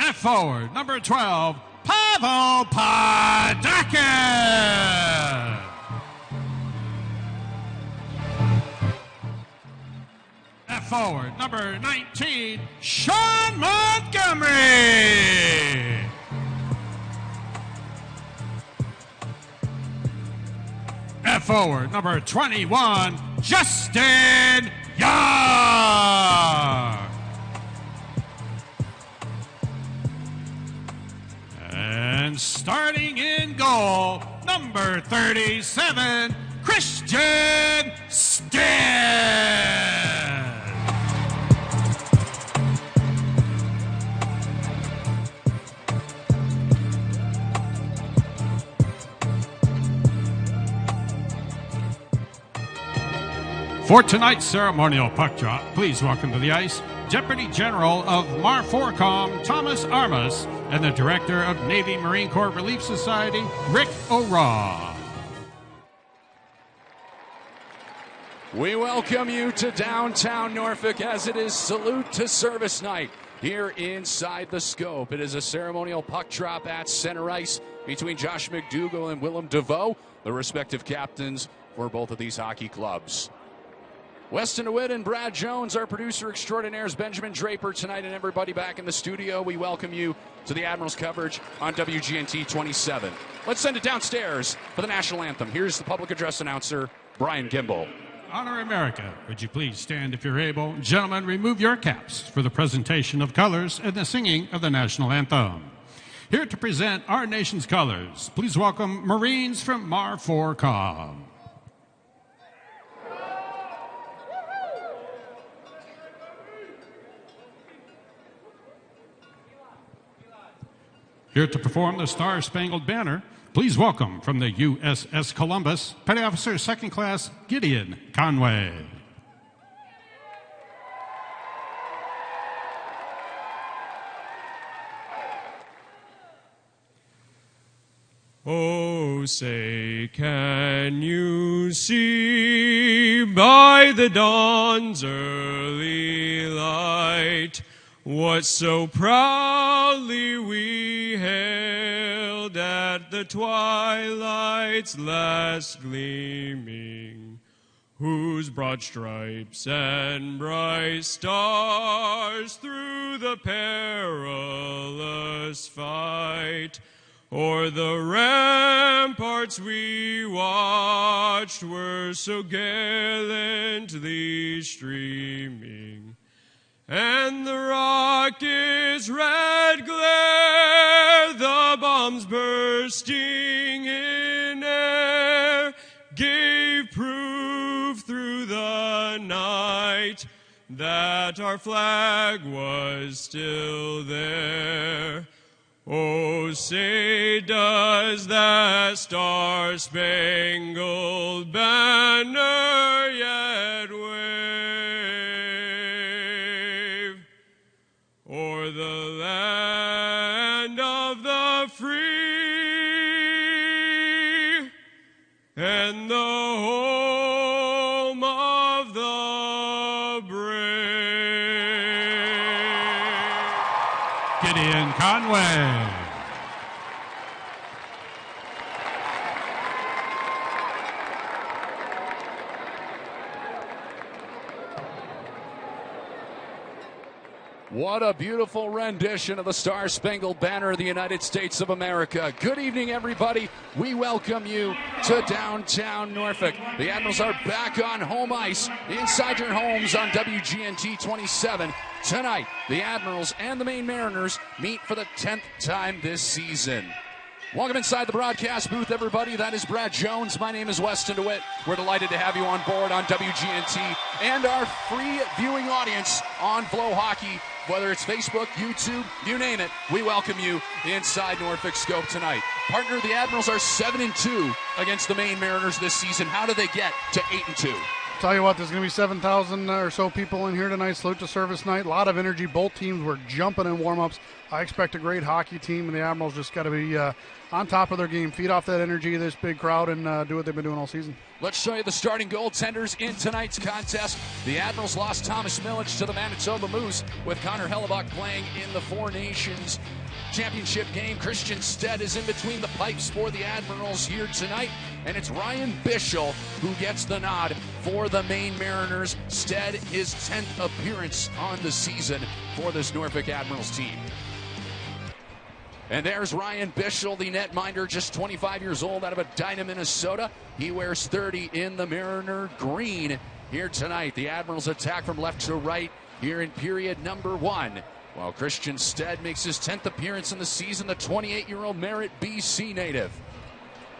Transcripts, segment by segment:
At forward, number 12, Pavel Padakin. At forward, number 19, Sean Montgomery. At forward, number 21, Justin Young. And starting in goal, number 37, Christian Stead. For tonight's ceremonial puck drop, please welcome to the ice Deputy General of MARFORCOM, Thomas Armas, and the Director of Navy Marine Corps Relief Society, Rick O'Raw. We welcome you to downtown Norfolk as it is Salute to Service Night here inside the Scope. It is a ceremonial puck drop at center ice between Josh McDougall and Willem DeVoe, the respective captains for both of these hockey clubs. Weston DeWitt and Brad Jones, our producer extraordinaires, Benjamin Draper tonight, and everybody back in the studio. We welcome you to the Admirals coverage on WGNT 27. Let's send it downstairs for the national anthem. Here's the public address announcer, Brian Gimbel. Honor America, would you please stand if you're able? Gentlemen, remove your caps for the presentation of colors and the singing of the national anthem. Here to present our nation's colors, please welcome Marines from MARFORCOM. Here to perform the Star-Spangled Banner, please welcome from the USS Columbus, Petty Officer Second Class Gideon Conway. Oh, say, can you see by the dawn's early light what so proudly we hailed at the twilight's last gleaming, whose broad stripes and bright stars through the perilous fight o'er the ramparts we watched were so gallantly streaming, and the rocket's red glare, the bombs bursting in air, gave proof through the night that our flag was still there. Oh, say, does that star-spangled banner yet wave o'er the land of the free and the home of the brave? Gideon Conway. What a beautiful rendition of the Star-Spangled Banner of the United States of America. Good evening, everybody. We welcome you to downtown Norfolk. The Admirals are back on home ice inside your homes on WGNT 27. Tonight, the Admirals and the Maine Mariners meet for the 10th time this season. Welcome inside the broadcast booth, everybody. That is Brad Jones. My name is Weston DeWitt. We're delighted to have you on board on WGNT and our free viewing audience on FloHockey. Whether it's Facebook, YouTube, you name it, we welcome you inside Norfolk Scope tonight. Partner, the Admirals are 7-2 against the Maine Mariners this season. How do they get to 8-2? Tell you what, there's going to be 7,000 or so people in here tonight. Salute to service night. A lot of energy. Both teams were jumping in warm-ups. I expect a great hockey team, and the Admirals just got to be on top of their game, feed off that energy of this big crowd, and do what they've been doing all season. Let's show you the starting goaltenders in tonight's contest. The Admirals lost Thomas Milic to the Manitoba Moose, with Connor Hellebuck playing in the Four Nations Championship game. Christian Stead is in between the pipes for the Admirals here tonight, and it's Ryan Bischel who gets the nod for the Maine Mariners. Stead, his 10th appearance on the season for this Norfolk Admirals team. And there's Ryan Bischel, the netminder, just 25 years old, out of Edina, Minnesota. He wears 30 in the Mariner green here tonight. The Admirals attack from left to right here in period number 1. While Christian Stead makes his 10th appearance in the season, the 28-year-old Merritt, BC native.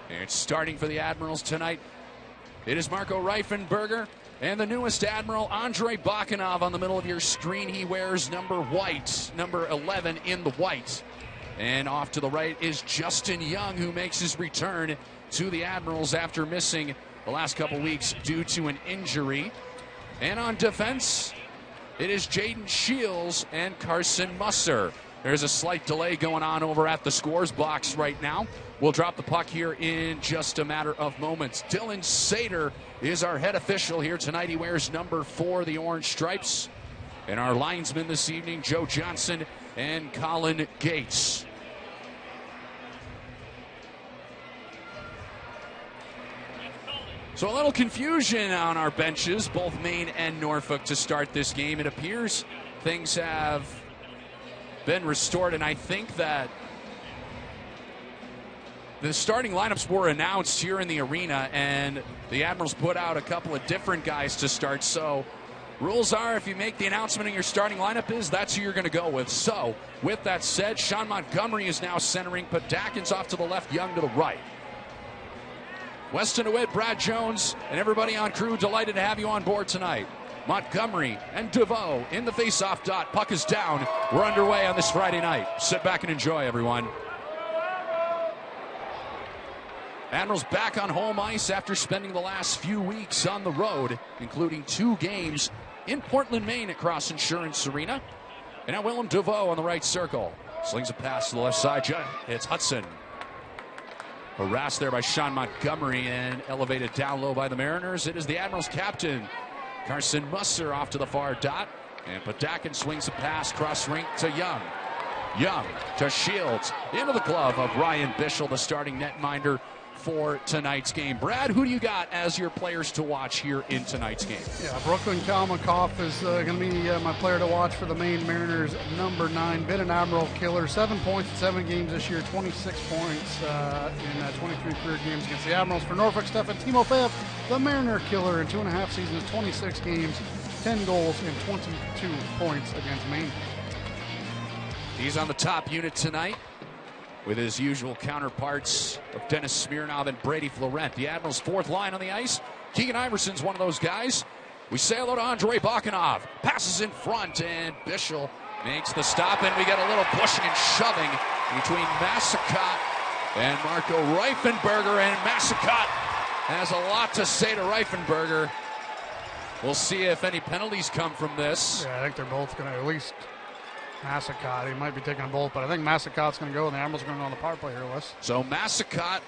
And starting for the Admirals tonight, it is Marco Reifenberger and the newest Admiral, Andrei Bakhanov, on the middle of your screen. He wears number 11 in the white. And off to the right is Justin Young, who makes his return to the Admirals after missing the last couple weeks due to an injury. And on defense, it is Jaden Shields and Carson Musser. There's a slight delay going on over at the scores box right now. We'll drop the puck here in just a matter of moments. Dylan Sater is our head official here tonight. He wears number 4, the orange stripes. And our linesmen this evening, Joe Johnson and Colin Gates. So a little confusion on our benches, both Maine and Norfolk, to start this game. It appears things have been restored, and I think that the starting lineups were announced here in the arena, and the Admirals put out a couple of different guys to start. So rules are, if you make the announcement and your starting lineup is, that's who you're going to go with. So with that said, Sean Montgomery is now centering. Padakin's off to the left, Young to the right. Weston DeWitt, Brad Jones, and everybody on crew, delighted to have you on board tonight. Montgomery and DeVoe in the face-off dot. Puck is down. We're underway on this Friday night. Sit back and enjoy, everyone. Admirals back on home ice after spending the last few weeks on the road, including 2 games in Portland, Maine at Cross Insurance Arena. And now Willem DeVoe on the right circle. Slings a pass to the left side. It's Hudson. Harassed there by Sean Montgomery and elevated down low by the Mariners. It is the Admirals captain, Carson Musser, off to the far dot. And Padakin swings a pass cross rink to Young. Young to Shields. Into the glove of Ryan Bischel, the starting netminder for tonight's game. Brad, who do you got as your players to watch here in tonight's game? Yeah, Brooklyn Kalmakoff is going to be my player to watch for the Maine Mariners, number 9. Been an Admiral killer, 7 points in 7 games this year, 26 points in 23 career games against the Admirals. For Norfolk, Stefan Timofeyev, the Mariner killer in 2.5 seasons, 26 games, 10 goals, and 22 points against Maine. He's on the top unit tonight with his usual counterparts of Dennis Smirnov and Brady Florent. The Admirals' 4th line on the ice. Keegan Iverson's one of those guys. We say hello to Andrei Bakhanov. Passes in front, and Bischel makes the stop, and we get a little pushing and shoving between Massacott and Marco Reifenberger, and Massacott has a lot to say to Reifenberger. We'll see if any penalties come from this. Yeah, I think they're both going to, at least Massacott. He might be taking them both, but I think Massacott's going to go, and the Admirals are going to go on the power play here, Wes. So Massacott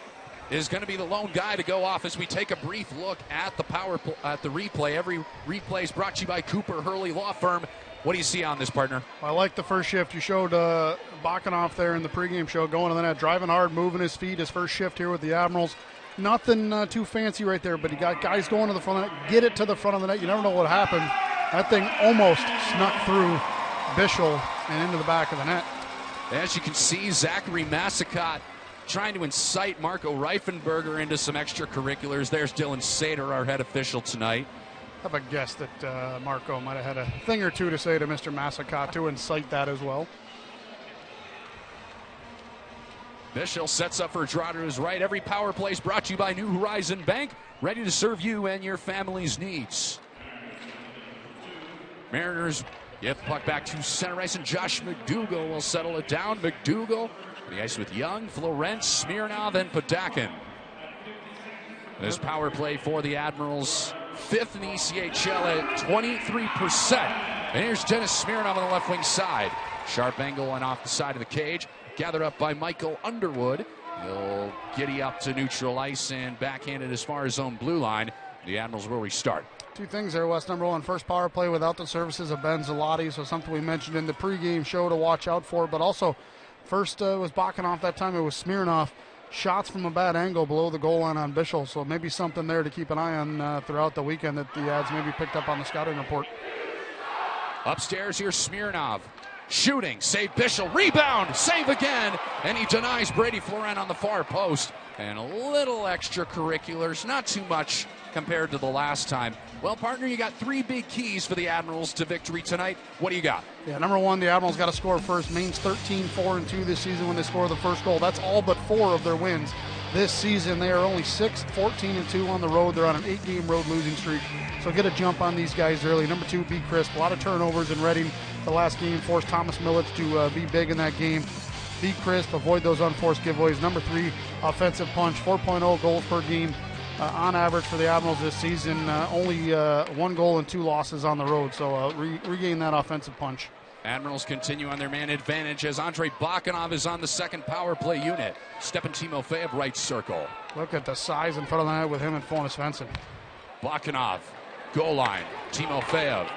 is going to be the lone guy to go off as we take a brief look at the replay. Every replay is brought to you by Cooper Hurley Law Firm. What do you see on this, partner? I like the first shift. You showed Bakhanov there in the pregame show, going on the net, driving hard, moving his feet. His first shift here with the Admirals. Nothing too fancy right there, but he got guys going to the front of the net. Get it to the front of the net. You never know what happened. That thing almost snuck through Bischel and into the back of the net. As you can see, Zachary Massacott trying to incite Marco Reifenberger into some extracurriculars. There's Dylan Sater, our head official tonight. I have a guess that Marco might have had a thing or two to say to Mr. Massacott to incite that as well. Bischel sets up for a draw to his right. Every power play is brought to you by New Horizon Bank, ready to serve you and your family's needs. Mariners get the puck back to center ice, and Josh McDougall will settle it down. McDougall on the ice with Young, Florent, Smirnov, and Padakin. This power play for the Admirals fifth in the ECHL at 23%. And here's Dennis Smirnov on the left wing side. Sharp angle and off the side of the cage. Gathered up by Michael Underwood. He'll giddy up to neutral ice and backhanded as far as zone blue line. The Admirals will restart. Two things there, Wes. Number one, first power play without the services of Ben Zalotti, so something we mentioned in the pregame show to watch out for. But also, first was Bakanov that time. It was Smirnov. Shots from a bad angle below the goal line on Bischel, so maybe something there to keep an eye on throughout the weekend that the Ads maybe picked up on the scouting report. Upstairs here, Smirnov. Shooting, save Bischel, rebound, save again, and he denies Brady Florent on the far post. And a little extracurriculars, not too much compared to the last time. Well, partner, you got three big keys for the Admirals to victory tonight. What do you got? Yeah, number one, the Admirals got to score first. Maine's 13-4-2 this season when they score the first goal. That's all but 4 of their wins this season. They are only 6-14-2 on the road. They're on an 8-game road losing streak. So get a jump on these guys early. Number two, be crisp. A lot of turnovers in Reading. The last game forced Thomas Millett to be big in that game. Be crisp, avoid those unforced giveaways. Number three, offensive punch. 4.0 goals per game on average for the Admirals this season. Only 1 goal and 2 losses on the road. So regain that offensive punch. Admirals continue on their man advantage as Andrei Bakanov is on the second power play unit. Stepan Timofeyev, right circle. Look at the size in front of the net with him and Fonas Svensson. Bakanov, goal line. Timofeyev.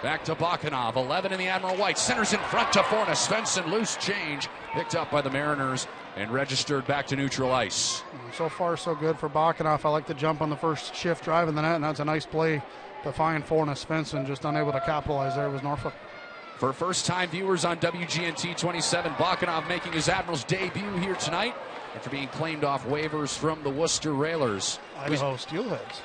Back to Bakanov, 11 in the Admiral White. Centers in front to Fonas Svensson. Loose change picked up by the Mariners and registered back to neutral ice. So far, so good for Bakanov. I like the jump on the first shift driving the net, and that's a nice play to find Fonas Svensson. Just unable to capitalize there was Norfolk. For first-time viewers on WGNT 27, Bakanov making his Admirals debut here tonight after being claimed off waivers from the Worcester Railers. Idaho Steelheads.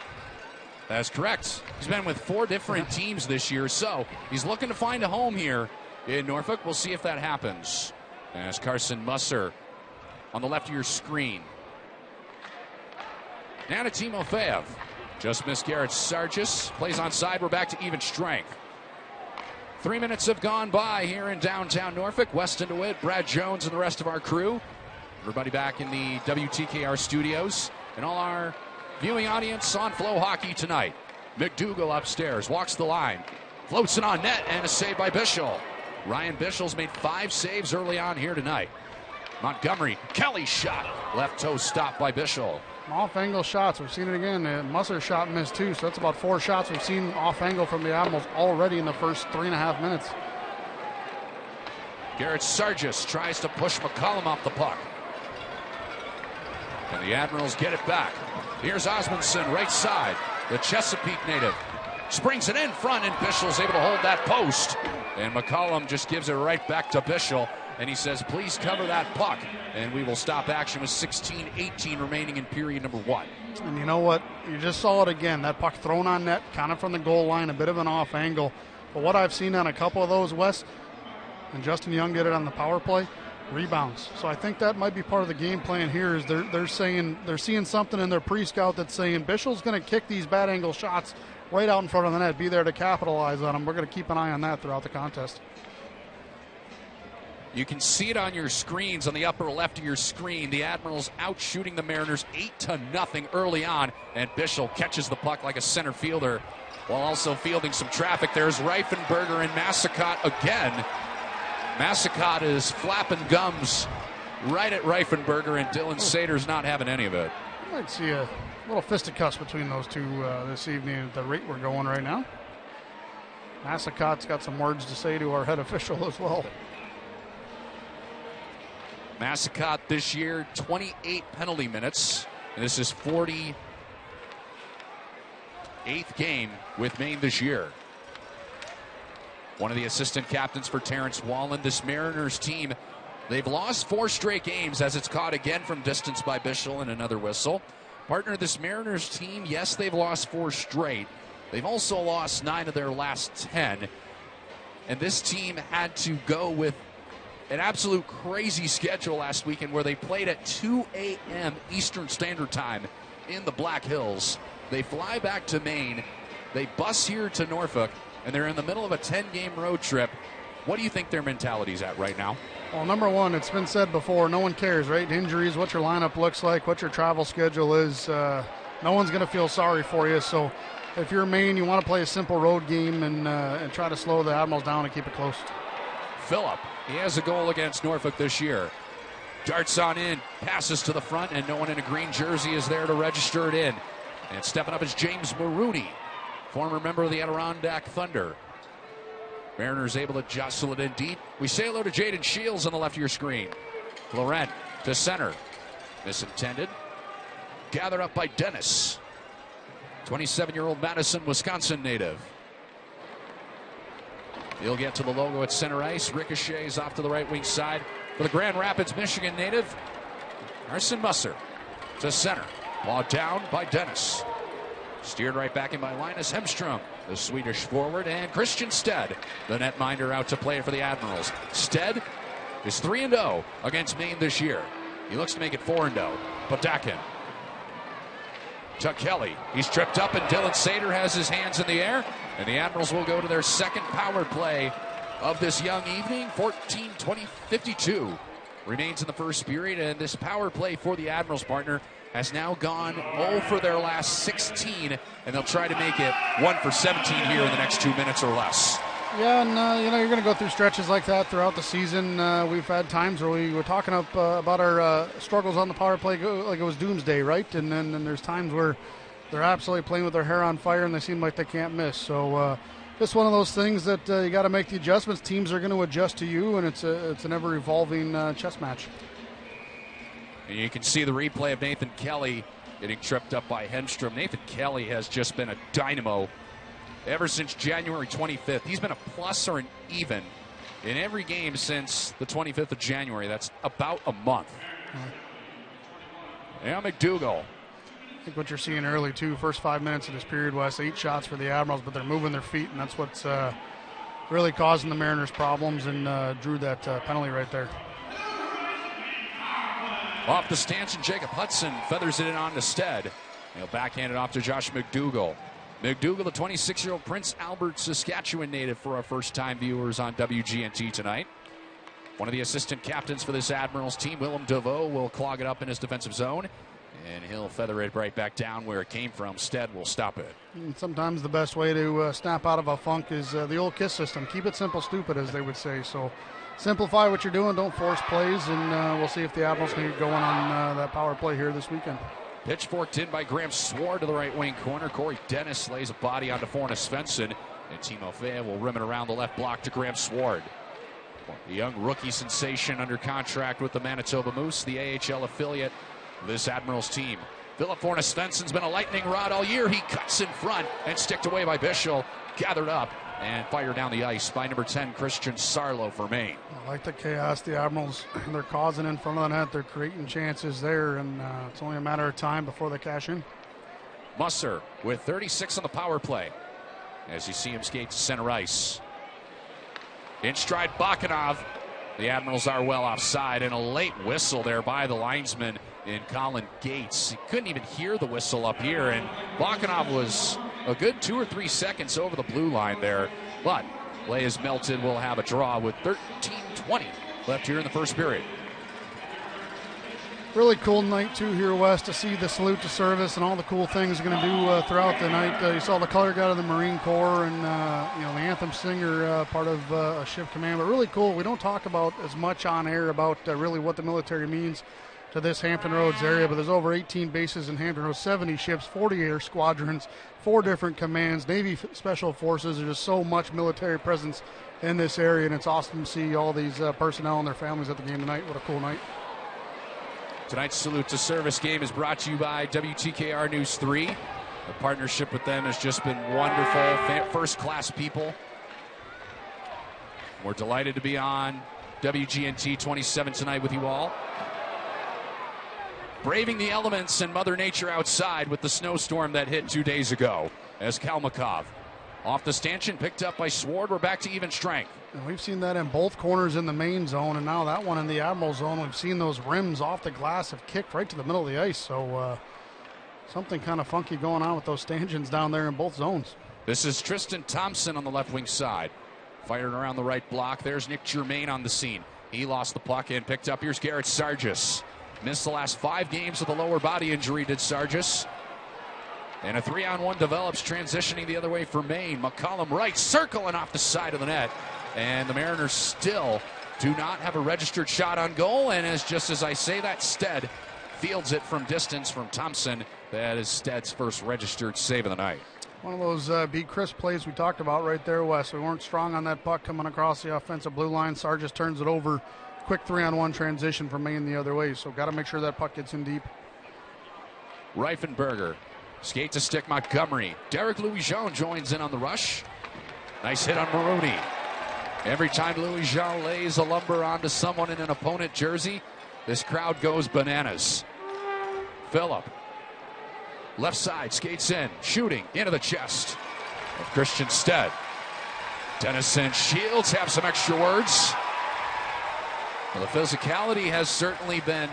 That's correct. He's been with 4 different teams this year, so he's looking to find a home here in Norfolk. We'll see if that happens. As Carson Musser on the left of your screen. Now to Timofeyev. Just missed Garrett Sargis. Plays onside. We're back to even strength. 3 minutes have gone by here in downtown Norfolk. Weston DeWitt, Brad Jones, and the rest of our crew. Everybody back in the WTKR studios. And all our viewing audience on FloHockey tonight. McDougal upstairs, walks the line, floats it on net, and a save by Bischel. Ryan Bischel's made 5 saves early on here tonight. Montgomery, Kelly's shot, left toe stopped by Bischel. Off-angle shots, we've seen it again. Musser's shot missed too, so that's about 4 shots we've seen off-angle from the Admirals already in the first 3.5 minutes. Garrett Sargis tries to push McCollum off the puck. And the Admirals get it back. Here's Osmondson, right side. The Chesapeake native springs it in front, and Bischel's able to hold that post. And McCollum just gives it right back to Bischel. And he says, please cover that puck. And we will stop action with 16-18 remaining in period number 1. And you know what? You just saw it again. That puck thrown on net, kind of from the goal line, a bit of an off angle. But what I've seen on a couple of those, Wes, and Justin Young did it on the power play, rebounds. So I think that might be part of the game plan here. Is they're saying they're seeing something in their pre-scout that's saying Bischel's going to kick these bad angle shots right out in front of the net. Be there to capitalize on them. We're going to keep an eye on that throughout the contest. You can see it on your screens on the upper left of your screen. The Admirals out shooting the Mariners 8-0 early on, and Bischel catches the puck like a center fielder while also fielding some traffic. There's Reifenberger and Massicott again. Massicott is flapping gums right at Reifenberger, and Dylan Sater's not having any of it. I might see a little fisticuffs between those two this evening at the rate we're going right now. Massacott's got some words to say to our head official as well. Massicott this year, 28 penalty minutes. And this is 48th game with Maine this year. One of the assistant captains for Terrence Wallen. This Mariners team, they've lost 4 straight games as it's caught again from distance by Bischel and another whistle. Partner, this Mariners team, yes, they've lost 4 straight. They've also lost 9 of their last 10. And this team had to go with an absolute crazy schedule last weekend where they played at 2 a.m. Eastern Standard Time in the Black Hills. They fly back to Maine. They bus here to Norfolk, and they're in the middle of a 10-game road trip. What do you think their mentality's at right now? Well, number one, it's been said before, no one cares, right? Injuries, what your lineup looks like, what your travel schedule is. no one's going to feel sorry for you. So if you're Maine, you want to play a simple road game and try to slow the Admirals down and keep it close. Phillip, he has a goal against Norfolk this year. Darts on in, passes to the front, and no one in a green jersey is there to register it in. And stepping up is James Maroney, former member of the Adirondack Thunder. Mariners able to jostle it in deep. We say hello to Jaden Shields on the left of your screen. Laurent to center. Misintended. Gathered up by Dennis. 27-year-old Madison, Wisconsin native. He'll get to the logo at center ice. Ricochets off to the right wing side. For the Grand Rapids, Michigan native, Arson Musser to center. Ball down by Dennis. Steered right back in by Linus Hemstrom, the Swedish forward, and Christian Stead, the netminder, out to play for the Admirals. Stead is 3-0 against Maine this year. He looks to make it 4-0. Podakin to Kelly. He's tripped up, and Dylan Sater has his hands in the air. And the Admirals will go to their second power play of this young evening. 14-20-52 remains in the first period. And this power play for the Admirals, partner, has now gone 0 for their last 16. And they'll try to make it 1 for 17 here in the next 2 minutes or less. Yeah, and you're going to go through stretches like that throughout the season. We've had times where we were talking about our struggles on the power play like it was doomsday, right? And then there's times where they're absolutely playing with their hair on fire and they seem like they can't miss. So just one of those things that you got to make the adjustments. Teams are going to adjust to you, and it's an ever-evolving chess match. And you can see the replay of Nathan Kelly getting tripped up by Henstrom. Nathan Kelly has just been a dynamo ever since January 25th. He's been a plus or an even in every game since the 25th of January. That's about a month. Now McDougall. I think what you're seeing early, too, first 5 minutes of this period was 8 shots for the Admirals, but they're moving their feet, and that's what's really causing the Mariners problems, and drew that penalty right there. Off the stance, and Jacob Hudson feathers it in on to Stead. He'll backhand it off to Josh McDougall. McDougall, the 26-year-old Prince Albert, Saskatchewan native, for our first-time viewers on WGNT tonight. One of the assistant captains for this Admirals team, Willem DeVoe, will clog it up in his defensive zone, and he'll feather it right back down where it came from. Stead will stop it. And sometimes the best way to snap out of a funk is the old KISS system. Keep it simple, stupid, as they would say. So simplify what you're doing, don't force plays, and we'll see if the Admirals can get going on that power play here this weekend. Pitchforked in by Graham Sward to the right wing corner. Corey Dennis lays a body onto Fornes Svensson, and Timo Fea will rim it around the left block to Graham Sward. The young rookie sensation under contract with the Manitoba Moose, the AHL affiliate of this Admirals team. Philip Fornes Svensson's been a lightning rod all year. He cuts in front and sticked away by Bischel. Gathered up and fired down the ice by number 10, Christian Sarlo for Maine. I like the chaos the Admirals, they're causing in front of the net. They're creating chances there, and it's only a matter of time before they cash in. Musser with 36 on the power play as you see him skate to center ice. In stride Bakanov. The Admirals are well offside, and a late whistle there by the linesman in Colin Gates. He couldn't even hear the whistle up here, and Bakanov was a good 2 or 3 seconds over the blue line there. But play is melted. We'll have a draw with 13:20 left here in the first period. Really cool night, too, here west, to see the salute to service and all the cool things they're going to do throughout the night. You saw the color guard of the Marine Corps and, the anthem singer, part of a ship command. But really cool. We don't talk about as much on air about really what the military means to this Hampton Roads area, but there's over 18 bases in Hampton Roads, 70 ships, 40 air squadrons, 4 different commands, Navy Special Forces. There's just so much military presence in this area, and it's awesome to see all these personnel and their families at the game tonight. What a cool night. Tonight's Salute to Service game is brought to you by WTKR News 3. The partnership with them has just been wonderful. First-class people. We're delighted to be on WGNT 27 tonight with you all. Braving the elements and Mother Nature outside with the snowstorm that hit 2 days ago as Kalmakov off the stanchion, picked up by Sward. We're back to even strength. And we've seen that in both corners in the Maine zone, and now that one in the Admiral zone. We've seen those rims off the glass have kicked right to the middle of the ice. So something kind of funky going on with those stanchions down there in both zones. This is Tristan Thompson on the left wing side. Fired around the right block. There's Nick Germain on the scene. He lost the puck and picked up. Here's Garrett Sargis. Missed the last 5 games with a lower body injury, did Sargis. And a 3-on-1 develops, transitioning the other way for Maine. McCollum right, circling off the side of the net. And the Mariners still do not have a registered shot on goal. And just as I say that, Stead fields it from distance from Thompson. That is Stead's first registered save of the night. One of those be crisp plays we talked about right there, Wes. We weren't strong on that puck coming across the offensive blue line. Sargis turns it over. Quick 3-on-1 transition from Maine the other way. So got to make sure that puck gets in deep. Reifenberger skates a stick Montgomery. Derek Louis-Jean joins in on the rush. Nice hit on Maroney. Every time Louis-Jean lays a lumber onto someone in an opponent jersey, this crowd goes bananas. Phillip. Left side, skates in, shooting into the chest of Christian Stead. Dennison Shields have some extra words. Well, the physicality has certainly been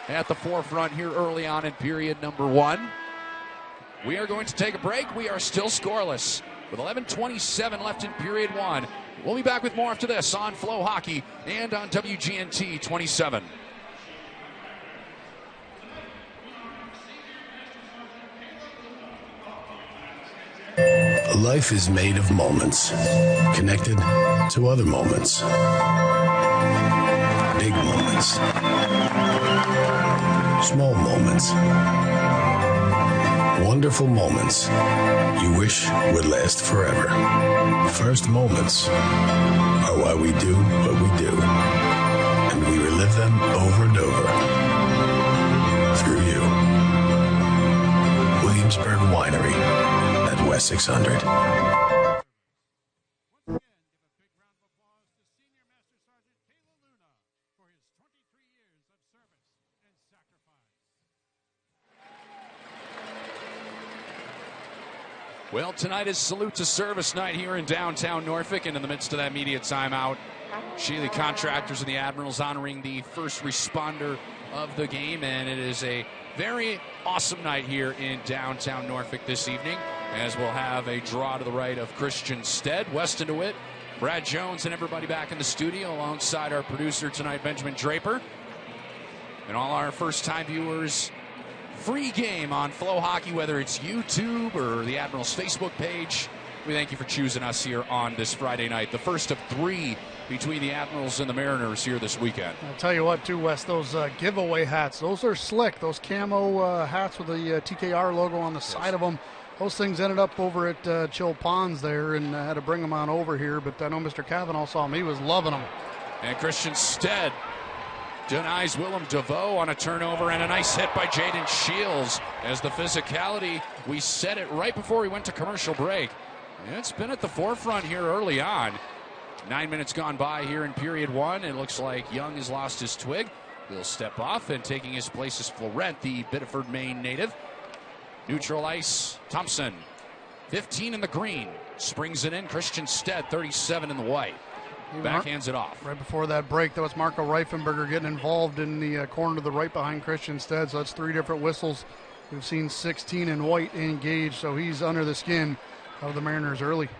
at the forefront here early on in period number 1. We are going to take a break. We are still scoreless with 11:27 left in period 1. We'll be back with more after this on FloHockey and on WGNT 27. Life is made of moments, connected to other moments. Big moments. Small moments. Wonderful moments you wish would last forever. First moments are why we do what we do. And we relive them over and over. Through you. Williamsburg Winery at West 600. Well, tonight is Salute to Service night here in downtown Norfolk, and in the midst of that media timeout, Shealy Contractors and the Admirals honoring the first responder of the game, and it is a very awesome night here in downtown Norfolk this evening, as we'll have a draw to the right of Christian Stead, Weston DeWitt, Brad Jones, and everybody back in the studio alongside our producer tonight, Benjamin Draper, and all our first-time viewers. Free game on FloHockey, whether it's YouTube or the Admirals Facebook page. We thank you for choosing us here on this Friday night, the first of 3 between the Admirals and the Mariners here this weekend. I'll tell you what, too, Wes, those giveaway hats, those are slick. Those camo hats with the TKR logo on the side of them. Those things ended up over at Chill Ponds there, and had to bring them on over here. But I know Mr. Cavanaugh saw them. He was loving them. And Christian Stead denies Willem DeVoe on a turnover, and a nice hit by Jaden Shields. As the physicality, we said it right before we went to commercial break. It's been at the forefront here early on. 9 minutes gone by here in period 1. It looks like Young has lost his twig. He'll step off, and taking his place is Florent, the Biddeford, Maine native. Neutral ice, Thompson, 15 in the green. Springs it in, Christian Stead, 37 in the white. Backhands it off. Right before that break, that was Marco Reifenberger getting involved in the corner to the right behind Christian Stead. So that's 3 different whistles. We've seen 16 in white engaged, so he's under the skin of the Mariners early.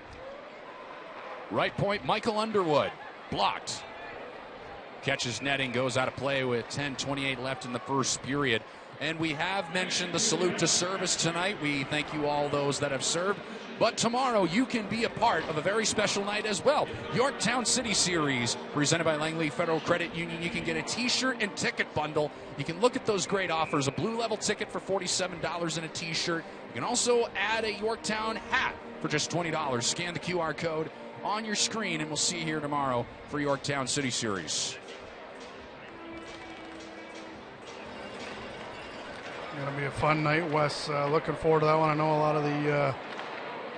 Right point, Michael Underwood, blocked. Catches netting, goes out of play with 10:28 left in the first period. And we have mentioned the Salute to Service tonight. We thank you all those that have served. But tomorrow you can be a part of a very special night as well. Yorktown City Series, presented by Langley Federal Credit Union. You can get a t-shirt and ticket bundle. You can look at those great offers. A blue level ticket for $47 and a t-shirt. You can also add a Yorktown hat for just $20. Scan the QR code on your screen, and we'll see you here tomorrow for Yorktown City Series. Going to be a fun night, Wes. Looking forward to that one. I know a lot of the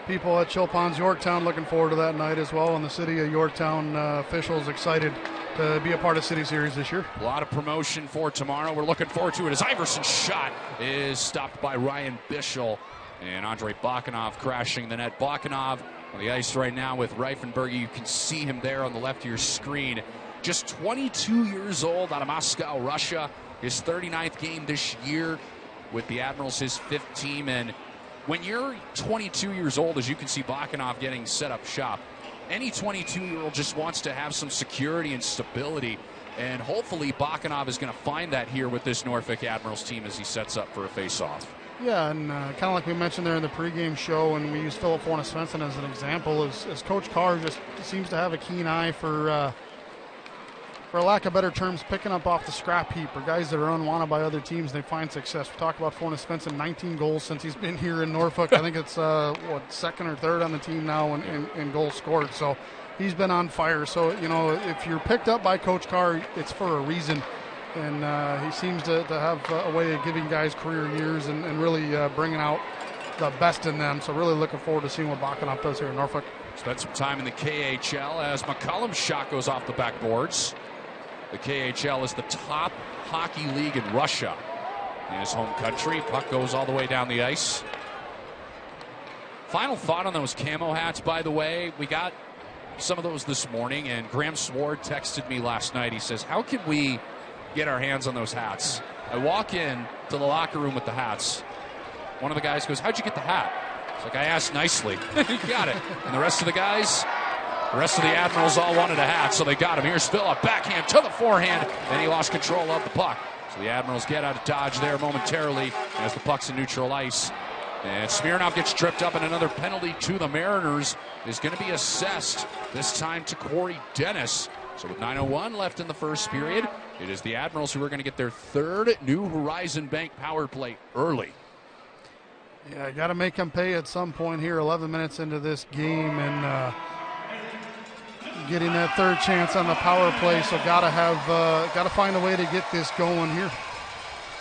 people at Chill Ponds, Yorktown, looking forward to that night as well. And the city of Yorktown officials excited to be a part of City Series this year. A lot of promotion for tomorrow. We're looking forward to it as Iverson's shot is stopped by Ryan Bischel. And Andrei Bakanov crashing the net. Bakanov on the ice right now with Reifenberger. You can see him there on the left of your screen. Just 22 years old, out of Moscow, Russia. His 39th game this year with the Admirals, his 5th team. And when you're 22 years old, as you can see Bakanov getting set up shop, any 22-year-old just wants to have some security and stability. And hopefully Bakanov is going to find that here with this Norfolk Admirals team as he sets up for a face-off. Yeah, and kind of like we mentioned there in the pregame show, and we use Philip Fornes-Svensson as an example, is Coach Carr just seems to have a keen eye for lack of better terms, picking up off the scrap heap, or guys that are unwanted by other teams, they find success. We talk about Fornes-Svensson, 19 goals since he's been here in Norfolk. I think it's, second or third on the team now in goals scored. So he's been on fire. So, if you're picked up by Coach Carr, it's for a reason. And he seems to have a way of giving guys career years and really bringing out the best in them. So really looking forward to seeing what Bakanov does here in Norfolk. Spent some time in the KHL as McCollum's shot goes off the backboards. The KHL is the top hockey league in Russia. In his home country, puck goes all the way down the ice. Final thought on those camo hats, by the way. We got some of those this morning, and Graham Sward texted me last night. He says, how can we get our hands on those hats? I walk in to the locker room with the hats. One of the guys goes, how'd you get the hat? It's like, I asked nicely. He got it. And the rest of the guys, the rest of the Admirals all wanted a hat, so they got him. Here's Phil, a backhand to the forehand, and he lost control of the puck. So the Admirals get out of dodge there momentarily as the puck's in neutral ice. And Smirnov gets tripped up, and another penalty to the Mariners is going to be assessed, this time to Corey Dennis. So with 9:01 left in the first period, it is the Admirals who are going to get their third New Horizon Bank power play early. Yeah, got to make them pay at some point here, 11 minutes into this game, and getting that third chance on the power play. So got to find a way to get this going here.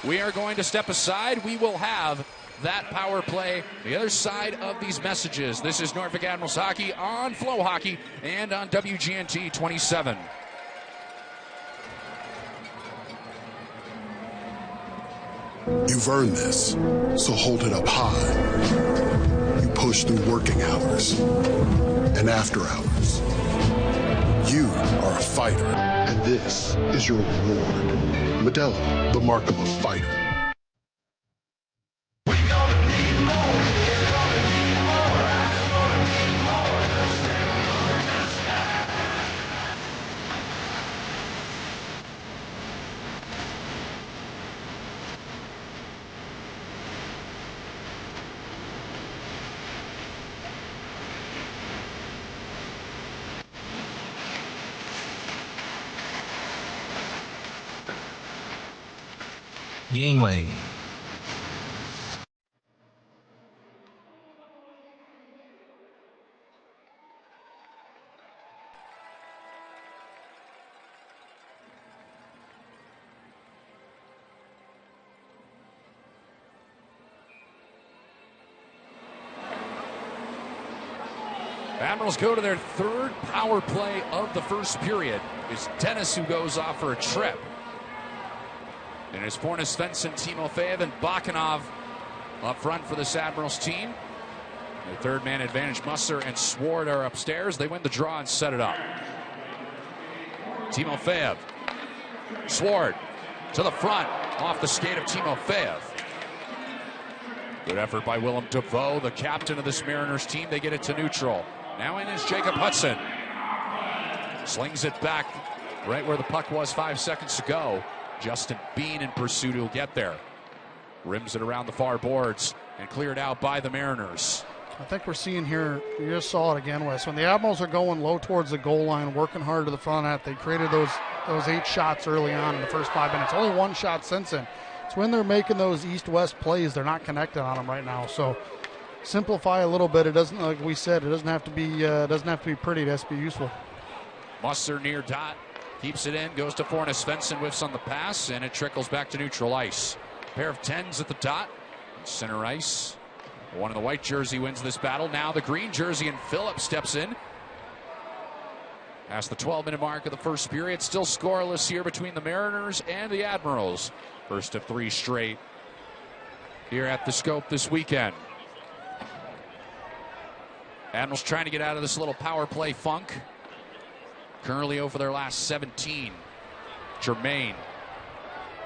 We are going to step aside. We will have that power play the other side of these messages. This is Norfolk Admirals Hockey on FloHockey and on WGNT 27. You've earned this, so hold it up high. You push through working hours and after hours. You are a fighter, and this is your reward. Modelo, the mark of a fighter. Yingling. Admirals go to their third power play of the first period. It's Dennis who goes off for a trip. And it's Fornes-Svensson, Timofeyev, and Bakanov up front for this Admirals team. The third man advantage, Musser and Sward are upstairs. They win the draw and set it up. Timofeyev. Sward to the front, off the skate of Timofeyev. Good effort by Willem DeVoe, the captain of this Mariners team. They get it to neutral. Now in is Jacob Hudson. Slings it back right where the puck was 5 seconds ago. Justin Bean in pursuit will get there. Rims it around the far boards and cleared out by the Mariners. I think we're seeing here, you just saw it again, Wes. When the Admirals are going low towards the goal line, working hard to the front net, they created those 8 shots early on in the first 5 minutes. Only 1 shot since then. It's when they're making those east-west plays, they're not connected on them right now. So simplify a little bit. It doesn't, like we said, it doesn't have to be pretty. It has to be useful. Musser near dot. Keeps it in, goes to Fornes-Svensson, whiffs on the pass, and it trickles back to neutral ice. Pair of 10s at the dot. Center ice. One in the white jersey wins this battle. Now the green jersey, and Phillips steps in. Past the 12-minute mark of the first period. Still scoreless here between the Mariners and the Admirals. First of 3 straight here at the Scope this weekend. Admirals trying to get out of this little power play funk. Currently over their last 17. Germain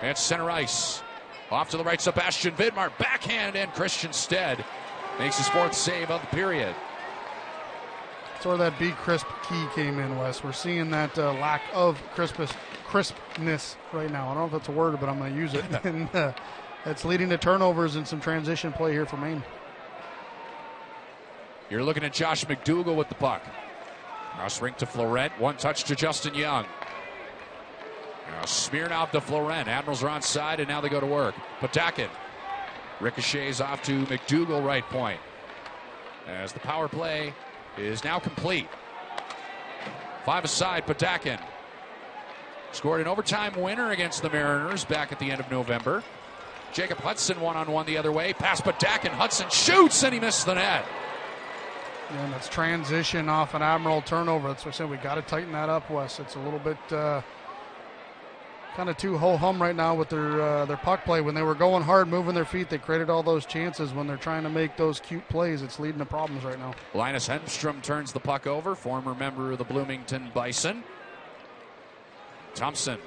at center ice. Off to the right, Sebastian Vidmar. Backhand, and Christian Stead makes his 4th save of the period. That's where that be crisp key came in, Wes. We're seeing that lack of crispness right now. I don't know if that's a word, but I'm going to use it. It's leading to turnovers and some transition play here for Maine. You're looking at Josh McDougall with the puck. Cross rink to Florent. One touch to Justin Young. Now smeared out to Florent. Admirals are onside, and now they go to work. Patakin ricochets off to McDougall, right point. As the power play is now complete. 5 aside, Patakin. Scored an overtime winner against the Mariners back at the end of November. Jacob Hudson one-on-one the other way. Pass Patakin. Hudson shoots, and he missed the net. Yeah, and that's transition off an Admiral turnover. That's what I said. We got to tighten that up, Wes. It's a little bit kind of too ho-hum right now with their puck play. When they were going hard, moving their feet, they created all those chances. When they're trying to make those cute plays, it's leading to problems right now. Linus Henstrom turns the puck over, former member of the Bloomington Bison. Thompson.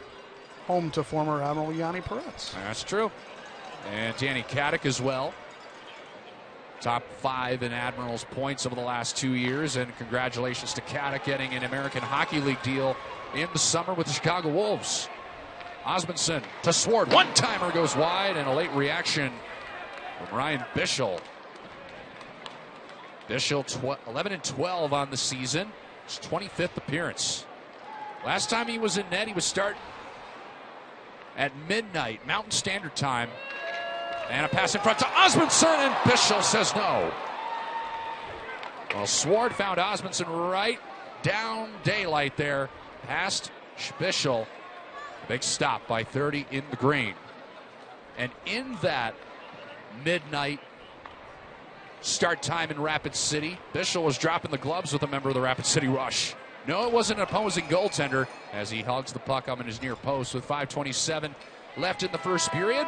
Home to former Admiral Yanni Peretz. That's true. And Danny Kadek as well. Top 5 in Admirals points over the last 2 years. And congratulations to Kadek getting an American Hockey League deal in the summer with the Chicago Wolves. Osmundson to Swart. One-timer goes wide, and a late reaction from Ryan Bischel. Bischel 11-12 on the season. His 25th appearance. Last time he was in net, he was starting at midnight, Mountain Standard Time. And a pass in front to Osmundson, and Bischel says no. Well, Swart found Osmundson right down daylight there. Past Bischel. Big stop by 30 in the green. And in that midnight start time in Rapid City, Bischel was dropping the gloves with a member of the Rapid City Rush. No, it wasn't an opposing goaltender as he hugs the puck up in his near post with 5:27 left in the first period.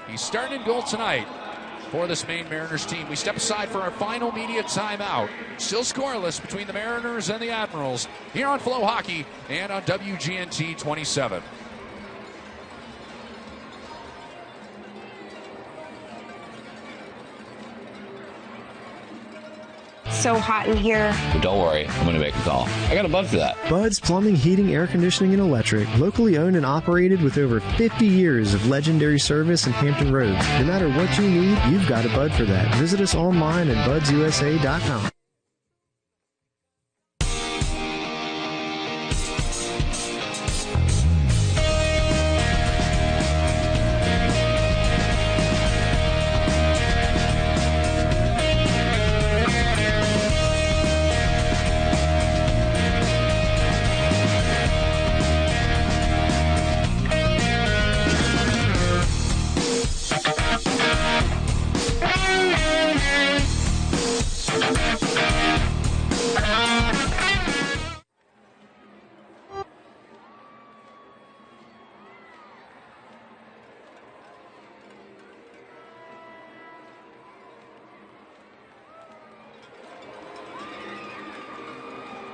He's starting in goal tonight for this Maine Mariners team. We step aside for our final media timeout. Still scoreless between the Mariners and the Admirals here on FloHockey and on WGNT 27. So hot in here. But don't worry, I'm going to make a call. I got a bud for that. Bud's Plumbing, Heating, Air Conditioning, and Electric. Locally owned and operated with over 50 years of legendary service in Hampton Roads. No matter what you need, you've got a Bud for that. Visit us online at budsusa.com.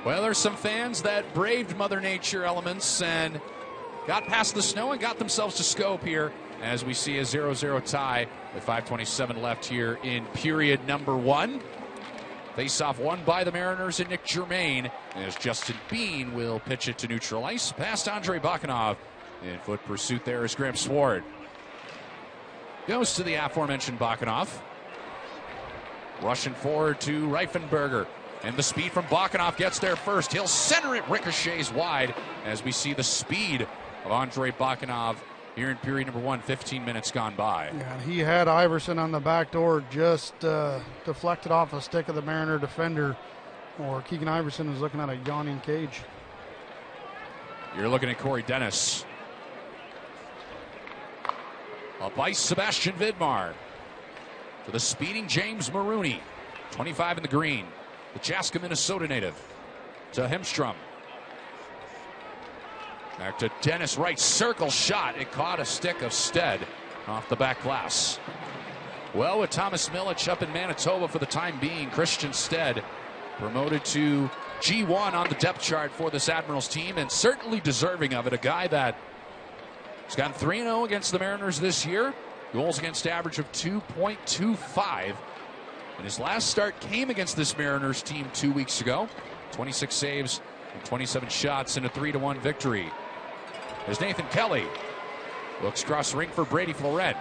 Well, there's some fans that braved Mother Nature elements and got past the snow and got themselves to Scope here as we see a 0-0 tie with 5:27 left here in period number 1. Face-off won by the Mariners and Nick Germain as Justin Bean will pitch it to neutral ice past Andrei Bakanov. In foot pursuit there is Graham Swart. Goes to the aforementioned Bakanov. Rushing forward to Reifenberger. And the speed from Bakanov gets there first. He'll center it, ricochets wide as we see the speed of Andrei Bakanov here in period number 1, 15 minutes gone by. Yeah, he had Iverson on the back door, just deflected off a stick of the Mariner defender, or Keegan Iverson is looking at a yawning cage. You're looking at Corey Dennis. Up ice, Sebastian Vidmar. To the speeding James Maroney, 25 in the green. The Chaska, Minnesota native. To Hemstrom. Back to Dennis, right circle shot. It caught a stick of Stead off the back glass. Well, with Thomas Milich up in Manitoba for the time being, Christian Stead promoted to G1 on the depth chart for this Admirals team, and certainly deserving of it. A guy that has gotten 3-0 against the Mariners this year. Goals against average of 2.25. And his last start came against this Mariners team 2 weeks ago. 26 saves and 27 shots in a 3-1 victory. As Nathan Kelly looks across the ring for Brady Florent.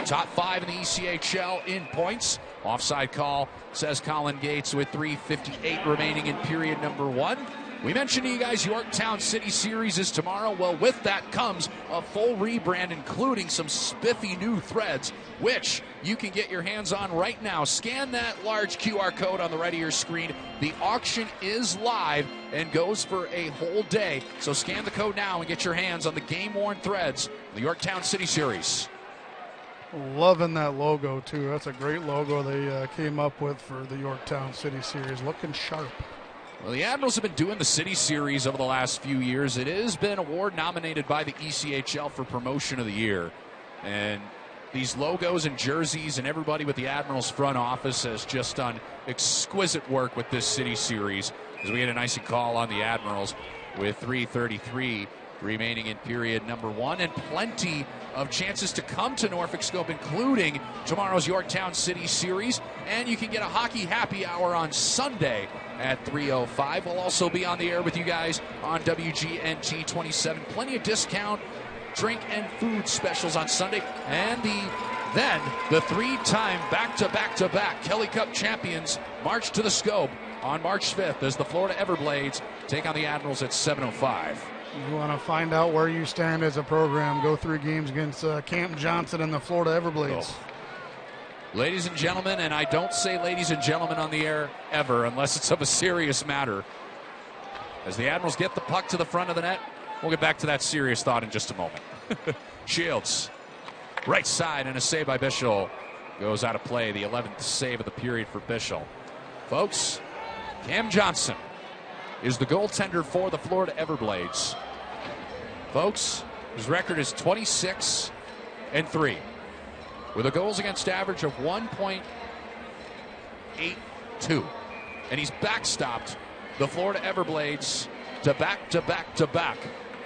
top 5 in the ECHL in points. Offside call, says Colin Gates, with 3:58 remaining in period number 1. We mentioned to you guys Yorktown City Series is tomorrow. Well, with that comes a full rebrand, including some spiffy new threads, which you can get your hands on right now. Scan that large QR code on the right of your screen. The auction is live and goes for a whole day. So scan the code now and get your hands on the game-worn threads, the Yorktown City Series. Loving that logo, too. That's a great logo they came up with for the Yorktown City Series. Looking sharp. Well, the Admirals have been doing the City Series over the last few years. It has been award nominated by the ECHL for Promotion of the Year. And these logos and jerseys and everybody with the Admirals front office has just done exquisite work with this City Series, as we get a nice call on the Admirals with 3:33 remaining in period number 1, and plenty of chances to come to Norfolk Scope, including tomorrow's Yorktown City Series. And you can get a hockey happy hour on Sunday at 3:05. We'll also be on the air with you guys on WGNT 27. Plenty of discount drink and food specials on Sunday. And the 3-time back-to-back Kelly Cup champions march to the Scope on March 5th as the Florida Everblades take on the Admirals at 7:05. You want to find out where you stand as a program, go 3 games against Camp Johnson and the Florida Everblades. Oh. Ladies and gentlemen, and I don't say ladies and gentlemen on the air ever unless it's of a serious matter, as the Admirals get the puck to the front of the net. We'll get back to that serious thought in just a moment. Shields, right side, and a save by Bischel. Goes out of play, the 11th save of the period for Bischel. Folks, Cam Johnson is the goaltender for the Florida Everblades. Folks, his record is 26-3 with a goals against average of 1.82. And he's backstopped the Florida Everblades to back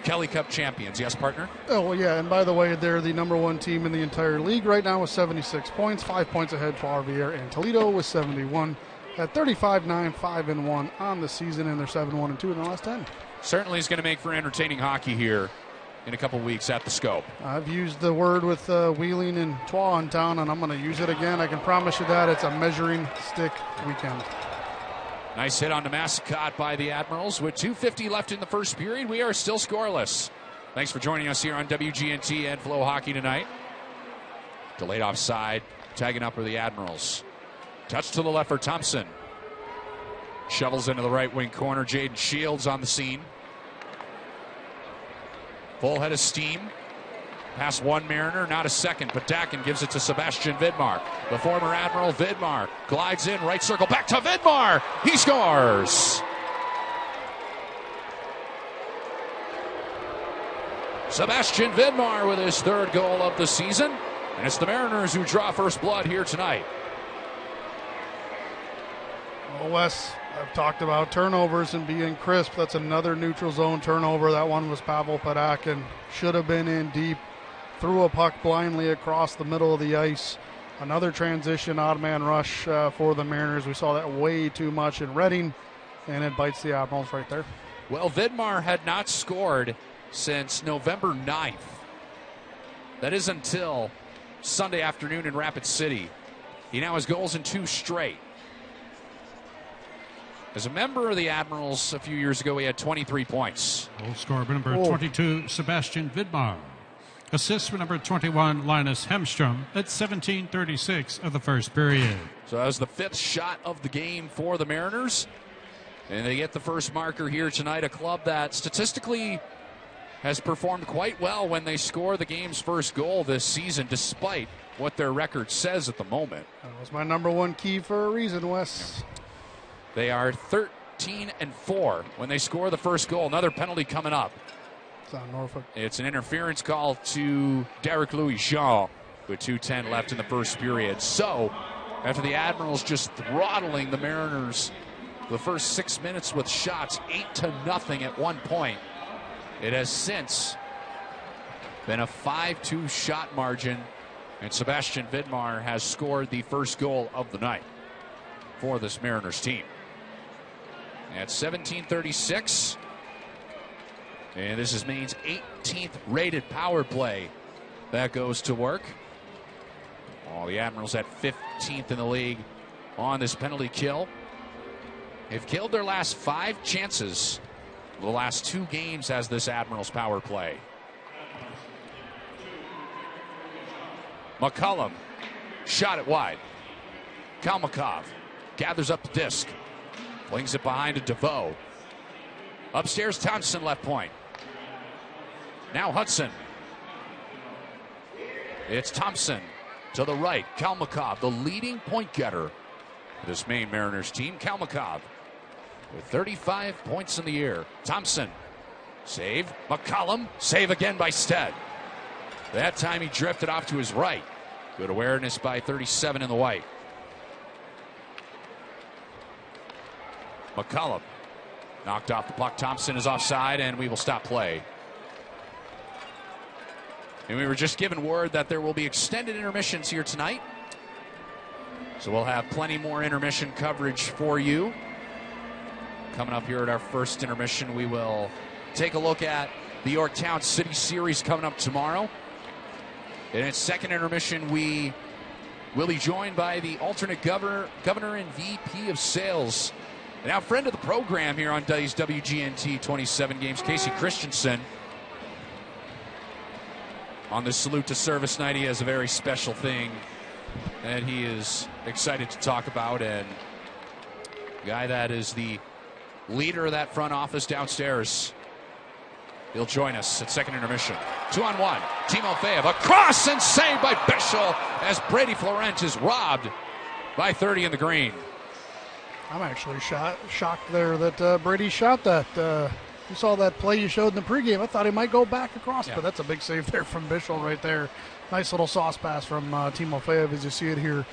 Kelly Cup champions. Yes, partner? Oh, well, yeah, and by the way, they're the number 1 team in the entire league right now with 76 points, 5 points ahead for Arvier and Toledo with 71. At 35-9, 5-1 on the season, and they're 7-1-2 in the last 10. Certainly is going to make for entertaining hockey here in a couple weeks at the Scope. I've used the word with Wheeling and Troyes in town, and I'm going to use it again. I can promise you that. It's a measuring stick weekend. Nice hit on the Massacot by the Admirals. With 2:50 left in the first period, we are still scoreless. Thanks for joining us here on WGNT and FloHockey tonight. Delayed offside, tagging up for the Admirals. Touch to the left for Thompson. Shovels into the right wing corner. Jaden Shields on the scene. Full head of steam. Past one Mariner, not a second, but Dakin gives it to Sebastian Vidmar. The former Admiral Vidmar glides in, right circle, back to Vidmar. He scores. Sebastian Vidmar with his 3rd goal of the season. And it's the Mariners who draw first blood here tonight. Well, Wes, I've talked about turnovers and being crisp. That's another neutral zone turnover. That one was Pavel Padakin. Should have been in deep. Threw a puck blindly across the middle of the ice. Another transition odd man rush for the Mariners. We saw that way too much in Reading, and it bites the Admirals right there. Well, Vidmar had not scored since November 9th. That is until Sunday afternoon in Rapid City. He now has goals in 2 straight. As a member of the Admirals a few years ago, he had 23 points. Goal scorer number 22, Sebastian Vidmar. Assist for number 21, Linus Hemstrom, at 17:36 of the first period. So that was the 5th shot of the game for the Mariners. And they get the first marker here tonight, a club that statistically has performed quite well when they score the game's first goal this season, despite what their record says at the moment. That was my number 1 key for a reason, Wes. They are 13-4 when they score the first goal. Another penalty coming up. It's on Norfolk. It's an interference call to Derek Louis-Jean with 2:10 left in the first period. So, after the Admirals just throttling the Mariners the first 6 minutes with shots, 8-0 at one point, it has since been a 5-2 shot margin, and Sebastian Vidmar has scored the first goal of the night for this Mariners team. At 17:36, and this is Maine's 18th rated power play that goes to work. Well, the Admirals at 15th in the league on this penalty kill. They've killed their last 5 chances. The last 2 games as this Admirals power play. McCullum shot it wide. Kalmakov gathers up the disc. Flings it behind to DeVoe. Upstairs, Thompson left point. Now Hudson. It's Thompson to the right. Kalmakov, the leading point getter for this Maine Mariners team. Kalmakov with 35 points in the year. Thompson, save. McCullum, save again by Stead. That time he drifted off to his right. Good awareness by 37 in the white. McCullum knocked off the puck. Thompson is offside, and we will stop play. And we were just given word that there will be extended intermissions here tonight. So we'll have plenty more intermission coverage for you. Coming up here at our first intermission, we will take a look at the Yorktown City Series coming up tomorrow. In its second intermission, we will be joined by the alternate governor and VP of Sales. And now, friend of the program here on these WGNT 27 games, Casey Christensen. On this Salute to Service night, he has a very special thing that he is excited to talk about. And the guy that is the leader of that front office downstairs, he'll join us at second intermission. 2-on-1. Timofeyev, a cross and saved by Bischel as Brady Florent is robbed by 30 in the green. I'm actually shocked there that Brady shot that. You saw that play you showed in the pregame. I thought he might go back across, but that's a big save there from Bischel right there. Nice little sauce pass from Timofeyev as you see it here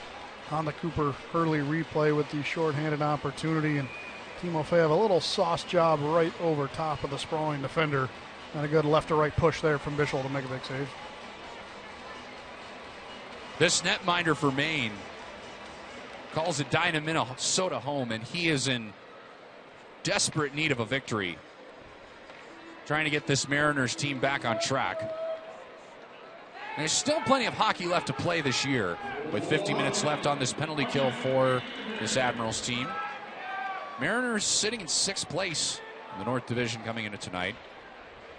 on the Cooper Hurley replay with the shorthanded opportunity. And Timofeyev, a little sauce job right over top of the sprawling defender. And a good left to right push there from Bischel to make a big save. This netminder for Maine calls Edina, Minnesota home, and he is in desperate need of a victory. Trying to get this Mariners team back on track. And there's still plenty of hockey left to play this year with 50 minutes left on this penalty kill for this Admirals team. Mariners sitting in 6th place in the North Division coming into tonight.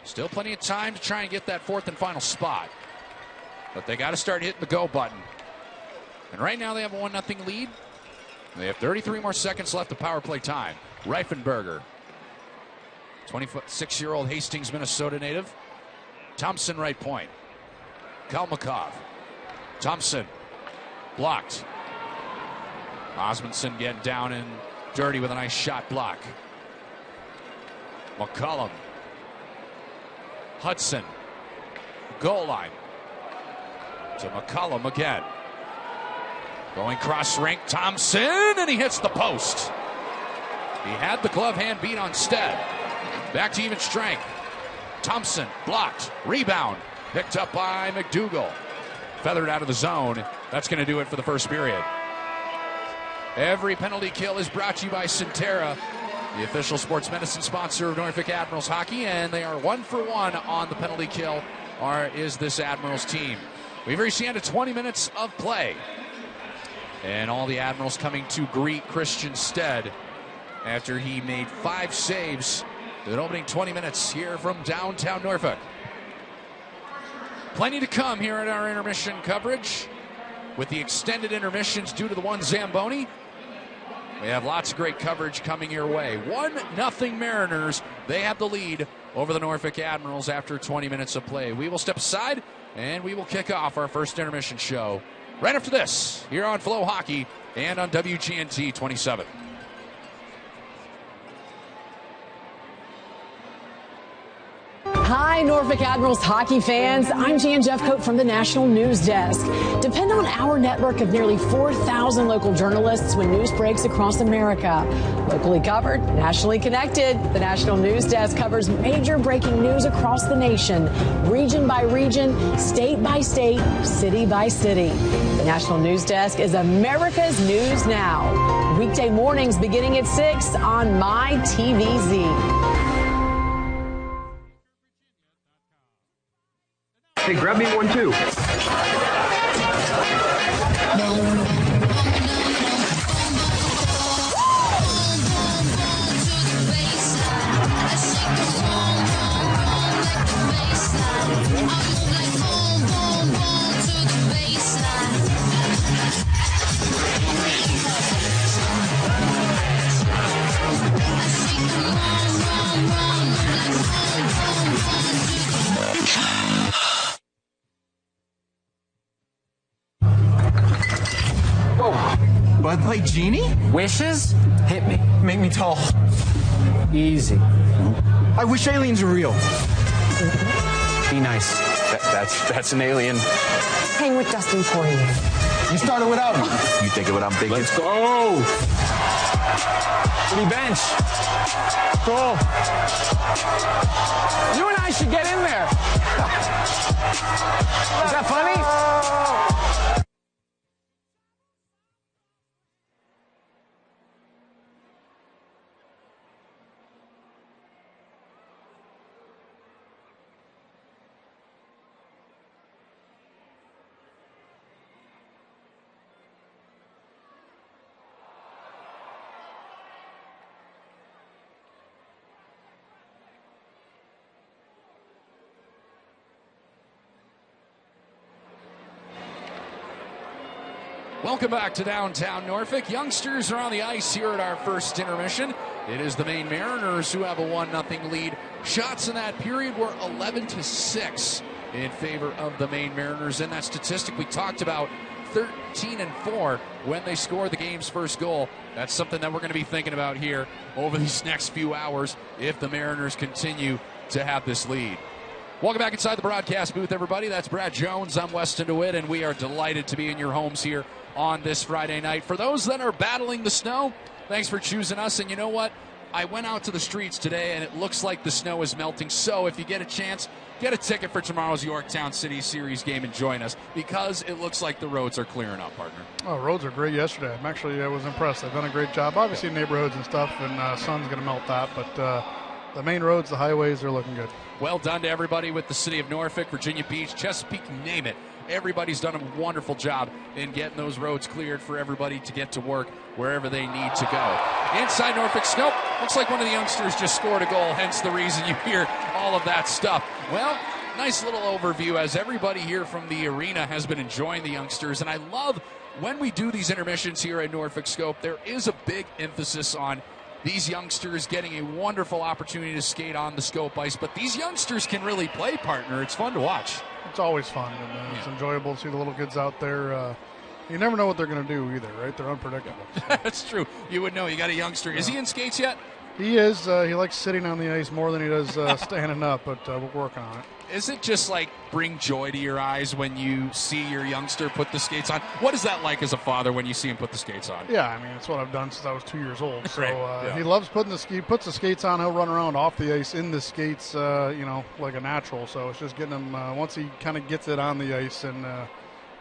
Still plenty of time to try and get that 4th and final spot. But they got to start hitting the go button. And right now they have a 1-0 lead. They have 33 more seconds left of power play time. Reifenberger, 26-year-old Hastings, Minnesota native. Thompson right point. Kalmakov. Thompson blocked. Osmondson getting down and dirty with a nice shot block. McCullum. Hudson. Goal line. To McCullum again. Going cross rink. Thompson, and he hits the post. He had the glove hand beat on Stead. Back to even strength. Thompson blocked. Rebound. Picked up by McDougall. Feathered out of the zone. That's going to do it for the first period. Every penalty kill is brought to you by Centera, the official sports medicine sponsor of Norfolk Admirals hockey, and they are 1 for 1 on the penalty kill, is this Admirals team. We've reached the end of 20 minutes of play. And all the Admirals coming to greet Christian Stead after he made 5 saves in opening 20 minutes here from downtown Norfolk. Plenty to come here at our intermission coverage with the extended intermissions due to the one Zamboni. We have lots of great coverage coming your way. 1-0 Mariners. They have the lead over the Norfolk Admirals after 20 minutes of play. We will step aside and we will kick off our first intermission show right after this here on FloHockey and on WGNT 27. Hi, Norfolk Admirals hockey fans. I'm Jan Jeffcoat from the National News Desk. Depend on our network of nearly 4,000 local journalists when news breaks across America. Locally covered, nationally connected, the National News Desk covers major breaking news across the nation, region by region, state by state, city by city. The National News Desk is America's News Now. Weekday mornings beginning at 6 on MyTVZ. Hey, grab me one too. Bud Light Genie? Wishes? Hit me. Make me tall. Easy. I wish aliens were real. Be nice. That's an alien. Hang with Dustin Poirier. You started without me. You think of what I'm thinking? Let's go. City bench. Go. You and I should get in there. Is that funny? Welcome back to downtown Norfolk. Youngsters are on the ice here at our first intermission. It is the Maine Mariners who have a 1-0 lead. Shots in that period were 11-6 in favor of the Maine Mariners. And that statistic we talked about, 13-4 when they scored the game's first goal. That's something that we're going to be thinking about here over these next few hours if the Mariners continue to have this lead. Welcome back inside the broadcast booth, everybody. That's Brad Jones. I'm Weston DeWitt, and we are delighted to be in your homes here on this Friday night. For those that are battling the snow, thanks for choosing us. And you know what? I went out to the streets today, and it looks like the snow is melting. So if you get a chance, get a ticket for tomorrow's Yorktown City Series game and join us, because it looks like the roads are clearing up, partner. Oh, roads are great yesterday. I was impressed. They've done a great job. Obviously, neighborhoods and stuff, and sun's going to melt that. But the main roads, the highways are looking good. Well done to everybody with the city of Norfolk, Virginia Beach, Chesapeake, name it. Everybody's done a wonderful job in getting those roads cleared for everybody to get to work wherever they need to go. Inside Norfolk Scope, looks like one of the youngsters just scored a goal, hence the reason you hear all of that stuff. Well, nice little overview as everybody here from the arena has been enjoying the youngsters. And I love when we do these intermissions here at Norfolk Scope, there is a big emphasis on these youngsters getting a wonderful opportunity to skate on the Scope ice. But these youngsters can really play, partner. It's fun to watch. It's always fun, and it's enjoyable to see the little kids out there. You never know what they're going to do either, right? They're unpredictable. So. That's true. You would know. You got a youngster. Is he in skates yet? He is. He likes sitting on the ice more than he does standing up, but we're working on it. Is it just like bring joy to your eyes when you see your youngster put the skates on? What is that like as a father when you see him put the skates on? Yeah, I mean, it's what I've done since I was 2 years old. So Right. He loves putting he puts the skates on. He'll run around off the ice in the skates, like a natural. So it's just getting him, once he kind of gets it on the ice, and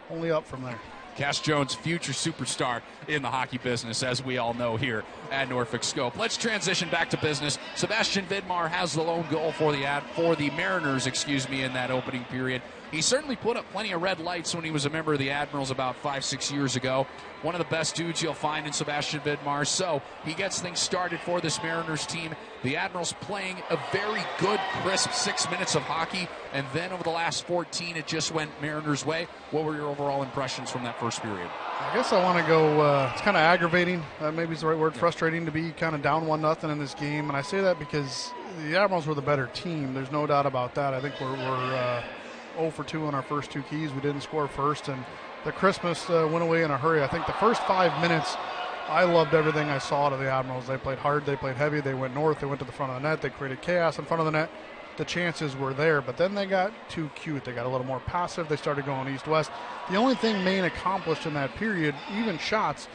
only up from there. Cass Jones, future superstar in the hockey business, as we all know here at Norfolk Scope. Let's transition back to business. Sebastian Vidmar has the lone goal for the Mariners, in that opening period. He certainly put up plenty of red lights when he was a member of the Admirals about 5-6 years ago. One of the best dudes you'll find in Sebastian Vidmar. So he gets things started for this Mariners team. The Admirals playing a very good, crisp 6 minutes of hockey. And then over the last 14, it just went Mariners' way. What were your overall impressions from that first period? I guess I want to go, it's kind of aggravating, maybe is the right word, frustrating to be kind of down 1-0 in this game. And I say that because the Admirals were the better team. There's no doubt about that. I think we're 0 for 2 on our first two keys. We didn't score first, and the Christmas went away in a hurry. I think the first 5 minutes, I loved everything I saw to the Admirals. They played hard, they played heavy, they went north, they went to the front of the net, they created chaos in front of the net. The chances were there, but then they got too cute. They got a little more passive. They started going east-west. The only thing Maine accomplished in that period, even shots,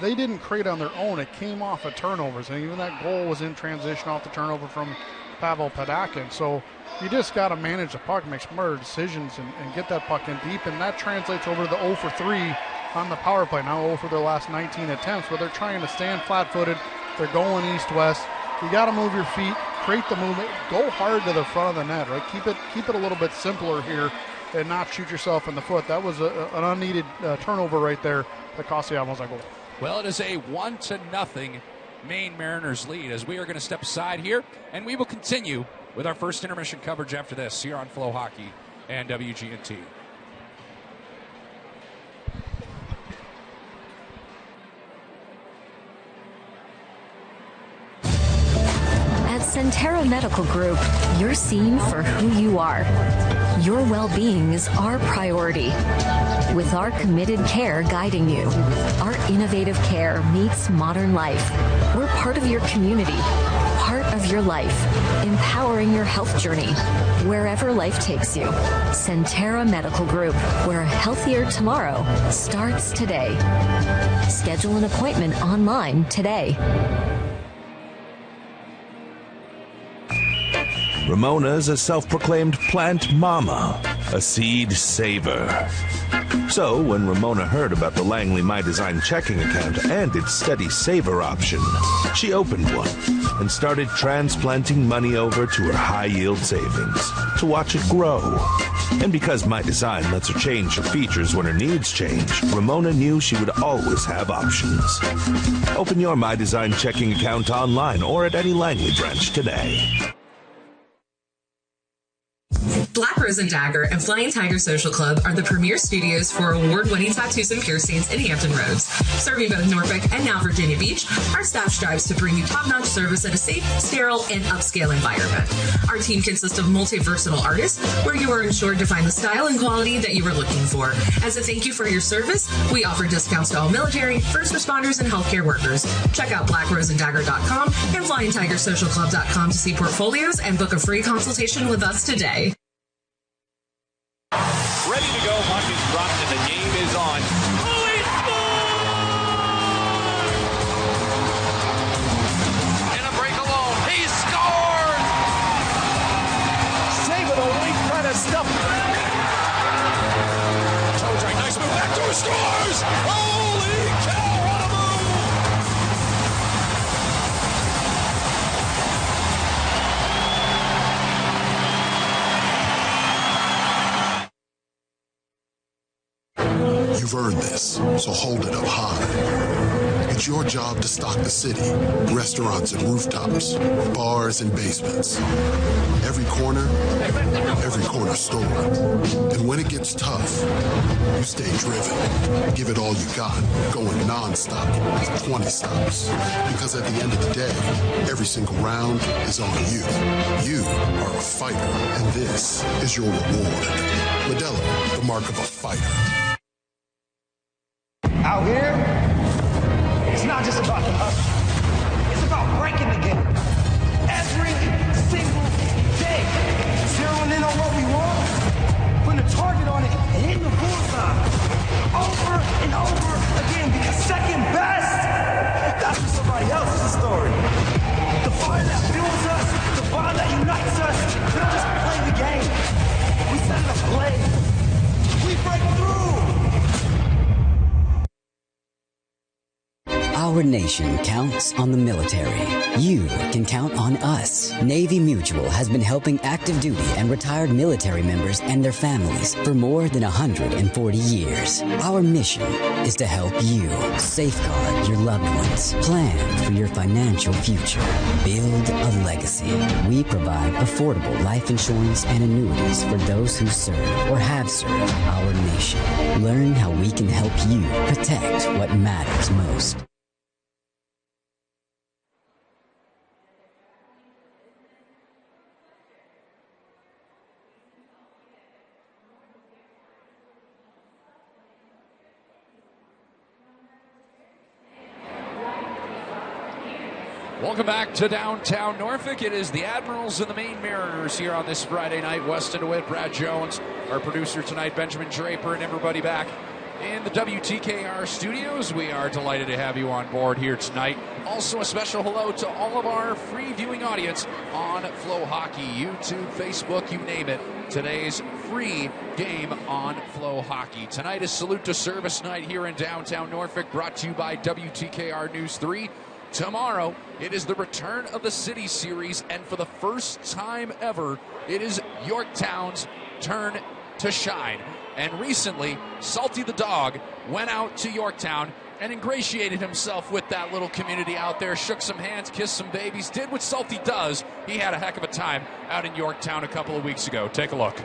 they didn't create on their own. It came off of turnovers, and even that goal was in transition off the turnover from Pavel Padakin. So you just got to manage the puck, make smarter decisions, and get that puck in deep, and that translates over to the 0 for 3 on the power play. Now 0 for their last 19 attempts, where they're trying to stand flat-footed. They're going east-west. You got to move your feet, create the movement, go hard to the front of the net, right? Keep it a little bit simpler here and not shoot yourself in the foot. That was an unneeded turnover right there that cost the Admirals that goal. Well, it is a 1-0 Maine Mariners lead as we are going to step aside here, and we will continue with our first intermission coverage after this here on FloHockey and WGNT. At Centera Medical Group, you're seen for who you are. Your well-being is our priority. With our committed care guiding you, our innovative care meets modern life. We're part of your community, part of your life, empowering your health journey, wherever life takes you. Centera Medical Group, where a healthier tomorrow starts today. Schedule an appointment online today. Ramona's a self-proclaimed plant mama, a seed saver. So when Ramona heard about the Langley My Design checking account and its steady saver option, she opened one and started transplanting money over to her high-yield savings to watch it grow. And because My Design lets her change her features when her needs change, Ramona knew she would always have options. Open your My Design checking account online or at any Langley branch today. Black Rose and Dagger and Flying Tiger Social Club are the premier studios for award-winning tattoos and piercings in Hampton Roads. Serving both Norfolk and now Virginia Beach, our staff strives to bring you top-notch service at a safe, sterile, and upscale environment. Our team consists of multi-versatile artists where you are ensured to find the style and quality that you are looking for. As a thank you for your service, we offer discounts to all military, first responders, and healthcare workers. Check out blackroseanddagger.com and flyingtigersocialclub.com to see portfolios and book a free consultation with us today. Ready to go, puck is dropped, and the game is on. Oh, he scored! In a break alone, he scored! Save it, only try to stuff it. Toe drag, nice move, back to his scores! Holy cow, what a move! You've earned this, so hold it up high. It's your job to stock the city, restaurants and rooftops, bars and basements. Every corner store. And when it gets tough, you stay driven. Give it all you got, going nonstop, 20 stops. Because at the end of the day, every single round is on you. You are a fighter, and this is your reward. Modelo, the mark of a fighter. Out here, it's not just about the hustle. It's about breaking the game. Every single day, zeroing in on what we want, putting a target on it, and hitting the bullseye. Over and over again, being second best. That's for somebody else's story. The fire that fuels us, the bond that unites us. We don't just play the game. We set it ablaze. We break through. Our nation counts on the military. You can count on us. Navy Mutual has been helping active duty and retired military members and their families for more than 140 years. Our mission is to help you safeguard your loved ones, plan for your financial future, build a legacy. We provide affordable life insurance and annuities for those who serve or have served our nation. Learn how we can help you protect what matters most. Welcome back to downtown Norfolk. It is the Admirals and the Maine Mariners here on this Friday night. Weston DeWitt, Brad Jones, our producer tonight, Benjamin Draper, and everybody back in the WTKR studios. We are delighted to have you on board here tonight. Also a special hello to all of our free viewing audience on FloHockey, YouTube, Facebook, you name it. Today's free game on FloHockey. Tonight is Salute to Service night here in downtown Norfolk, brought to you by WTKR News 3. Tomorrow, it is the Return of the City series, and for the first time ever, it is Yorktown's turn to shine. And recently, Salty the dog went out to Yorktown and ingratiated himself with that little community out there, shook some hands, kissed some babies, did what Salty does. He had a heck of a time out in Yorktown a couple of weeks ago. Take a look.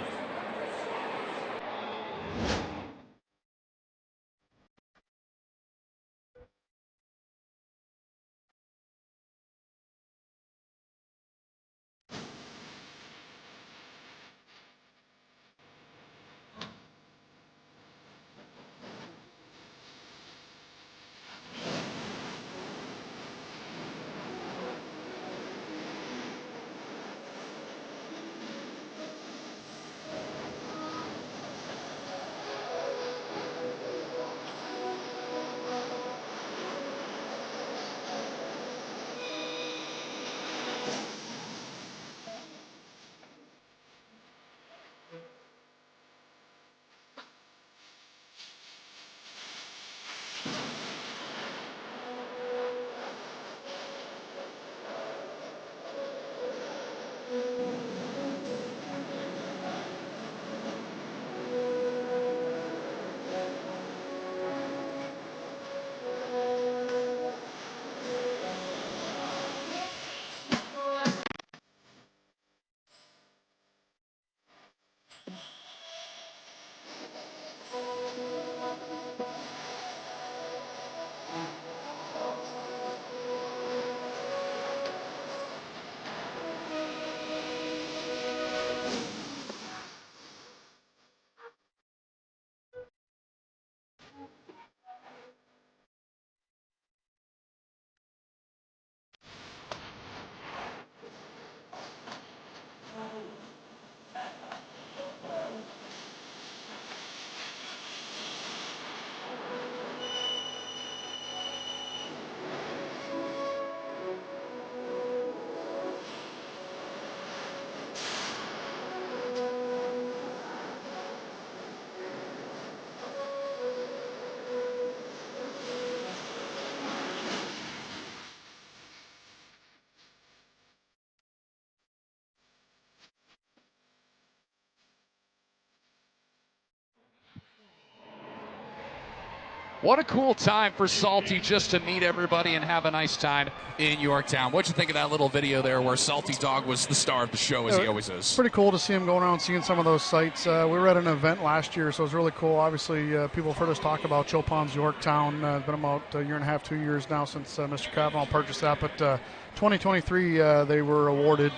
What a cool time for Salty just to meet everybody and have a nice time in Yorktown. What'd you think of that little video there where Salty Dog was the star of the show, as he always is? Pretty cool to see him going around and seeing some of those sites. We were at an event last year, so it was really cool. Obviously, people have heard us talk about Chill Ponds Yorktown. It's been about a year and a half, 2 years now since Mr. Kavanaugh purchased that. But 2023, they were awarded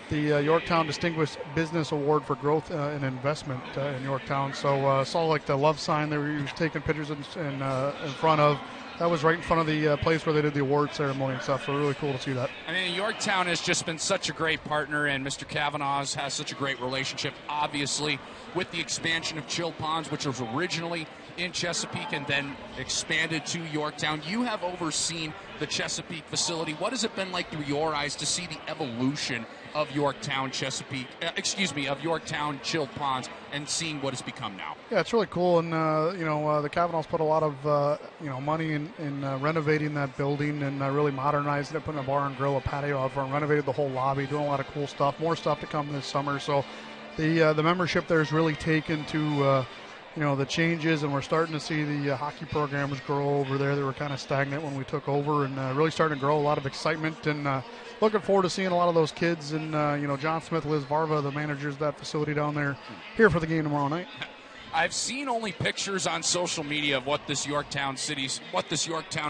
the Yorktown Distinguished Business Award for Growth and Investment in Yorktown. So saw like the love sign they were taking pictures in front of. That was right in front of the place where they did the award ceremony and stuff. So really cool to see that. I mean, Yorktown has just been such a great partner, and Mr. Kavanaugh has such a great relationship, obviously, with the expansion of Chill Ponds, which was originally in Chesapeake and then expanded to Yorktown. You have overseen the Chesapeake facility. What has it been like through your eyes to see the evolution of Yorktown of Yorktown Chill Ponds and seeing what it's become now? Yeah, it's really cool, and the Kavanaughs put a lot of money in renovating that building and really modernizing it, putting a bar and grill, a patio out front, renovated the whole lobby, doing a lot of cool stuff. More stuff to come this summer. So the membership there is really taken to the changes, and we're starting to see the hockey programs grow over there. They were kind of stagnant when we took over, and really starting to grow. A lot of excitement, and looking forward to seeing a lot of those kids. And John Smith, Liz Varva, the managers of that facility down there, here for the game tomorrow night. I've seen only pictures on social media of what this Yorktown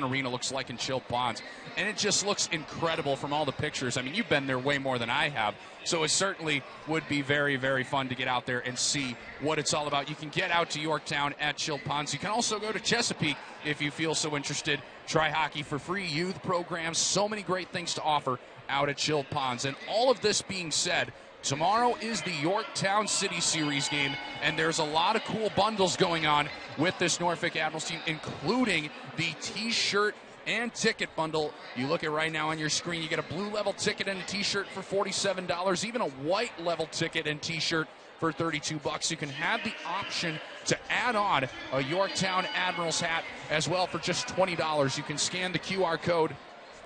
arena looks like in Chill Ponds, and it just looks incredible from all the pictures. I mean, you've been there way more than I have, so it certainly would be very, very fun to get out there and see what it's all about. You can get out to Yorktown at Chill Ponds. You can also go to Chesapeake if you feel so interested. Try hockey for free, youth programs, so many great things to offer out at Chill Ponds. And all of this being said, tomorrow is the Yorktown City Series game, and there's a lot of cool bundles going on with this Norfolk Admirals team, including the T-shirt and ticket bundle. You look at right now on your screen, you get a blue level ticket and a T-shirt for $47, even a white level ticket and T-shirt for $32. You can have the option to add on a Yorktown Admirals hat as well for just $20. You can scan the QR code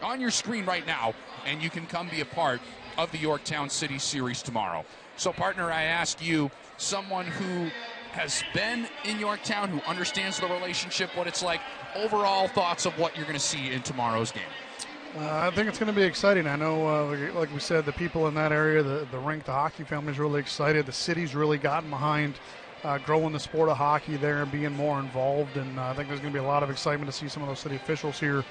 on your screen right now, and you can come be a part of the Yorktown City Series tomorrow. So, partner, I ask you, someone who has been in Yorktown, who understands the relationship, what it's like, overall thoughts of what you're going to see in tomorrow's game. I think it's going to be exciting. I know, like we said, the people in that area, the rink, the hockey family is really excited. The city's really gotten behind growing the sport of hockey there and being more involved. And I think there's going to be a lot of excitement to see some of those city officials here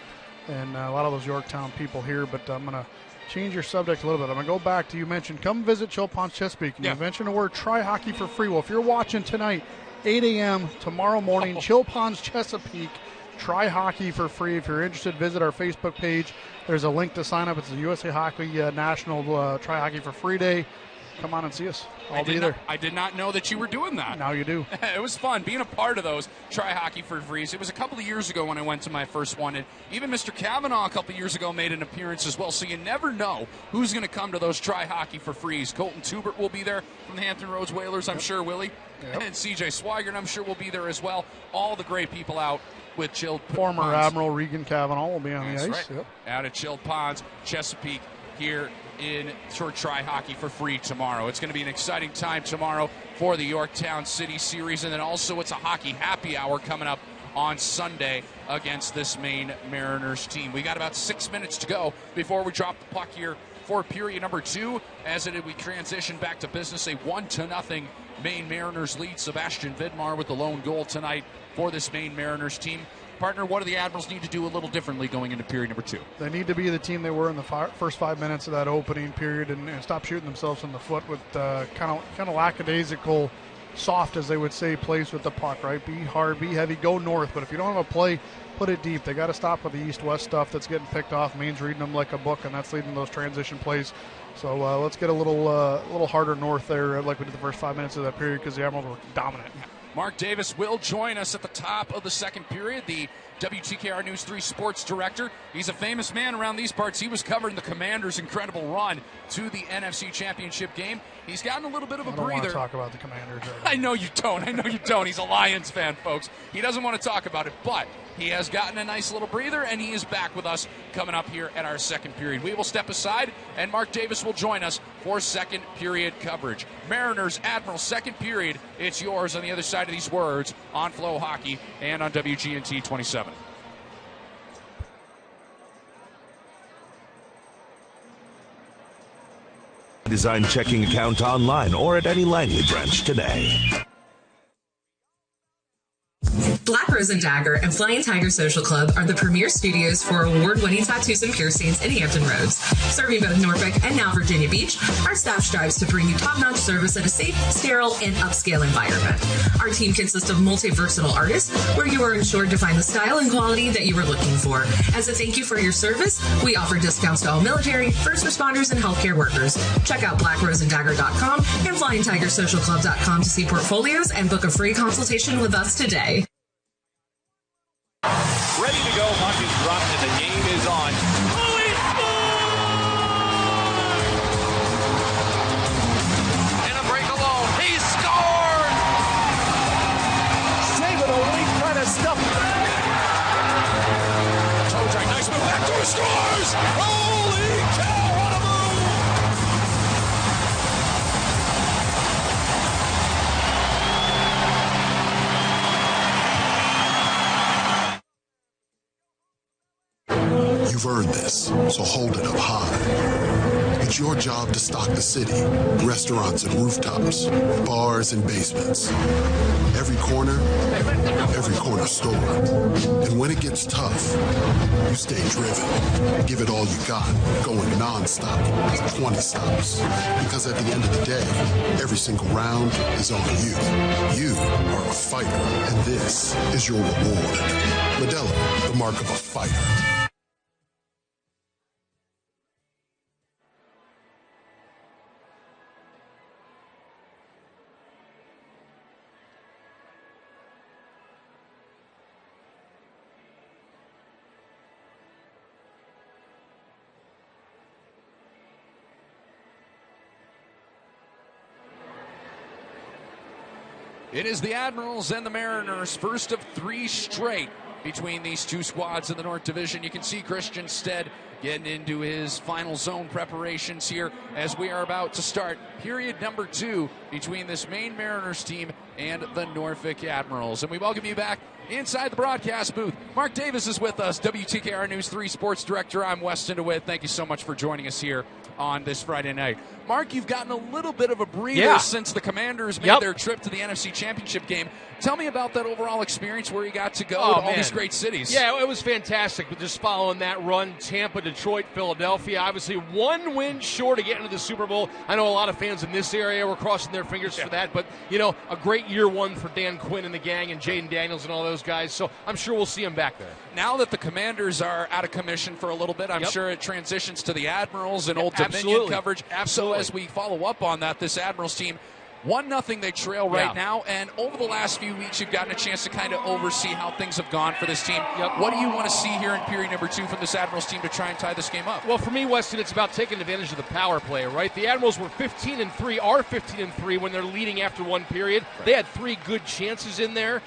and a lot of those Yorktown people here. But I'm going to change your subject a little bit. I'm going to go back to, you mentioned, come visit Chilpon's Chesapeake. And you mentioned the word try hockey for free. Well, if you're watching tonight, 8 a.m. tomorrow morning, Chilpon's Chesapeake, try hockey for free. If you're interested, visit our Facebook page. There's a link to sign up. It's the USA Hockey National Try Hockey for Free Day. Come on and see us. I'll be there. I did not know that you were doing that. Now you do. It was fun being a part of those Try Hockey for Frees. It was a couple of years ago when I went to my first one, and even Mr. Kavanaugh a couple of years ago made an appearance as well, so you never know who's going to come to those Try Hockey for Frees. Colton Tubert will be there from the Hampton Roads Whalers, I'm sure, Willie. Yep. And CJ Swigert, I'm sure, will be there as well. All the great people out with Chilled Former Ponds. Admiral Regan Kavanaugh will be on the ice. Right. Yep. Out at Chilled Ponds, Chesapeake, here in Try Hockey for Free tomorrow. It's going to be an exciting time tomorrow for the Yorktown City Series, and then also it's a hockey happy hour coming up on Sunday against this Maine Mariners team. We got about 6 minutes to go before we drop the puck here for period number 2. As we transition back to business, a 1-0 Maine Mariners lead. Sebastian Vidmar with the lone goal tonight for this Maine Mariners team. Partner, what do the Admirals need to do a little differently going into period number 2? They need to be the team they were in the first 5 minutes of that opening period and stop shooting themselves in the foot with kind of lackadaisical, soft, as they would say, plays with the puck, right? Be hard, be heavy, go north. But if you don't have a play, put it deep. They got to stop with the east-west stuff that's getting picked off. Maine's reading them like a book, and that's leading those transition plays. So let's get a little harder north there like we did the first 5 minutes of that period because the Admirals were dominant. Mark Davis will join us at the top of the second period, the WTKR News 3 sports director. He's a famous man around these parts. He was covering the Commanders' incredible run to the NFC Championship game. He's gotten a little bit of a breather. I don't want to talk about the Commanders right now. I know you don't. He's a Lions fan, folks. He doesn't want to talk about it, but he has gotten a nice little breather, and he is back with us coming up here at our second period. We will step aside, and Mark Davis will join us for second period coverage. Mariners, Admirals, second period. It's yours on the other side of these words on FloHockey and on WGNT 27. Design checking account online or at any Langley branch today. Black Rose and Dagger and Flying Tiger Social Club are the premier studios for award-winning tattoos and piercings in Hampton Roads. Serving both Norfolk and now Virginia Beach, our staff strives to bring you top-notch service at a safe, sterile, and upscale environment. Our team consists of multi-versatile artists where you are ensured to find the style and quality that you are looking for. As a thank you for your service, we offer discounts to all military, first responders, and healthcare workers. Check out blackroseanddagger.com and flyingtigersocialclub.com to see portfolios and book a free consultation with us today. Ready to go, puck is dropped, and the game is on. Oh, he scored! In a break alone, he scored! Save it, Olie, try to stuff it. Toe drag, nice move, back door, scores! Holy cow, what a You've earned this, so hold it up high. It's your job to stock the city, restaurants and rooftops, bars and basements. Every corner store. And when it gets tough, you stay driven. Give it all you got, going nonstop for 20 stops. Because at the end of the day, every single round is on you. You are a fighter, and this is your reward. Modelo, the mark of a fighter. It is the Admirals and the Mariners' first of 3 straight between these two squads in the North Division. You can see Christian Stead getting into his final zone preparations here as we are about to start period number 2 between this Maine Mariners team and the Norfolk Admirals. And we welcome you back inside the broadcast booth. Mark Davis is with us, WTKR News 3 Sports Director. I'm Weston DeWitt. Thank you so much for joining us here on this Friday night. Mark, you've gotten a little bit of a breather since the Commanders made their trip to the NFC Championship game. Tell me about that overall experience, where you got to go to all these great cities. Yeah, it was fantastic, but just following that run, Tampa, Detroit, Philadelphia, obviously one win short of getting to the Super Bowl. I know a lot of fans in this area were crossing their fingers for that, but, you know, a great year one for Dan Quinn and the gang and Jaden Daniels and all those guys, so I'm sure we'll see them back there. Now that the Commanders are out of commission for a little bit, I'm sure it transitions to the Admirals and Old Dominion coverage. So as we follow up on that, this Admirals team, 1-0 they trail right now, and over the last few weeks you've gotten a chance to kind of oversee how things have gone for this team. What do you want to see here in period number 2 from this Admirals team to try and tie this game up? Well, for me, Weston, it's about taking advantage of the power play, right? The Admirals were 15-3, are 15-3 when they're leading after one period. They had 3 good chances in there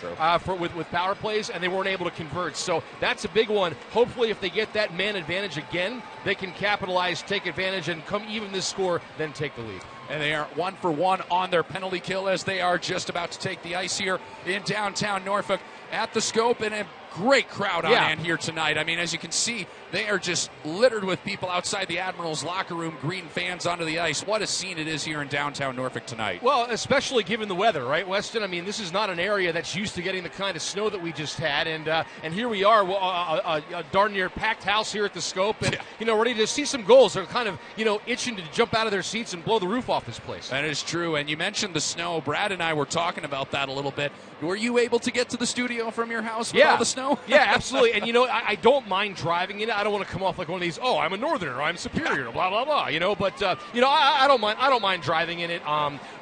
with power plays, and they weren't able to convert. So that's a big one. Hopefully, if they get that man advantage again, they can capitalize, take advantage, and come even this score, then take the lead. And they are 1 for 1 on their penalty kill as they are just about to take the ice here in downtown Norfolk at the Scope, and a great crowd on hand here tonight. I mean, as you can see, they are just littered with people outside the Admirals locker room, greeting fans onto the ice. What a scene it is here in downtown Norfolk tonight. Well, especially given the weather, right, Weston? I mean, this is not an area that's used to getting the kind of snow that we just had, and here we are, a darn near packed house here at the Scope, and you know, ready to see some goals. They're kind of, you know, itching to jump out of their seats and blow the roof off this place. That is true, and you mentioned the snow. Brad and I were talking about that a little bit. Were you able to get to the studio from your house with all the snow? Yeah, absolutely. And, you know, I don't mind driving in it. I don't want to come off like one of these, oh, I'm a northerner, I'm superior, blah, blah, blah, you know. But, you know, I don't mind driving in it.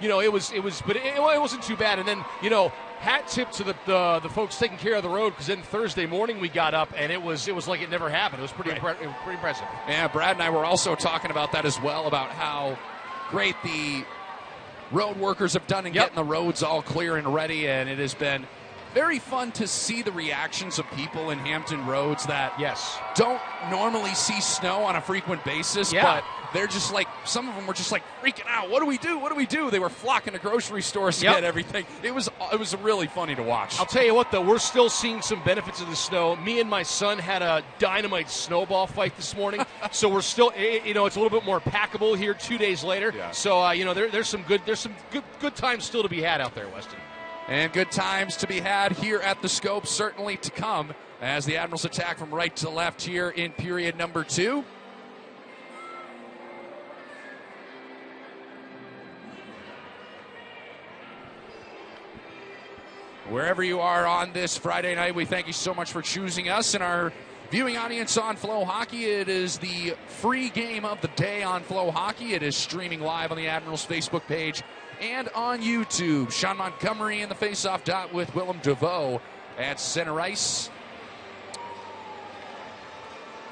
You know, it wasn't too bad. And then, you know, hat tip to the folks taking care of the road, because then Thursday morning we got up and it was like it never happened. It was pretty impressive. Yeah, Brad and I were also talking about that as well, about how great the road workers have done in getting the roads all clear and ready, and it has been very fun to see the reactions of people in Hampton Roads that don't normally see snow on a frequent basis, but they're just like, some of them were just like freaking out. What do we do? What do we do? They were flocking to grocery stores to get everything. It was really funny to watch. I'll tell you what, though, we're still seeing some benefits of the snow. Me and my son had a dynamite snowball fight this morning, so we're still, you know, it's a little bit more packable here 2 days later. So, you know, there's some good times still to be had out there, Weston. And good times to be had here at the Scope, certainly to come, as the Admirals attack from right to left here in period number 2. Wherever you are on this Friday night, we thank you so much for choosing us and our viewing audience on FloHockey. It is the free game of the day on FloHockey. It is streaming live on the Admirals Facebook page and on YouTube. Sean Montgomery in the faceoff dot with Willem DeVoe at center ice.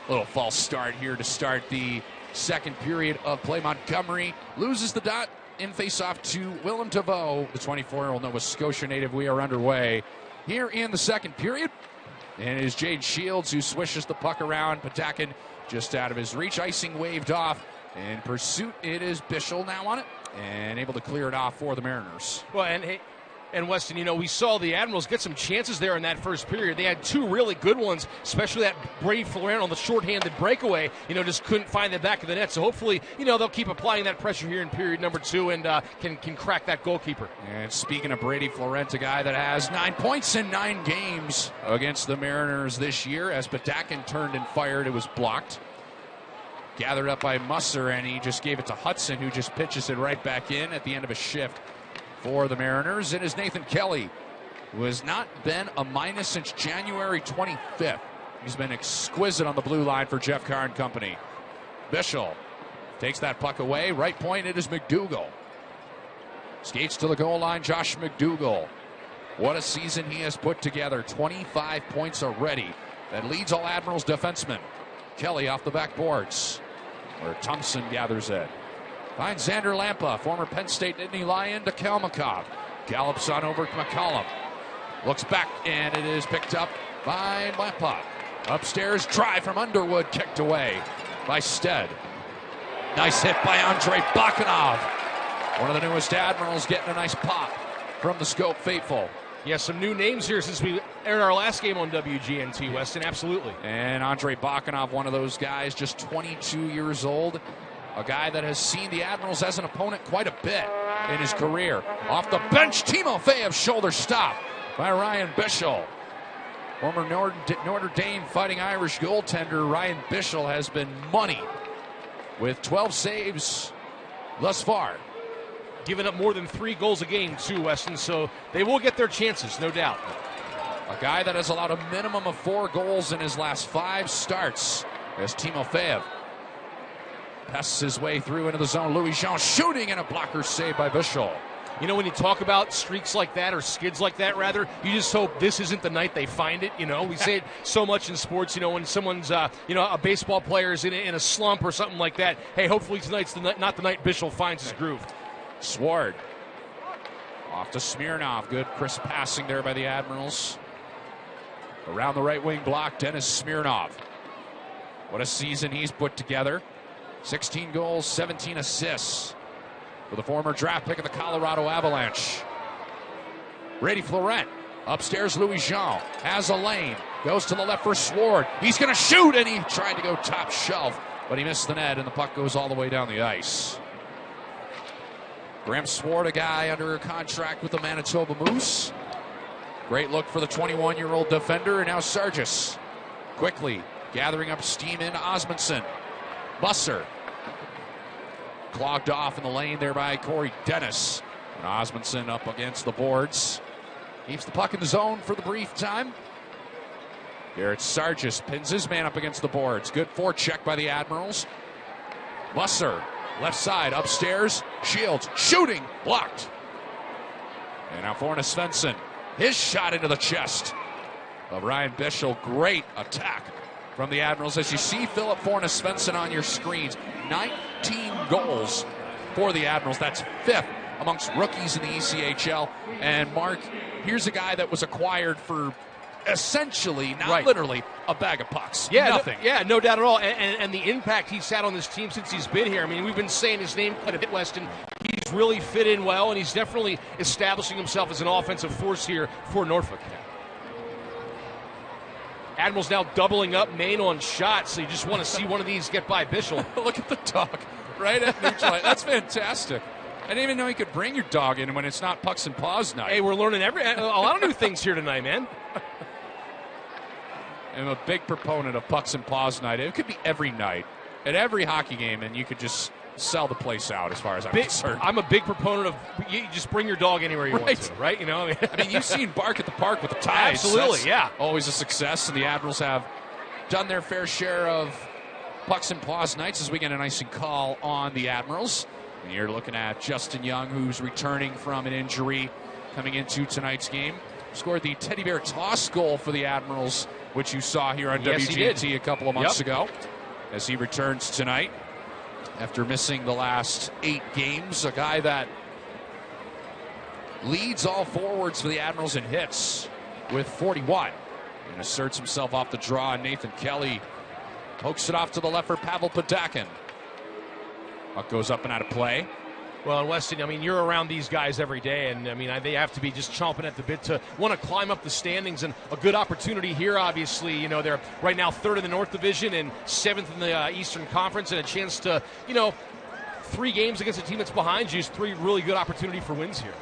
Little false start here to start the second period of play. Montgomery loses the dot in faceoff to Willem DeVoe, the 24-year-old Nova Scotia native. We are underway here in the second period. And it is Jade Shields who swishes the puck around. Patakin just out of his reach. Icing waved off. In pursuit, it is Bischel now on it, and able to clear it off for the Mariners. Well, and Weston, you know, we saw the Admirals get some chances there in that first period. They had 2 really good ones, especially that Brady Florent on the shorthanded breakaway, you know, just couldn't find the back of the net. So hopefully, you know, they'll keep applying that pressure here in period number 2 and can crack that goalkeeper. And speaking of Brady Florent, a guy that has 9 points in 9 games against the Mariners this year, as Patakin turned and fired, it was blocked. Gathered up by Musser, and he just gave it to Hudson, who just pitches it right back in at the end of a shift for the Mariners. It is Nathan Kelly, who has not been a minus since January 25th. He's been exquisite on the blue line for Jeff Carr and company. Bischel takes that puck away. Right point, it is McDougall. Skates to the goal line, Josh McDougall. What a season he has put together. 25 points already. That leads all Admirals defensemen. Kelly off the backboards, where Thompson gathers it. Finds Xander Lampa, former Penn State Nittany Lion, to Kalmakov. Gallops on over to McCollum. Looks back, and it is picked up by Puck. Upstairs, drive from Underwood, kicked away by Stead. Nice hit by Andrei Bakanov. One of the newest Admirals getting a nice pop from the scope faithful. Yeah, some new names here since we aired our last game on WGNT, Weston, absolutely. And Andrei Bakanov, one of those guys, just 22 years old. A guy that has seen the Admirals as an opponent quite a bit in his career. Off the bench, Timofeyev, shoulder stop by Ryan Bischel. Former Notre Dame Fighting Irish goaltender Ryan Bischel has been money with 12 saves thus far. Giving up more than 3 goals a game, too, Weston, so they will get their chances, no doubt. A guy that has allowed a minimum of 4 goals in his last 5 starts as Timofeyev pests his way through into the zone. Louis Jean shooting and a blocker save by Bischel. You know, when you talk about streaks like that, or skids like that, rather, you just hope this isn't the night they find it. You know, we say it so much in sports, you know, when someone's, a baseball player is in a slump or something like that. Hey, hopefully tonight's not the night Bischel finds his groove. Sword off to Smirnov. Good crisp passing there by the Admirals. Around the right wing block, Dennis Smirnov. What a season he's put together. 16 goals, 17 assists for the former draft pick of the Colorado Avalanche. Brady Florent. Upstairs, Louis Jean has a lane. Goes to the left for Sword. He's going to shoot, and he tried to go top shelf, but he missed the net, and the puck goes all the way down the ice. Graham Sword, a guy under a contract with the Manitoba Moose. Great look for the 21-year-old defender, and now Sargis quickly gathering up steam in Osmondson. Busser clogged off in the lane there by Corey Dennis. And Osmondson up against the boards. Keeps the puck in the zone for the brief time. Garrett Sargis pins his man up against the boards. Good forecheck by the Admirals. Busser, left side, upstairs. Shields, shooting, blocked. And now Forna Svensson. His shot into the chest of Ryan Bischel. Great attack from the Admirals. As you see Philip Forna Svensson on your screens, 19 goals for the Admirals. That's 5th amongst rookies in the ECHL. And Mark, here's a guy that was acquired for essentially, not literally, a bag of pucks. Yeah, nothing. No doubt at all. And the impact he's had on this team since he's been here. I mean, we've been saying his name quite a bit, Weston. He's really fit in well, and he's definitely establishing himself as an offensive force here for Norfolk. Admirals now doubling up Maine on shots, so you just want to see one of these get by Bischel. Look at the dog right at neutral line. That's fantastic. I didn't even know you could bring your dog in when it's not pucks and paws night. Hey, we're learning a lot of new things here tonight, man. I'm a big proponent of pucks and paws night. It could be every night at every hockey game, and you could just sell the place out as far as I'm concerned. I'm a big proponent of you just bring your dog anywhere you want to, right? You know, I mean, you've seen Bark at the Park with the Tides. Absolutely, that's always a success, and the Admirals have done their fair share of pucks and paws nights as we get an icing call on the Admirals. And you're looking at Justin Young, who's returning from an injury coming into tonight's game. Scored the teddy bear toss goal for the Admirals, which you saw here on WGNT a couple of months ago, as he returns tonight after missing the last 8 games. A guy that leads all forwards for the Admirals in hits with 41 and asserts himself off the draw. And Nathan Kelly pokes it off to the left for Pavel Padakin. Puck goes up and out of play. Well, and Weston, I mean, you're around these guys every day, and I mean, they have to be just chomping at the bit to want to climb up the standings, and a good opportunity here, obviously. You know, they're right now 3rd in the North Division and 7th in the Eastern Conference, and a chance to, 3 games against a team that's behind you is 3 really good opportunity for wins here.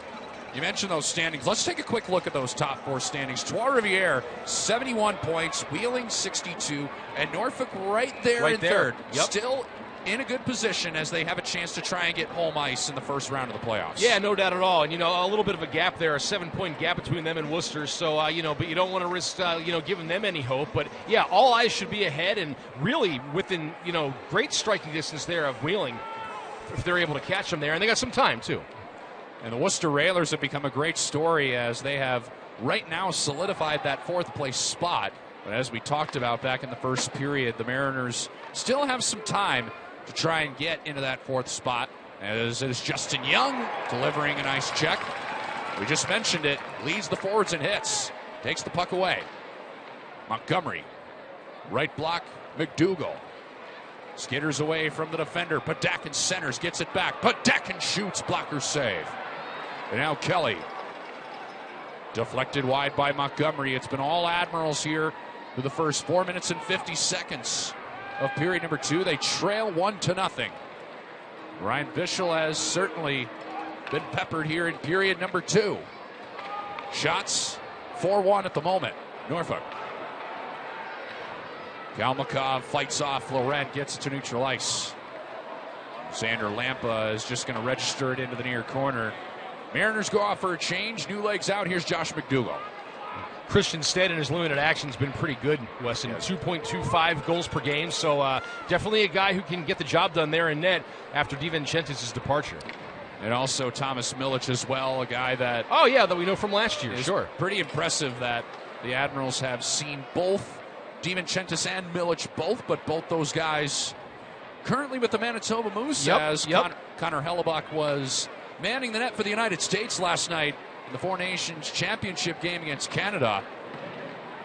You mentioned those standings. Let's take a quick look at those top 4 standings. Trois-Rivières, 71 points, Wheeling, 62, and Norfolk right there in 3rd. Yep. Still in a good position as they have a chance to try and get home ice in the first round of the playoffs. Yeah, no doubt at all. And, a little bit of a gap there, a 7-point gap between them and Worcester. So, but you don't want to risk, giving them any hope. But, yeah, all eyes should be ahead and really within, great striking distance there of Wheeling if they're able to catch them there. And they got some time, too. And the Worcester Railers have become a great story as they have right now solidified that 4th place spot. But as we talked about back in the first period, the Mariners still have some time to try and get into that 4th spot, as it is Justin Young delivering a nice check. We just mentioned it. Leads the forwards in hits. Takes the puck away. Montgomery, right block, McDougal. Skitters away from the defender. Padakin centers, gets it back. Padakin shoots, blocker save. And now Kelly. Deflected wide by Montgomery. It's been all Admirals here through the first 4 minutes and 50 seconds of period number 2. They trail 1-0. Ryan Bischel has certainly been peppered here in period number 2. Shots 4-1 at the moment. Norfolk. Kalmakov fights off Laurent, gets it to neutral ice. Xander Lampa is just going to register it into the near corner. Mariners go off for a change. New legs out. Here's Josh McDougal. Christian Stead in his limited action has been pretty good, Weston. 2.25 goals per game, so definitely a guy who can get the job done there in net after DiVincentis' departure. And also Thomas Milic as well, a guy that... Oh, yeah, that we know from last year, sure. Pretty impressive that the Admirals have seen both DiVincentis and Milic but both those guys currently with the Manitoba Moose, as Connor Hellebuck was manning the net for the United States last night in the Four Nations Championship game against Canada.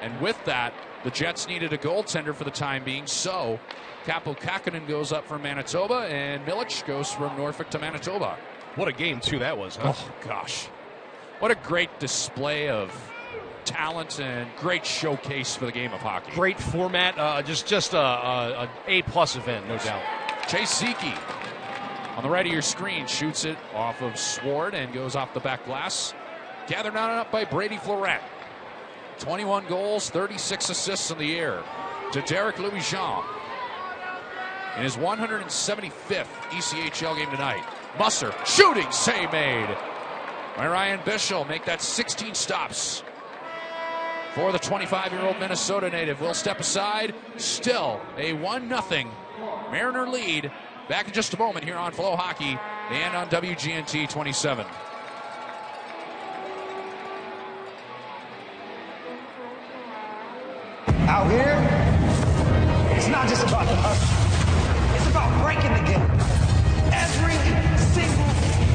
And with that, the Jets needed a goaltender for the time being, so Kaapo Kähkönen goes up from Manitoba, and Milic goes from Norfolk to Manitoba. What a game, too, that was, huh? Oh, gosh. What a great display of talent and great showcase for the game of hockey. Great format, just a A-plus event, no doubt. Chase Zeke on the right of your screen shoots it off of Sword and goes off the back glass. Gathered on up by Brady Florent. 21 goals, 36 assists in the year to Derek Louis-Jean in his 175th ECHL game tonight. Musser, shooting save made by Ryan Bischel. Make that 16 stops for the 25-year-old Minnesota native. Will step aside. Still a 1-0 Mariner lead. Back in just a moment here on FloHockey and on WGNT 27. Out here, it's not just about the hustle. It's about breaking the game. Every single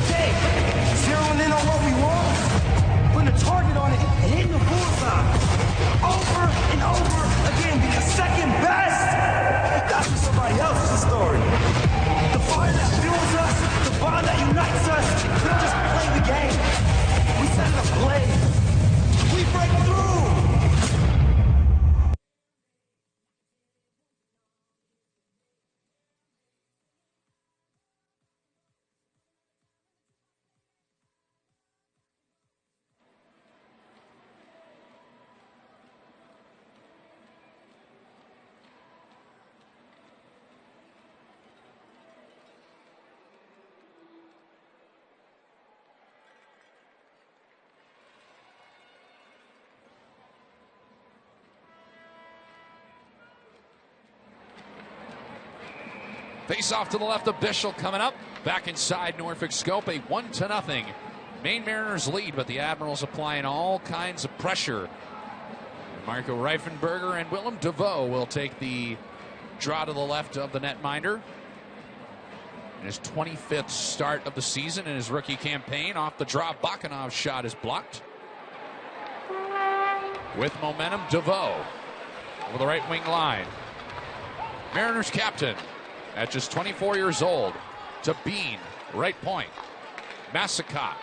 day, zeroing in on what we want, putting a target on it, and hitting the bullseye. Over and over again, being second best. That's just somebody else's story. The fire that fuels us, the bond that unites us, we don't just play the game. We set it ablaze. We break through. Face off to the left of Bischel coming up. Back inside Norfolk scope, a 1-0 Maine Mariners lead, but the Admirals applying all kinds of pressure. Marco Reifenberger and Willem DeVoe will take the draw to the left of the netminder. In his 25th start of the season in his rookie campaign, off the draw, Bacanov's shot is blocked. With momentum, DeVoe over the right wing line. Mariners captain at just 24 years old to Bean, right point. Massacott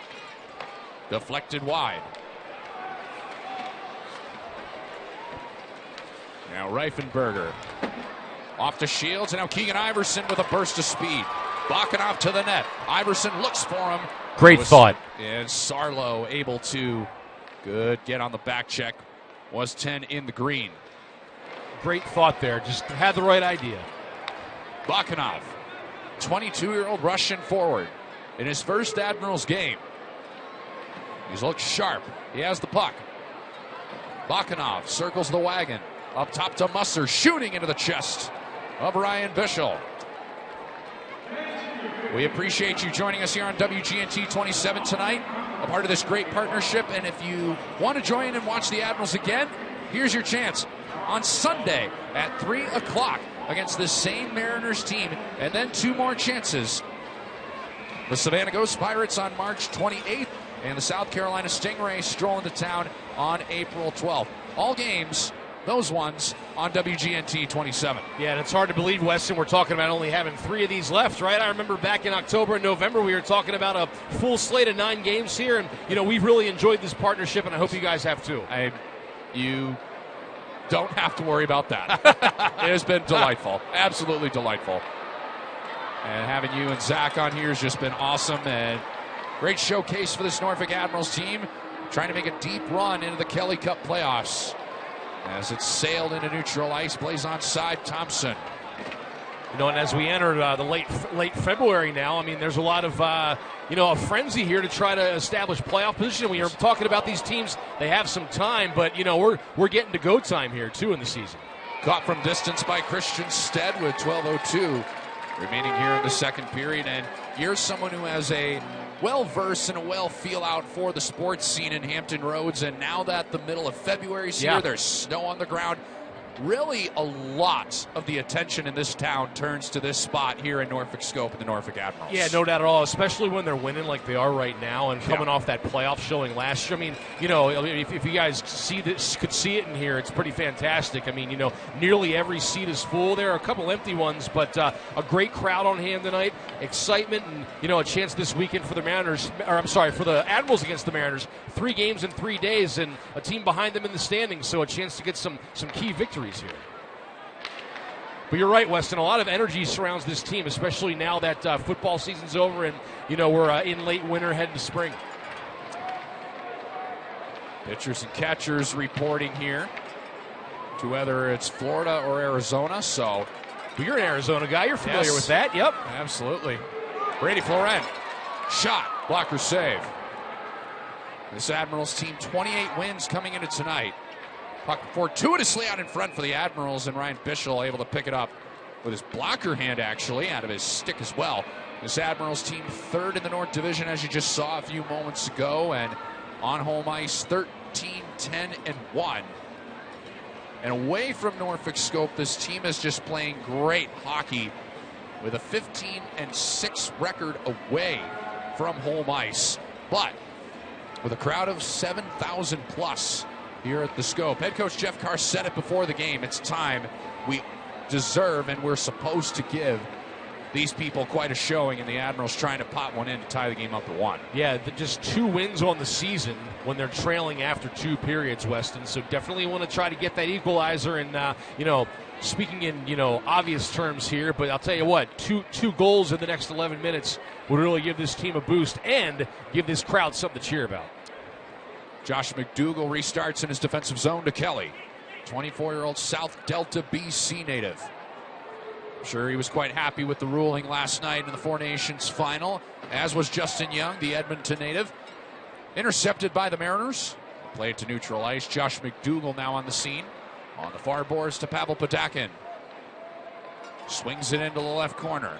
deflected wide. Now Reifenberger off to Shields, and now Keegan Iverson with a burst of speed. Bacanov to the net. Iverson looks for him. Great thought. And Sarlo able to get on the back check. Was 10 in the green. Great thought there. Just had the right idea. Bacanov, 22-year-old Russian forward, in his first Admirals game. He's looked sharp. He has the puck. Bacanov circles the wagon. Up top to Musser, shooting into the chest of Ryan Bischel. We appreciate you joining us here on WGNT 27 tonight, a part of this great partnership. And if you want to join and watch the Admirals again, here's your chance on Sunday at 3 o'clock against this same Mariners team, and then 2 more chances. The Savannah Ghost Pirates on March 28th, and the South Carolina Stingrays stroll into town on April 12th. All games those ones on WGNT 27. Yeah, and it's hard to believe, Weston, we're talking about only having 3 of these left, right? I remember back in October and November we were talking about a full slate of 9 games here, and, we've really enjoyed this partnership, and I hope you guys have too. You don't have to worry about that. It has been delightful. Absolutely delightful. And having you and Zach on here has just been awesome, and great showcase for this Norfolk Admirals team, trying to make a deep run into the Kelly Cup playoffs. As it sailed into neutral ice, plays onside Thompson. And as we enter the late February now, there's a lot of a frenzy here to try to establish playoff position. We are talking about these teams; they have some time, but we're getting to go time here too in the season. Caught from distance by Christian Stead with 12:02 remaining here in the second period, and here's someone who has a well-versed and a well-feel-out for the sports scene in Hampton Roads, and now that the middle of February is here, there's snow on the ground. Really, a lot of the attention in this town turns to this spot here in Norfolk Scope and the Norfolk Admirals. Yeah, no doubt at all, especially when they're winning like they are right now and coming off that playoff showing last year. If you guys could see it in here, it's pretty fantastic. Nearly every seat is full. There are a couple empty ones, but a great crowd on hand tonight, excitement, and, a chance this weekend for the for the Admirals against the Mariners. 3 games in 3 days, and a team behind them in the standings, so a chance to get some key victories here. But you're right, Weston. A lot of energy surrounds this team, especially now that football season's over and we're in late winter, heading to spring. Pitchers and catchers reporting here to whether it's Florida or Arizona. So, well, you're an Arizona guy. You're familiar with that. Yep, absolutely. Brady Florent, shot, blocker save. This Admirals team 28 wins coming into tonight. Puck fortuitously out in front for the Admirals, and Ryan Bischel able to pick it up with his blocker hand, actually, out of his stick as well. This Admirals team 3rd in the North Division, as you just saw a few moments ago, and on home ice 13-10-1. And away from Norfolk Scope, this team is just playing great hockey with a 15-6 record away from home ice. But with a crowd of 7,000 plus here at the Scope. Head coach Jeff Carr said it before the game. It's time. We deserve and we're supposed to give these people quite a showing, and the Admirals trying to pot one in to tie the game up to 1. Yeah, just 2 wins on the season when they're trailing after 2 periods, Weston. So definitely want to try to get that equalizer. And, speaking in, obvious terms here, but I'll tell you what, two goals in the next 11 minutes would really give this team a boost and give this crowd something to cheer about. Josh McDougall restarts in his defensive zone to Kelly. 24-year-old South Delta BC native. I'm sure he was quite happy with the ruling last night in the Four Nations final, as was Justin Young, the Edmonton native. Intercepted by the Mariners. Played to neutral ice. Josh McDougall now on the scene. On the far boards to Pavel Podakin. Swings it into the left corner.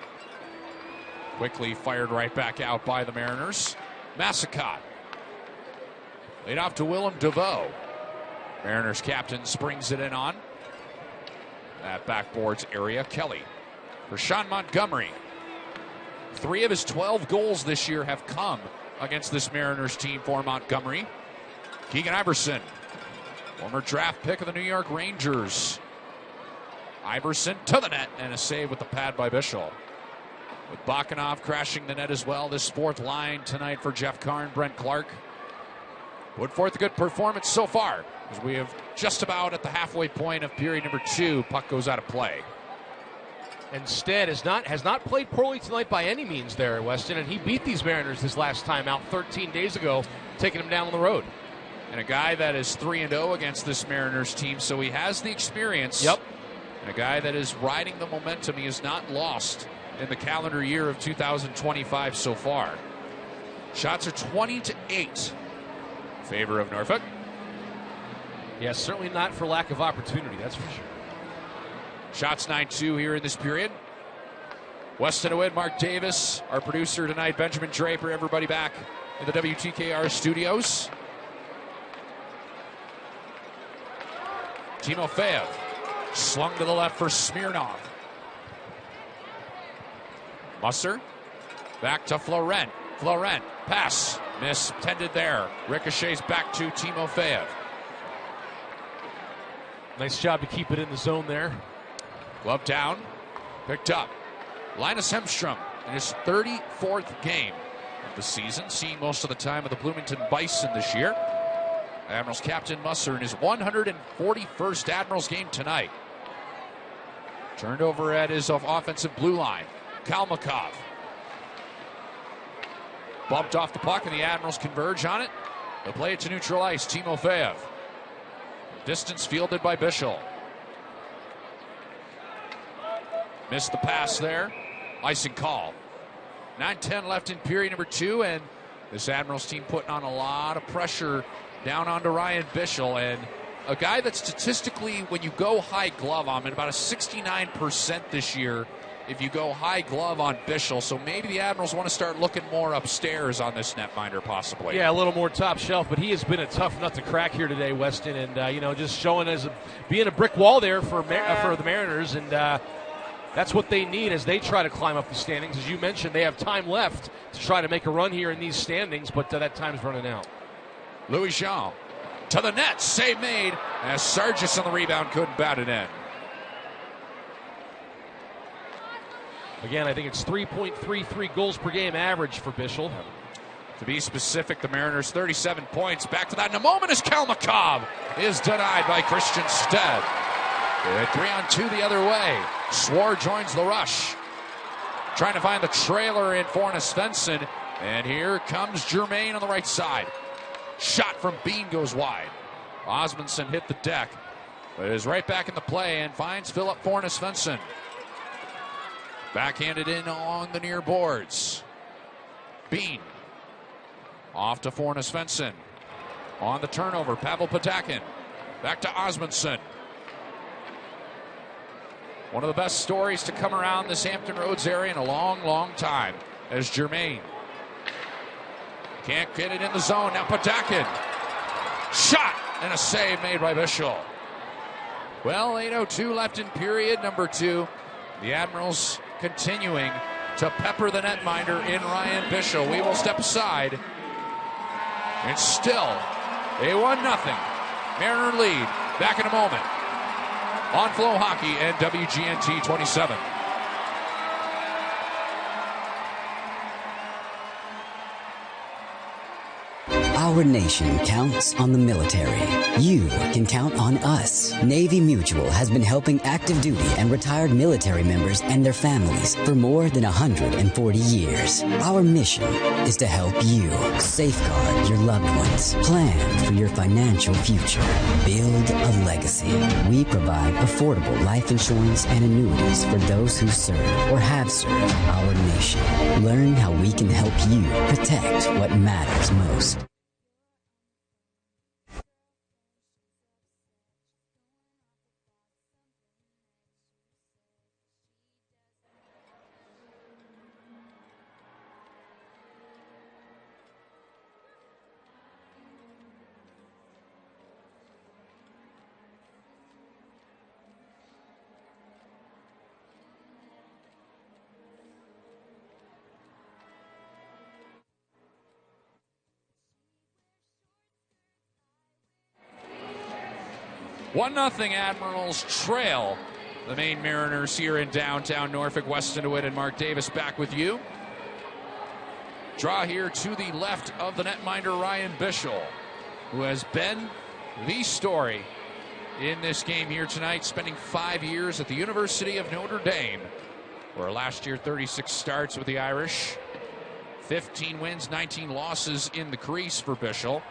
Quickly fired right back out by the Mariners. Massacott. Laid off to Willem DeVoe. Mariners captain springs it in on that backboards area. Kelly for Sean Montgomery. 3 of his 12 goals this year have come against this Mariners team for Montgomery. Keegan Iverson, former draft pick of the New York Rangers. Iverson to the net, and a save with the pad by Bischel. With Bakanov crashing the net as well. This 4th line tonight for Jeff Carr and Brent Clark. Put forth a good performance so far, as we have just about at the halfway point of period number 2. Puck goes out of play. And Stead has not played poorly tonight by any means there, Weston, and he beat these Mariners this last time out 13 days ago, taking them down on the road. And a guy that is 3-0 against this Mariners team, so he has the experience. Yep. And a guy that is riding the momentum. He has not lost in the calendar year of 2025 so far. Shots are 20-8. Favor of Norfolk. Yeah, certainly not for lack of opportunity, that's for sure. Shots 9-2 here in this period. Weston Owen, Mark Davis, our producer tonight, Benjamin Draper, everybody back in the WTKR studios. Timofeyev slung to the left for Smirnov. Musser back to Florent. Florent, pass, mistended there. Ricochets back to Timofeyev. Nice job to keep it in the zone there. Glove down, picked up. Linus Hemstrom in his 34th game of the season, seeing most of the time of the Bloomington Bison this year. Admirals captain Musser in his 141st Admirals game tonight. Turned over at his offensive blue line. Kalmakov. Bumped off the puck, and the Admirals converge on it. They'll play it to neutral ice. Timofeyev. Distance fielded by Bischel. Missed the pass there. Icing call. 9:10 left in period number 2, and this Admirals team putting on a lot of pressure down onto Ryan Bischel, and a guy that statistically, when you go high glove on him, about a 69% this year if you go high glove on Bischel. So maybe the Admirals want to start looking more upstairs on this netminder, possibly. Yeah, a little more top shelf, but he has been a tough nut to crack here today, Weston, and just showing being a brick wall there for the Mariners, and that's what they need as they try to climb up the standings. As you mentioned, they have time left to try to make a run here in these standings, but that time's running out. Louis Jean to the net, save made, as Sargis on the rebound couldn't bat it in. Again, I think it's 3.33 goals per game average for Bischel. To be specific, the Mariners 37 points. Back to that in a moment as Kalmakov is denied by Christian Stead. 3-on-2 the other way. Swore joins the rush. Trying to find the trailer in Forna Svensson. And here comes Germain on the right side. Shot from Bean goes wide. Osmundson hit the deck, but is right back in the play and finds Philip Forna Svensson. Backhanded in along the near boards. Bean off to Forna Svensson. On the turnover, Pavel Patakin. Back to Osmundson. One of the best stories to come around this Hampton Roads area in a long, long time as Germain. Can't get it in the zone. Now Patakin. Shot and a save made by Bischel. Well, 8:02 left in period number 2. The Admirals continuing to pepper the netminder in Ryan Bischel. We will step aside. It's still a 1-0 Mariner lead. Back in a moment on FloHockey and WGNT 27. Our nation counts on the military. You can count on us. Navy Mutual has been helping active duty and retired military members and their families for more than 140 years. Our mission is to help you safeguard your loved ones, plan for your financial future, build a legacy. We provide affordable life insurance and annuities for those who serve or have served our nation. Learn how we can help you protect what matters most. One 1-0 Admirals trail the Maine Mariners here in downtown Norfolk. Weston DeWitt and Mark Davis back with you. Draw here to the left of the netminder, Ryan Bischel, who has been the story in this game here tonight, spending 5 years at the University of Notre Dame, where last year 36 starts with the Irish, 15 wins, 19 losses in the crease for Bischel.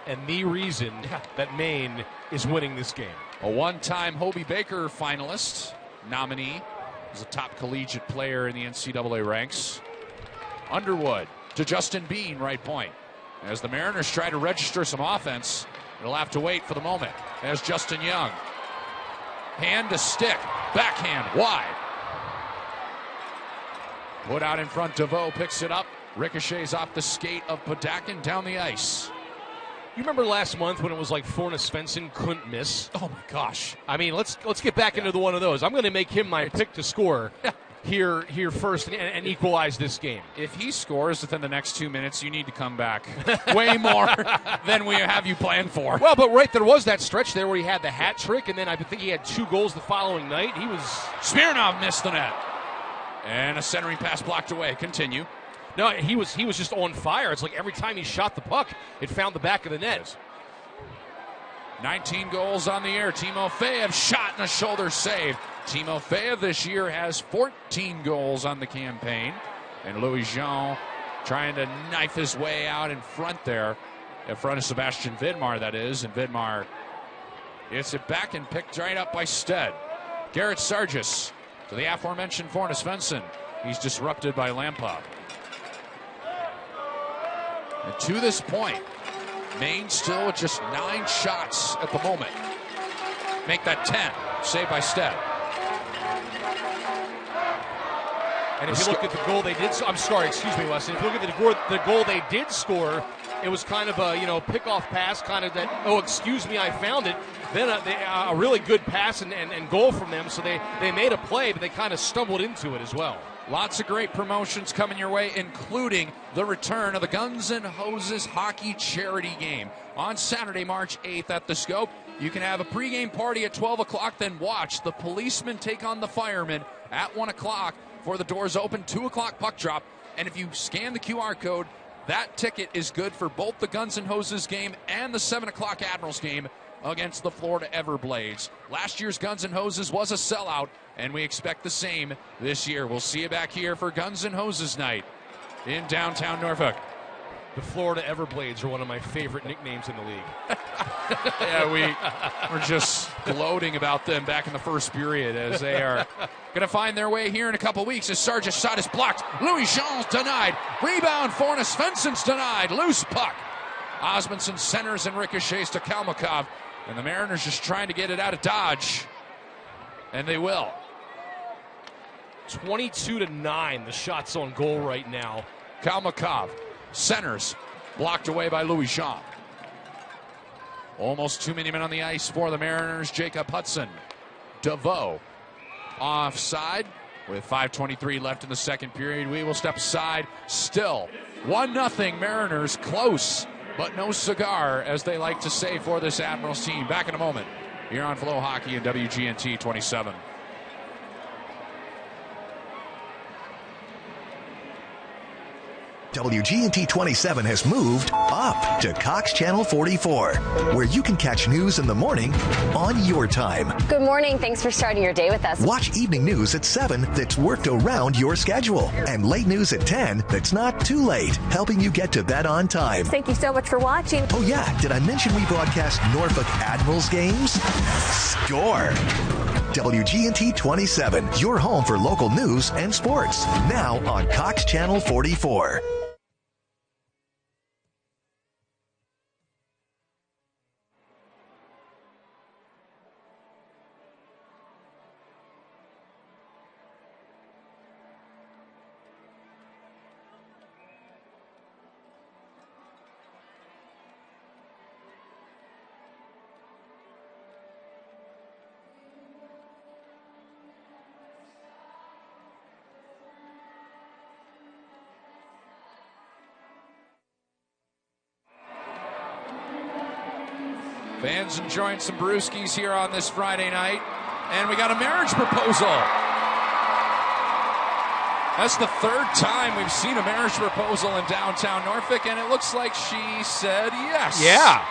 And the reason that Maine is winning this game. A one-time Hobie Baker finalist, nominee, as a top collegiate player in the NCAA ranks. Underwood to Justin Bean, right point. As the Mariners try to register some offense, they'll have to wait for the moment. As Justin Young, hand to stick, backhand, wide. Put out in front, DeVoe picks it up, ricochets off the skate of Patakin down the ice. You remember last month when it was like Forna Svensson couldn't miss? Oh my gosh. I mean, let's get back into the one of those. I'm going to make him my pick to score here first and equalize this game. If he scores within the next 2 minutes, you need to come back way more than we have you planned for. Well, but right, there was that stretch there where he had the hat trick, and then I think he had 2 goals the following night. Smirnov missed the net. And a centering pass blocked away. Continue. No, he was just on fire. It's like every time he shot the puck, it found the back of the net. 19 goals on the air. Timofeyev shot and a shoulder save. Timofeyev this year has 14 goals on the campaign. And Louis Jean trying to knife his way out in front there. In front of Sebastian Vidmar, that is. And Vidmar gets it back and picked right up by Stead. Garrett Sargis to the aforementioned Forne Svensson. He's disrupted by Lampa. And to this point, Maine still with just 9 shots at the moment. Make that 10. Saved by Stead. And if you look at the goal they did, I'm sorry, excuse me, Wesley. If you look at the goal they did score, it was kind of a pick-off pass, kind of that. Oh, excuse me, I found it. Then a really good pass and goal from them. So they made a play, but they kind of stumbled into it as well. Lots of great promotions coming your way, including the return of the Guns N' Hoses hockey charity game on Saturday, March 8th at the Scope. You can have a pregame party at 12 o'clock, then watch the policemen take on the firemen at 1 o'clock for the doors open, 2 o'clock puck drop. And if you scan the QR code, that ticket is good for both the Guns N' Hoses game and the 7 o'clock Admirals game against the Florida Everblades. Last year's Guns N' Hoses was a sellout, and we expect the same this year. We'll see you back here for Guns N' Hoses night in downtown Norfolk. The Florida Everblades are one of my favorite nicknames in the league. Yeah, we're just gloating about them back in the first period as they are going to find their way here in a couple weeks as Sargis' shot is blocked. Louis Jean's denied. Rebound, Forne Svensson's denied. Loose puck. Osmondson centers and ricochets to Kalmakov. And the Mariners just trying to get it out of Dodge. And they will. 22-9, the shots on goal right now. Kalmakov centers, blocked away by Louis Jean. Almost too many men on the ice for the Mariners. Jacob Hudson. DeVoe offside with 5:23 left in the second period. We will step aside. Still 1-0 Mariners, close, but no cigar, as they like to say for this Admirals team. Back in a moment here on FloHockey and WGNT 27. WGNT 27 has moved up to Cox Channel 44, where you can catch news in the morning on your time. Good morning. Thanks for starting your day with us. Watch evening news at 7 that's worked around your schedule, and late news at 10 that's not too late, helping you get to bed on time. Thank you so much for watching. Oh yeah, did I mention we broadcast Norfolk Admirals games? Score! WGNT 27, your home for local news and sports, now on Cox Channel 44. Fans enjoying some brewskis here on this Friday night. And we got a marriage proposal. That's the third time we've seen a marriage proposal in downtown Norfolk, and it looks like she said yes. Yeah.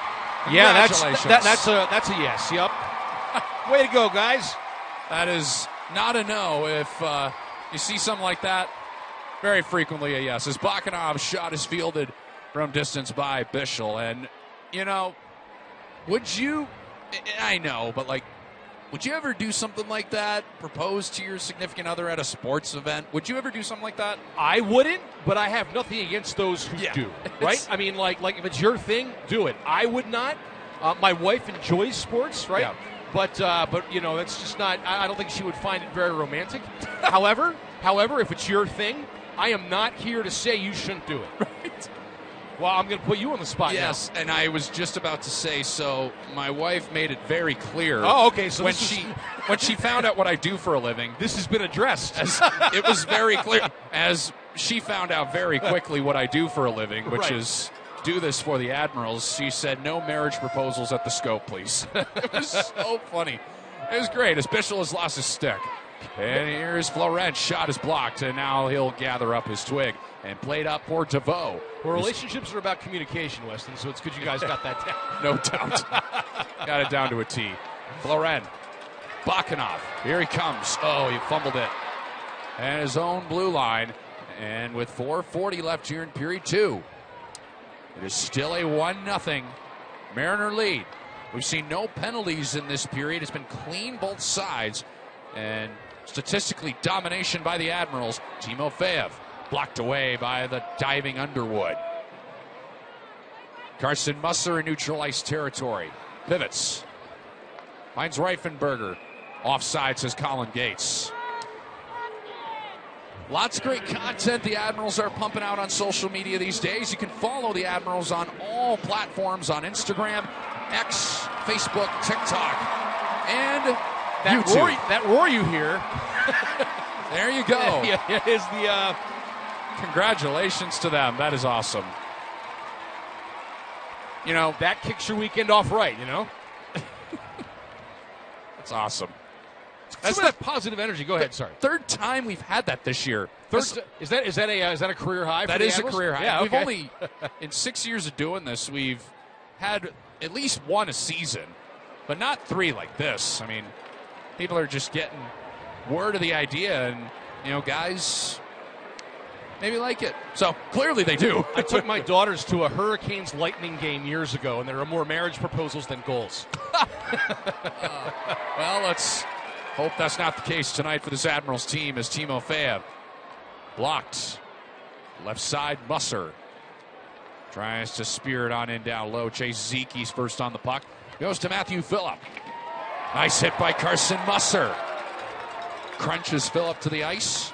Yeah, Congratulations. that's a yes. Yep. Way to go, guys. That is not a no. If you see something like that, very frequently a yes. As Bakunov's shot is fielded from distance by Bischel. And, you know, would you, I know, but like, would you ever do something like that? Propose to your significant other at a sports event? Would you ever do something like that? I wouldn't, but I have nothing against those who do. Right? I mean, like if it's your thing, do it. I would not. My wife enjoys sports, right? Yeah. But you know, that's just not. I don't think she would find it very romantic. However, if it's your thing, I am not here to say you shouldn't do it. Right. Well, I'm going to put you on the spot now. Yes, and I was just about to say, so my wife made it very clear. Oh, okay. So when she found out what I do for a living. This has been addressed. It was very clear. As she found out very quickly what I do for a living, which is do this for the Admirals, she said, no marriage proposals at the Scope, please. It was so funny. It was great. As Bischel has lost his stick. And here's Florent. Shot is blocked, and now he'll gather up his twig. And played up for DeVoe. Well, relationships are about communication, Weston, so it's good you guys got that down. No doubt. Got it down to a T. Florent. Bakanov. Here he comes. Oh, he fumbled it. And his own blue line. And with 4:40 left here in period 2, it is still a 1-0 Mariner lead. We've seen no penalties in this period. It's been clean both sides. And statistically, domination by the Admirals. Timofeyev. Blocked away by the diving Underwood. Carson Musser in neutral ice territory. Pivots. Finds Reifenberger. Offside, says Colin Gates. Lots of great content the Admirals are pumping out on social media these days. You can follow the Admirals on all platforms, on Instagram, X, Facebook, TikTok, and YouTube. That roar you hear. There you go. Yeah, is the... Congratulations to them. That is awesome. You know, that kicks your weekend off right, you know? That's awesome. That's that positive energy. Go ahead, sorry. Third time we've had that this year. Is that a career high for the That is Admirals? a career high. Yeah, We've okay. only, in 6 years of doing this, we've had at least one a season, but not 3 like this. I mean, people are just getting word of the idea, and, you know, guys maybe like it. So clearly they do. I took my daughters to a Hurricanes Lightning game years ago, and there are more marriage proposals than goals. Well, let's hope that's not the case tonight for this Admirals team, as Timofeyev blocked. Left side, Musser tries to spear it on in down low. Chase Zeke's first on the puck. Goes to Matthew Phillip. Nice hit by Carson Musser. Crunches Phillip to the ice.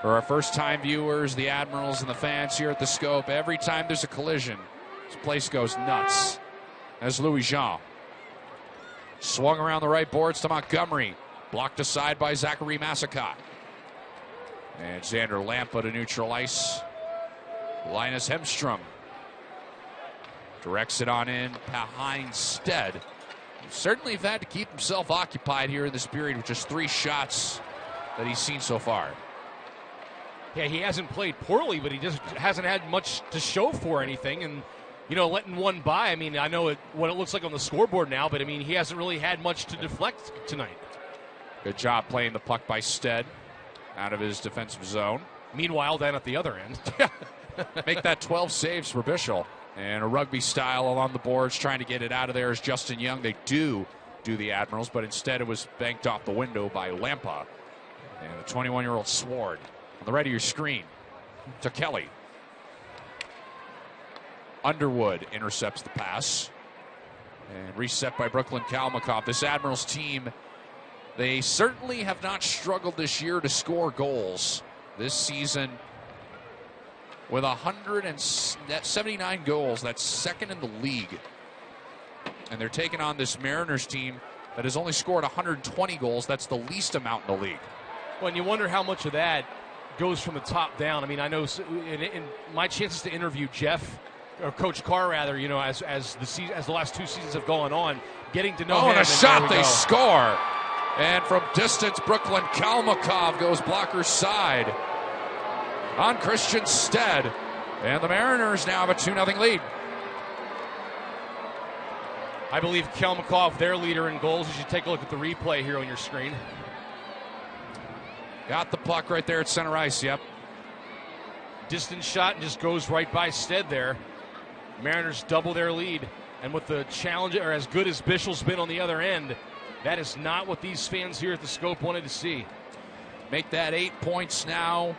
For our first-time viewers, the Admirals and the fans here at the Scope, every time there's a collision, this place goes nuts. As Louis Jean swung around the right boards to Montgomery. Blocked aside by Zachary Massacott. And Xander Lampa to neutral ice. Linus Hemstrom directs it on in behind Stead. Certainly have had to keep himself occupied here in this period with just 3 shots that he's seen so far. Yeah, he hasn't played poorly, but he just hasn't had much to show for anything. And, you know, letting one by, I mean, I know what it looks like on the scoreboard now, but, I mean, he hasn't really had much to deflect tonight. Good job playing the puck by Stead out of his defensive zone. Meanwhile, down at the other end. Make that 12 saves for Bischel. And a rugby style along the boards, trying to get it out of there is Justin Young. They do the Admirals, but instead it was banked off the window by Lampa. And the 21-year-old Sword. On the right of your screen to Kelly. Underwood intercepts the pass. And reset by Brooklyn Kalmakov. This Admirals team, they certainly have not struggled this year to score goals. This season, with 179 goals, that's second in the league. And they're taking on this Mariners team that has only scored 120 goals. That's the least amount in the league. Well, and you wonder how much of that goes from the top down. I mean, I know in my chances to interview Jeff, or Coach Carr rather, you know, as the last 2 seasons have gone on, getting to know him. And a shot, they score. And from distance, Brooklyn Kalmakov goes blocker's side on Christian Stead. And the Mariners now have a 2-0 lead. I believe Kalmakov, their leader in goals, as you take a look at the replay here on your screen. Got the puck right there at center ice, yep. Distant shot and just goes right by Stead there. Mariners double their lead. And with the challenge, or as good as Bischel's been on the other end, that is not what these fans here at the Scope wanted to see. Make that 8 points now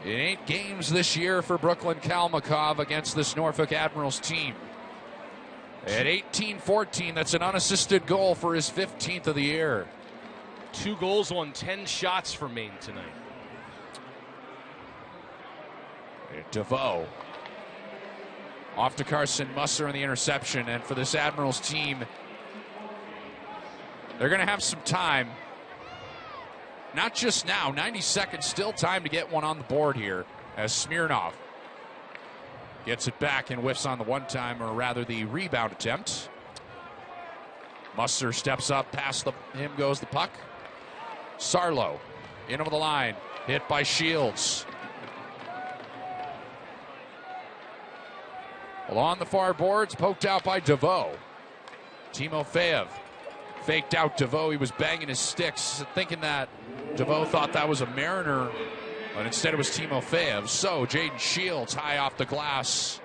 in 8 games this year for Brooklyn Kalmakov against this Norfolk Admirals team. At 18-14, that's an unassisted goal for his 15th of the year. 2 goals on 10 shots for Maine tonight. DeVoe. Off to Carson Musser on the interception. And for this Admirals team, they're going to have some time. Not just now, 90 seconds, still time to get one on the board here as Smirnov gets it back and whiffs on the one-time, or rather the rebound attempt. Musser steps up, past him goes the puck. Sarlo in over the line, hit by Shields. Along the far boards, poked out by DeVoe. Timofeyev faked out DeVoe. He was banging his sticks, thinking that DeVoe thought that was a Mariner, but instead it was Timofeyev. So Jaden Shields high off the glass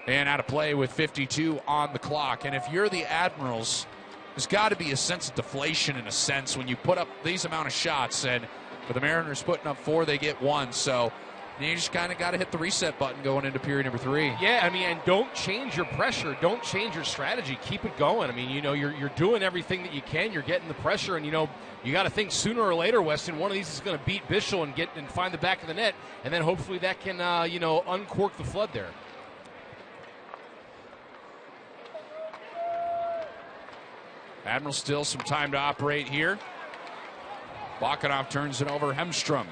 and out of play with 52 on the clock. And if you're the Admirals, there's got to be a sense of deflation in a sense when you put up these amount of shots. And for the Mariners putting up 4, they get 1. So you just kind of got to hit the reset button going into period number 3. Yeah, I mean, and don't change your pressure. Don't change your strategy. Keep it going. I mean, you know, you're doing everything that you can. You're getting the pressure, and, you know, you got to think sooner or later, Weston, one of these is going to beat Bischel and find the back of the net, and then hopefully that can, you know, uncork the flood there. Admirals still some time to operate here. Bakanov turns it over. Hemstrom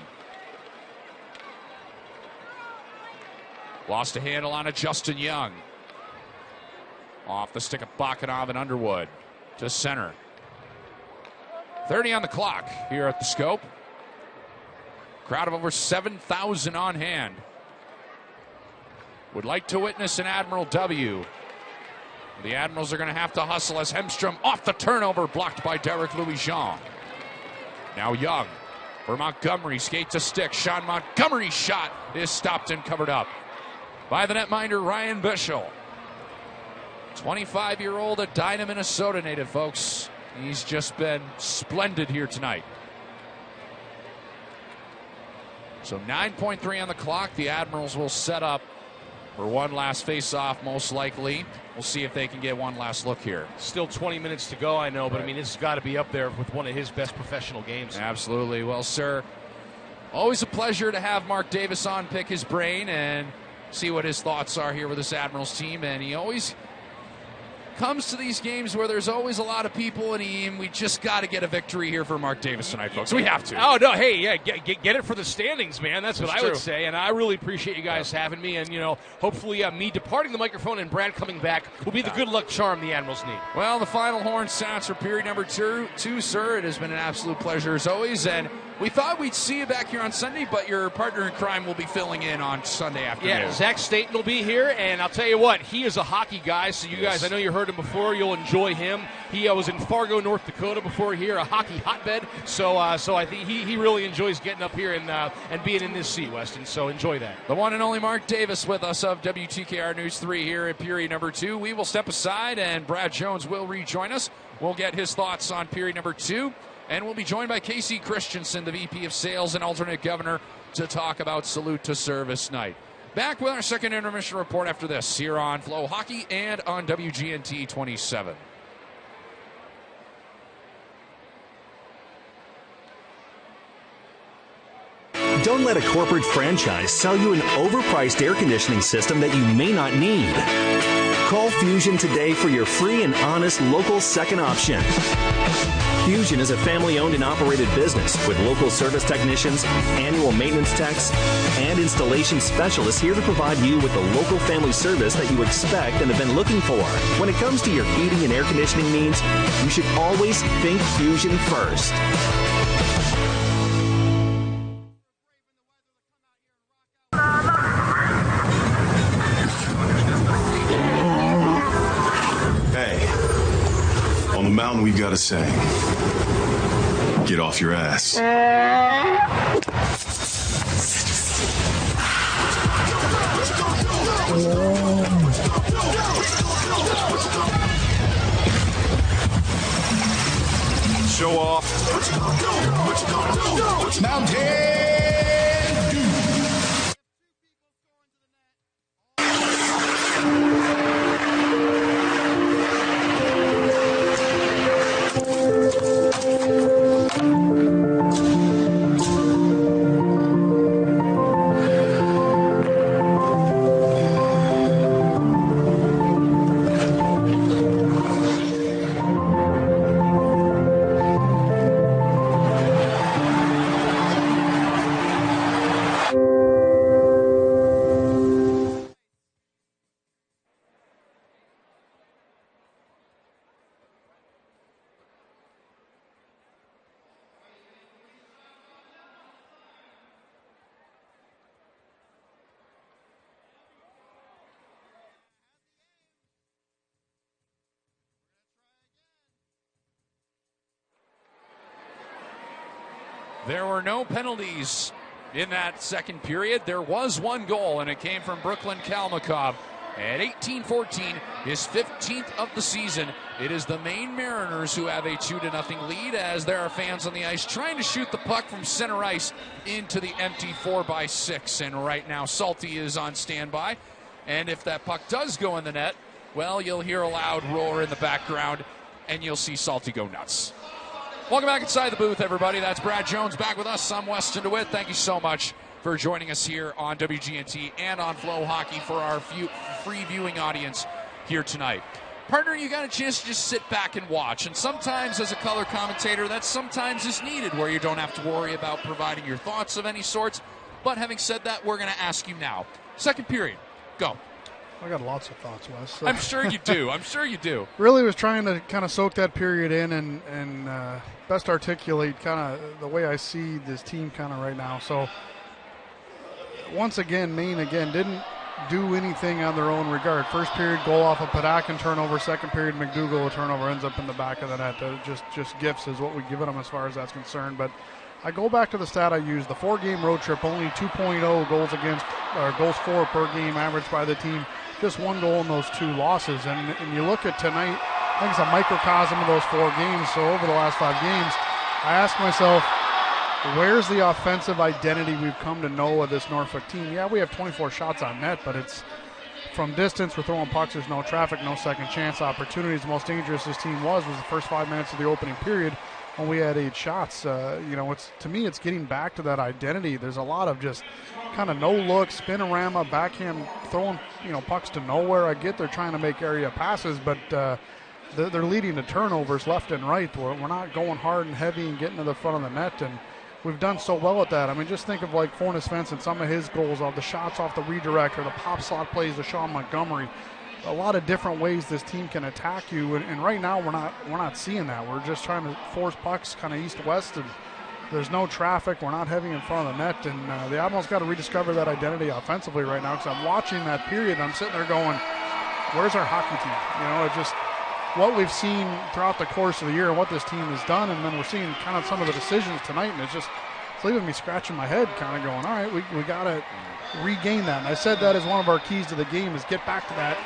lost a handle on it. Justin Young off the stick of Bakanov and Underwood to center. 30 on the clock here at the Scope. Crowd of over 7,000 on hand. Would like to witness an Admiral W. The Admirals are going to have to hustle as Hemstrom off the turnover, blocked by Derek Louis-Jean. Now Young for Montgomery, skates a stick. Sean Montgomery's shot is stopped and covered up by the netminder Ryan Bischel. 25-year-old Edina, Minnesota native, folks. He's just been splendid here tonight. So 9.3 on the clock. The Admirals will set up for one last face-off, most likely. We'll see if they can get one last look here. Still 20 minutes to go, I know, but I mean, this has got to be up there with one of his best professional games. Absolutely. Well, sir, always a pleasure to have Mark Davis on, pick his brain and see what his thoughts are here with this Admirals team. And he always comes to these games where there's always a lot of people, and we just got to get a victory here for Mark Davis tonight, folks. We have to. Oh, no, hey, yeah, get it for the standings, man. That's what I would true. say, and I really appreciate you guys having me, and, you know, hopefully me departing the microphone and Brad coming back will be the good luck charm the Admirals need. Well, the final horn sounds for period number two, sir. It has been an absolute pleasure as always, and we thought we'd see you back here on Sunday, but your partner in crime will be filling in on Sunday afternoon. Yeah, Zach Staten will be here, and I'll tell you what, he is a hockey guy, so you guys, I know you heard him before, you'll enjoy him. He was in Fargo, North Dakota before here, a hockey hotbed, so I think he really enjoys getting up here and being in this seat, Weston, so enjoy that. The one and only Mark Davis with us of WTKR News 3 here at period number 2. We will step aside, and Brad Jones will rejoin us. We'll get his thoughts on period number 2. And we'll be joined by Casey Christensen, the VP of Sales and alternate governor, to talk about Salute to Service Night. Back with our second intermission report after this here on FloHockey and on WGNT 27. Don't let a corporate franchise sell you an overpriced air conditioning system that you may not need. Call Fusion today for your free and honest local second option. Fusion is a family-owned and operated business with local service technicians, annual maintenance techs, and installation specialists here to provide you with the local family service that you expect and have been looking for. When it comes to your heating and air conditioning needs, you should always think Fusion first. On the mountain, we've got a saying. Get off your ass. Show off. Mountain Dew. There were no penalties in that second period. There was one goal, and it came from Brooklyn Kalmakov. At 18-14, his 15th of the season, it is the Maine Mariners who have a 2-0 lead as there are fans on the ice trying to shoot the puck from center ice into the empty 4x6. And right now, Salty is on standby. And if that puck does go in the net, well, you'll hear a loud roar in the background, and you'll see Salty go nuts. Welcome back inside the booth, everybody. That's Brad Jones back with us. I'm Weston DeWitt. Thank you so much for joining us here on WGNT and on FloHockey for our free viewing audience here tonight. Partner, you got a chance to just sit back and watch. And sometimes as a color commentator, that sometimes is needed where you don't have to worry about providing your thoughts of any sorts. But having said that, we're going to ask you now. Second period, go. I got lots of thoughts, Wes. I'm sure you do. I'm sure you do. Really was trying to kind of soak that period in and best articulate kind of the way I see this team kind of right now. So once again, Maine again didn't do anything on their own regard. First period, goal off a Padakin turnover. Second period, McDougall, a turnover, ends up in the back of the net. Just gifts is what we've given them as far as that's concerned. But I go back to the stat I used. The 4-game road trip, only 2.0 goals against, or goals for per game averaged by the team. Just one goal in those two losses. And you look at tonight, I think it's a microcosm of those 4 games. So over the last 5 games, I ask myself, where's the offensive identity we've come to know of this Norfolk team? Yeah, we have 24 shots on net, but it's from distance. We're throwing pucks. There's no traffic, no second chance opportunities. The most dangerous this team was the first 5 minutes of the opening period when we had 8 shots. It's to me, it's getting back to that identity. There's a lot of just kind of no look, spinorama, backhand, throwing pucks to nowhere. I get they're trying to make area passes, but they're leading to turnovers left and right. We're not going hard and heavy and getting to the front of the net, and we've done so well at that. I mean, just think of like Fornes Fence and some of his goals, of the shots off the redirect or the pop slot plays to Sean Montgomery. A lot of different ways this team can attack you, and right now we're not seeing that. We're just trying to force pucks kind of east-west, and there's no traffic. We're not heavy in front of the net, and the Admirals got to rediscover that identity offensively right now, because I'm watching that period, and I'm sitting there going, where's our hockey team? It just what we've seen throughout the course of the year and what this team has done, and then we're seeing kind of some of the decisions tonight, and it's leaving me scratching my head, kind of going, all right, we got to regain that. And I said that as one of our keys to the game is get back to that,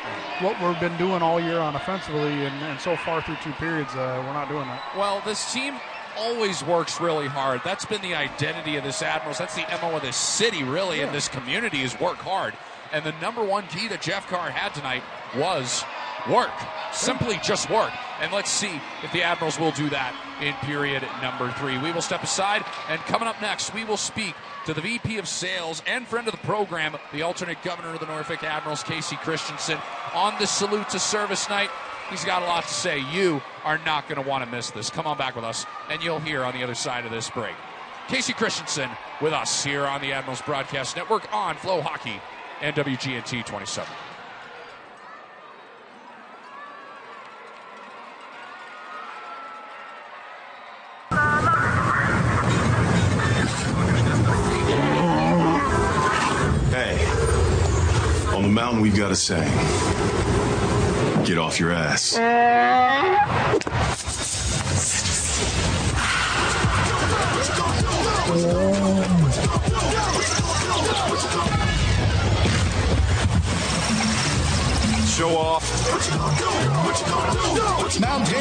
what we've been doing all year on offensively, and so far through 2 periods, we're not doing that. Well, this team always works really hard. That's been the identity of this Admirals. That's the MO of this city, really, and this community is work hard. And the number one key that Jeff Carr had tonight was work. Simply just work. And let's see if the Admirals will do that in period number 3. We will step aside, and coming up next, we will speak to the VP of Sales and friend of the program, the alternate governor of the Norfolk Admirals, Casey Christensen, on the Salute to Service night. He's got a lot to say. You are not going to want to miss this. Come on back with us, and you'll hear on the other side of this break. Casey Christensen with us here on the Admirals Broadcast Network on FloHockey and WGNT 27. Hey, on the mountain we've got a saying. Get off your ass. Show off. Mountain Dew.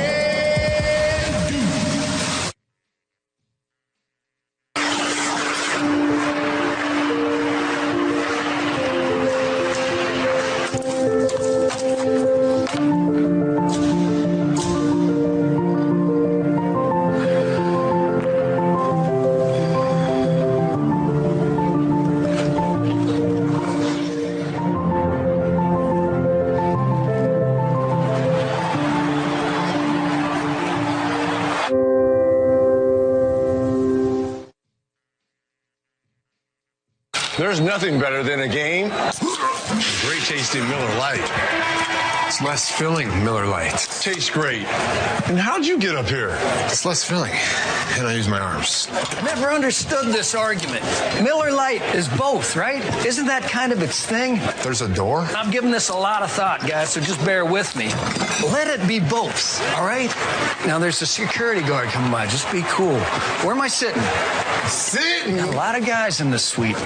There's nothing better than a game. Great tasting Miller Lite. It's less filling, Miller Lite. Tastes great. And how'd you get up here? It's less filling, and I use my arms. I never understood this argument. Miller Lite is both, right? Isn't that kind of its thing? There's a door? I'm giving this a lot of thought, guys, so just bear with me. Let it be both, all right? Now, there's a security guard coming by. Just be cool. Where am I sitting? Sitting? Got a lot of guys in this suite.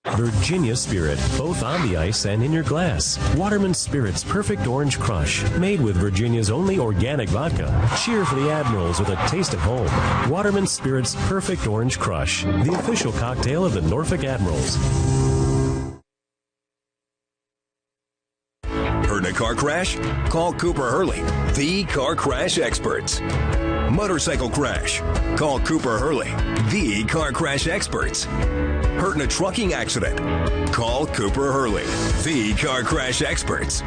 Virginia Spirit, both on the ice and in your glass. Waterman Spirit's Perfect Orange Crush, made with Virginia's only organic vodka. Cheer for the Admirals with a taste of home. Waterman Spirit's Perfect Orange Crush, the official cocktail of the Norfolk Admirals. Heard in a car crash? Call Cooper Hurley, the car crash experts. Motorcycle crash? Call Cooper Hurley, the car crash experts. Hurt in a trucking accident? Call Cooper Hurley, the car crash experts.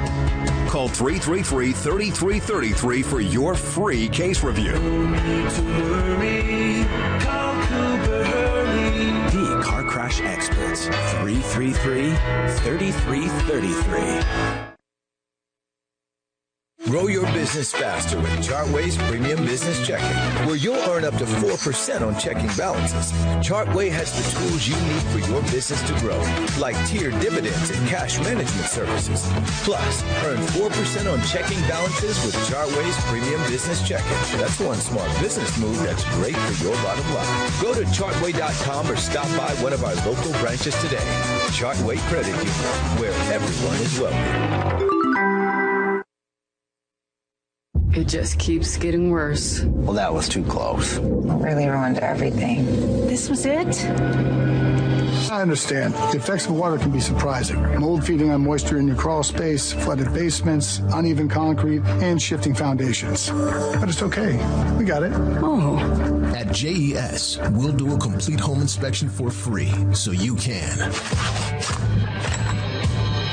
Call 333-3333 for your free case review. No need to worry. Call Cooper Hurley. The car crash experts. 333-3333. Grow your business faster with Chartway's Premium Business Checking, where you'll earn up to 4% on checking balances. Chartway has the tools you need for your business to grow, like tiered dividends and cash management services. Plus, earn 4% on checking balances with Chartway's Premium Business Checking. That's one smart business move that's great for your bottom line. Go to Chartway.com or stop by one of our local branches today. Chartway Credit Union, where everyone is welcome. It just keeps getting worse. Well, that was too close. Really ruined everything. This was it? I understand. The effects of water can be surprising. Mold feeding on moisture in your crawl space, flooded basements, uneven concrete, and shifting foundations. But it's okay. We got it. Oh. At JES, we'll do a complete home inspection for free, so you can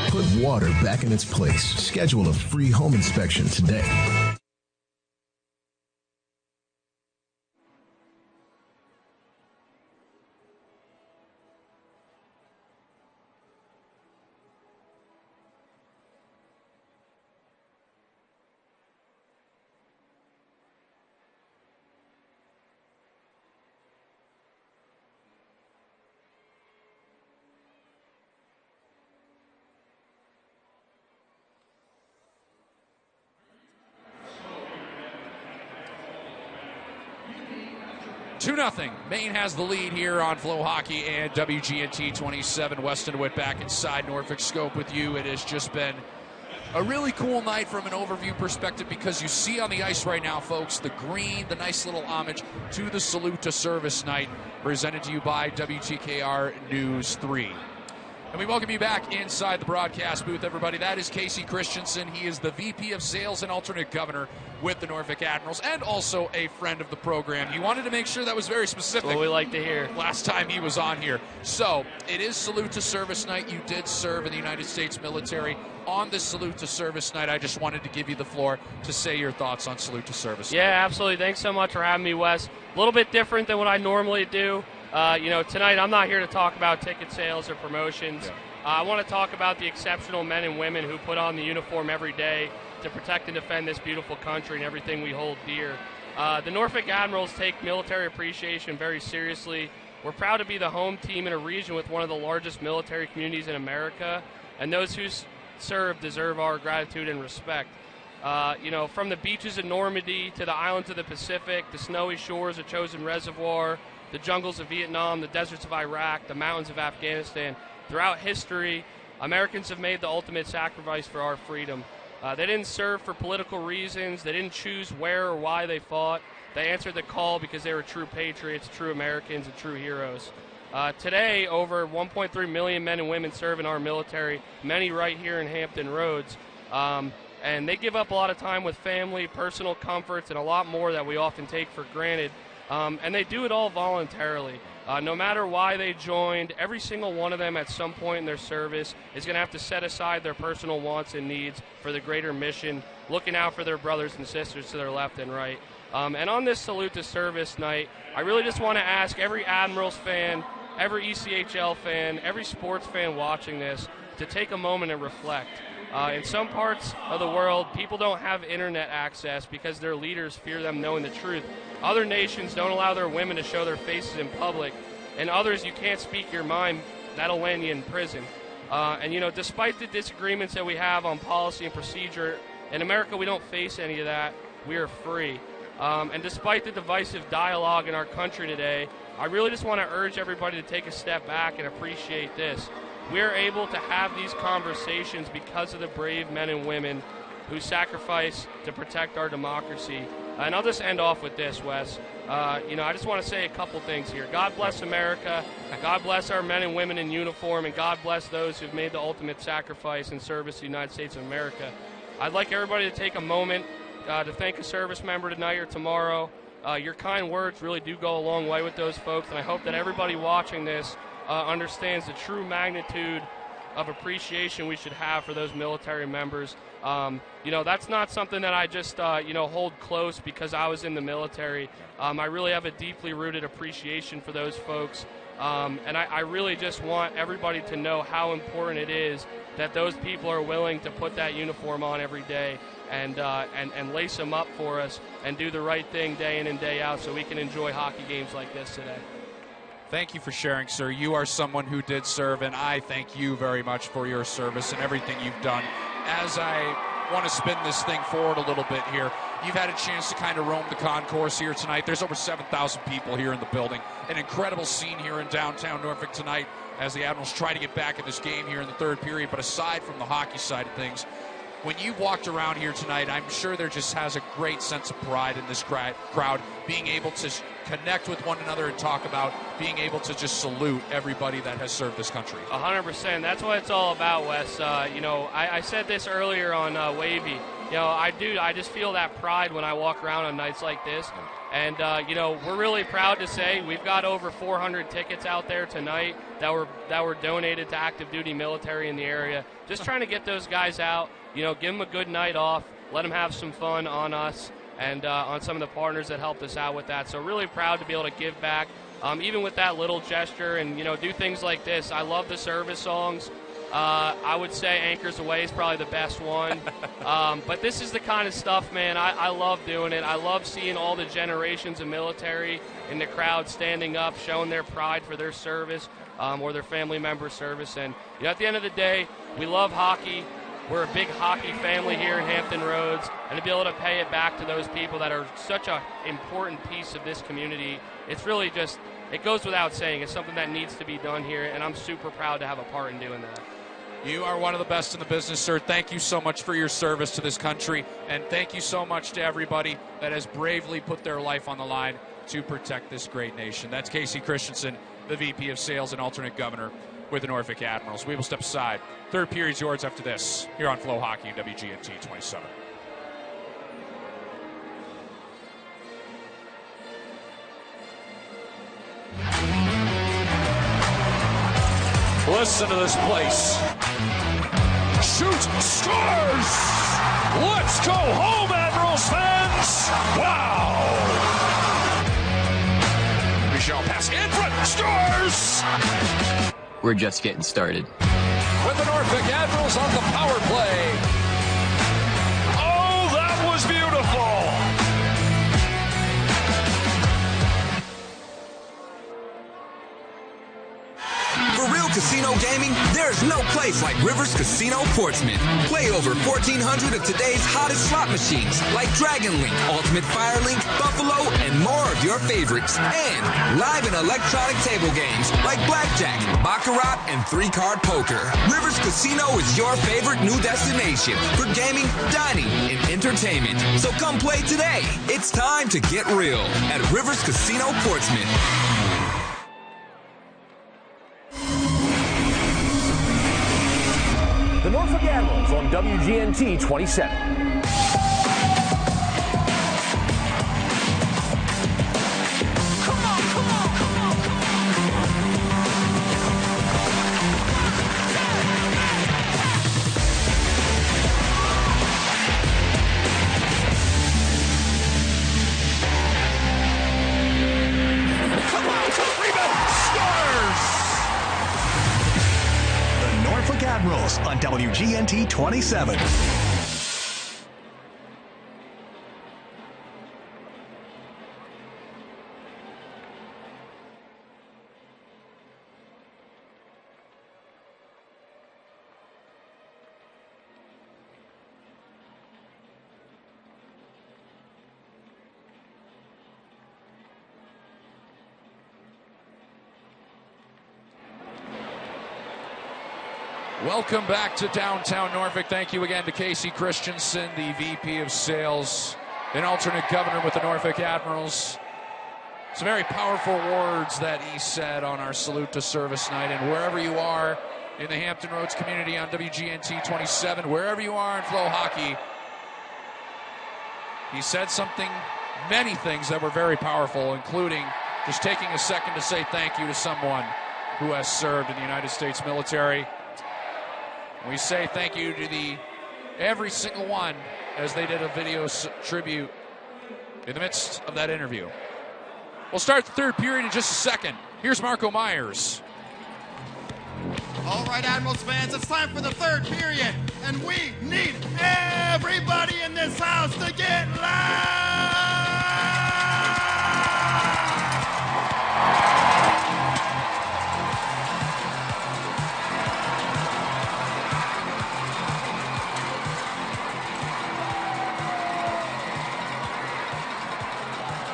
put water back in its place. Schedule a free home inspection today. Nothing. Maine has the lead here on FloHockey and WGNT 27. Weston Witt back inside Norfolk Scope with you. It has just been a really cool night from an overview perspective because you see on the ice right now, folks, the green, the nice little homage to the Salute to Service night presented to you by WTKR News 3. And we welcome you back inside the broadcast booth, everybody. That is Casey Christensen. He is the VP of Sales and alternate governor with the Norfolk Admirals and also a friend of the program. He wanted to make sure that was very specific. That's what we like to hear. Last time he was on here. So it is Salute to Service night. You did serve in the United States military. On this Salute to Service night, I just wanted to give you the floor to say your thoughts on Salute to Service night. Yeah, absolutely. Thanks so much for having me, Wes. A little bit different than what I normally do. Tonight I'm not here to talk about ticket sales or promotions. Yeah. I want to talk about the exceptional men and women who put on the uniform every day to protect and defend this beautiful country and everything we hold dear. The Norfolk Admirals take military appreciation very seriously. We're proud to be the home team in a region with one of the largest military communities in America, and those who serve deserve our gratitude and respect. From the beaches of Normandy to the islands of the Pacific, the snowy shores of Chosin Reservoir, the jungles of Vietnam, the deserts of Iraq, the mountains of Afghanistan, throughout history, Americans have made the ultimate sacrifice for our freedom. They didn't serve for political reasons. They didn't choose where or why they fought. They answered the call because they were true patriots, true Americans, and true heroes. Today, over 1.3 million men and women serve in our military, many right here in Hampton Roads. And they give up a lot of time with family, personal comforts, and a lot more that we often take for granted. And they do it all voluntarily. No matter why they joined, every single one of them at some point in their service is going to have to set aside their personal wants and needs for the greater mission, looking out for their brothers and sisters to their left and right. And on this Salute to Service night, I really just want to ask every Admirals fan every ECHL fan, every sports fan watching this to take a moment and reflect. In some parts of the world, people don't have internet access because their leaders fear them knowing the truth. Other nations don't allow their women to show their faces in public. And others, you can't speak your mind. That'll land you in prison. And, you know, despite the disagreements that we have on policy and procedure, in America we don't face any of that. We are free. And despite the divisive dialogue in our country today, I really just want to urge everybody to take a step back and appreciate this. We are able to have these conversations because of the brave men and women who sacrifice to protect our democracy. And I'll just end off with this, Wes. You know, I just want to say a couple things here. God bless America. God bless our men and women in uniform, and God bless those who've made the ultimate sacrifice in service to the United States of America. I'd like everybody to take a moment to thank a service member tonight or tomorrow. Your kind words really do go a long way with those folks, and I hope that everybody watching this understands the true magnitude of appreciation we should have for those military members. You know, that's not something that I just, you know, hold close because I was in the military. I really have a deeply rooted appreciation for those folks. And I really just want everybody to know how important it is that those people are willing to put that uniform on every day and lace them up for us and do the right thing day in and day out so we can enjoy hockey games like this today. Thank you for sharing, sir. You are someone who did serve, and I thank you very much for your service and everything you've done. As I want to spin this thing forward a little bit here, you've had a chance to kind of roam the concourse here tonight. There's over 7,000 people here in the building. An incredible scene here in downtown Norfolk tonight as the Admirals try to get back in this game here in the third period. But aside from the hockey side of things, when you've walked around here tonight, I'm sure there just has a great sense of pride in this crowd, being able to connect with one another and talk about being able to just salute everybody that has served this country. 100%. That's what it's all about, Wes. You know, I said this earlier on Wavy. You know, I just feel that pride when I walk around on nights like this. And, you know, we're really proud to say we've got over 400 tickets out there tonight that were donated to active duty military in the area. Just trying to get those guys out, you know, give them a good night off, let them have some fun on us and on some of the partners that helped us out with that. So really proud to be able to give back, even with that little gesture and, you know, do things like this. I love the service songs. I would say Anchors Away is probably the best one. But this is the kind of stuff, man, I love doing it. I love seeing all the generations of military in the crowd standing up, showing their pride for their service or their family member's service. And, you know, at the end of the day, we love hockey. We're a big hockey family here in Hampton Roads, and to be able to pay it back to those people that are such an important piece of this community, it's really just, it goes without saying. It's something that needs to be done here, and I'm super proud to have a part in doing that. You are one of the best in the business, sir. Thank you so much for your service to this country, and thank you so much to everybody that has bravely put their life on the line to protect this great nation. That's Casey Christensen, the VP of Sales and alternate governor with the Norfolk Admirals. We will step aside. Third period's yours after this, here on FloHockey and WGNT 27. Listen to this place. Shoot, scores! Let's go home, Admirals fans! Wow! Michelle pass in front, scores! We're just getting started. With the Norfolk Admirals on the power play. Oh, that was beautiful! For real casino gaming, there's no place like Rivers Casino Portsmouth. Play over 1,400 of today's hottest slot machines like Dragon Link, Ultimate Fire Link, Buffalo, and more of your favorites. And live and electronic table games like Blackjack, Baccarat, and 3-card poker. Rivers Casino is your favorite new destination for gaming, dining, and entertainment. So come play today. It's time to get real at Rivers Casino Portsmouth. The Norfolk Admirals on WGNT 27. Rebound, scores! Admirals on WGNT 27. Welcome back to downtown Norfolk. Thank you again to Casey Christensen, the VP of Sales and alternate governor with the Norfolk Admirals. Some very powerful words that he said on our Salute to Service night. And wherever you are in the Hampton Roads community on WGNT 27, wherever you are in FloHockey, he said many things that were very powerful, including just taking a second to say thank you to someone who has served in the United States military. We say thank you to every single one as they did a video tribute in the midst of that interview. We'll start the third period in just a second. Here's Marco Myers. All right, Admirals fans, it's time for the third period, and we need everybody in this house to get loud!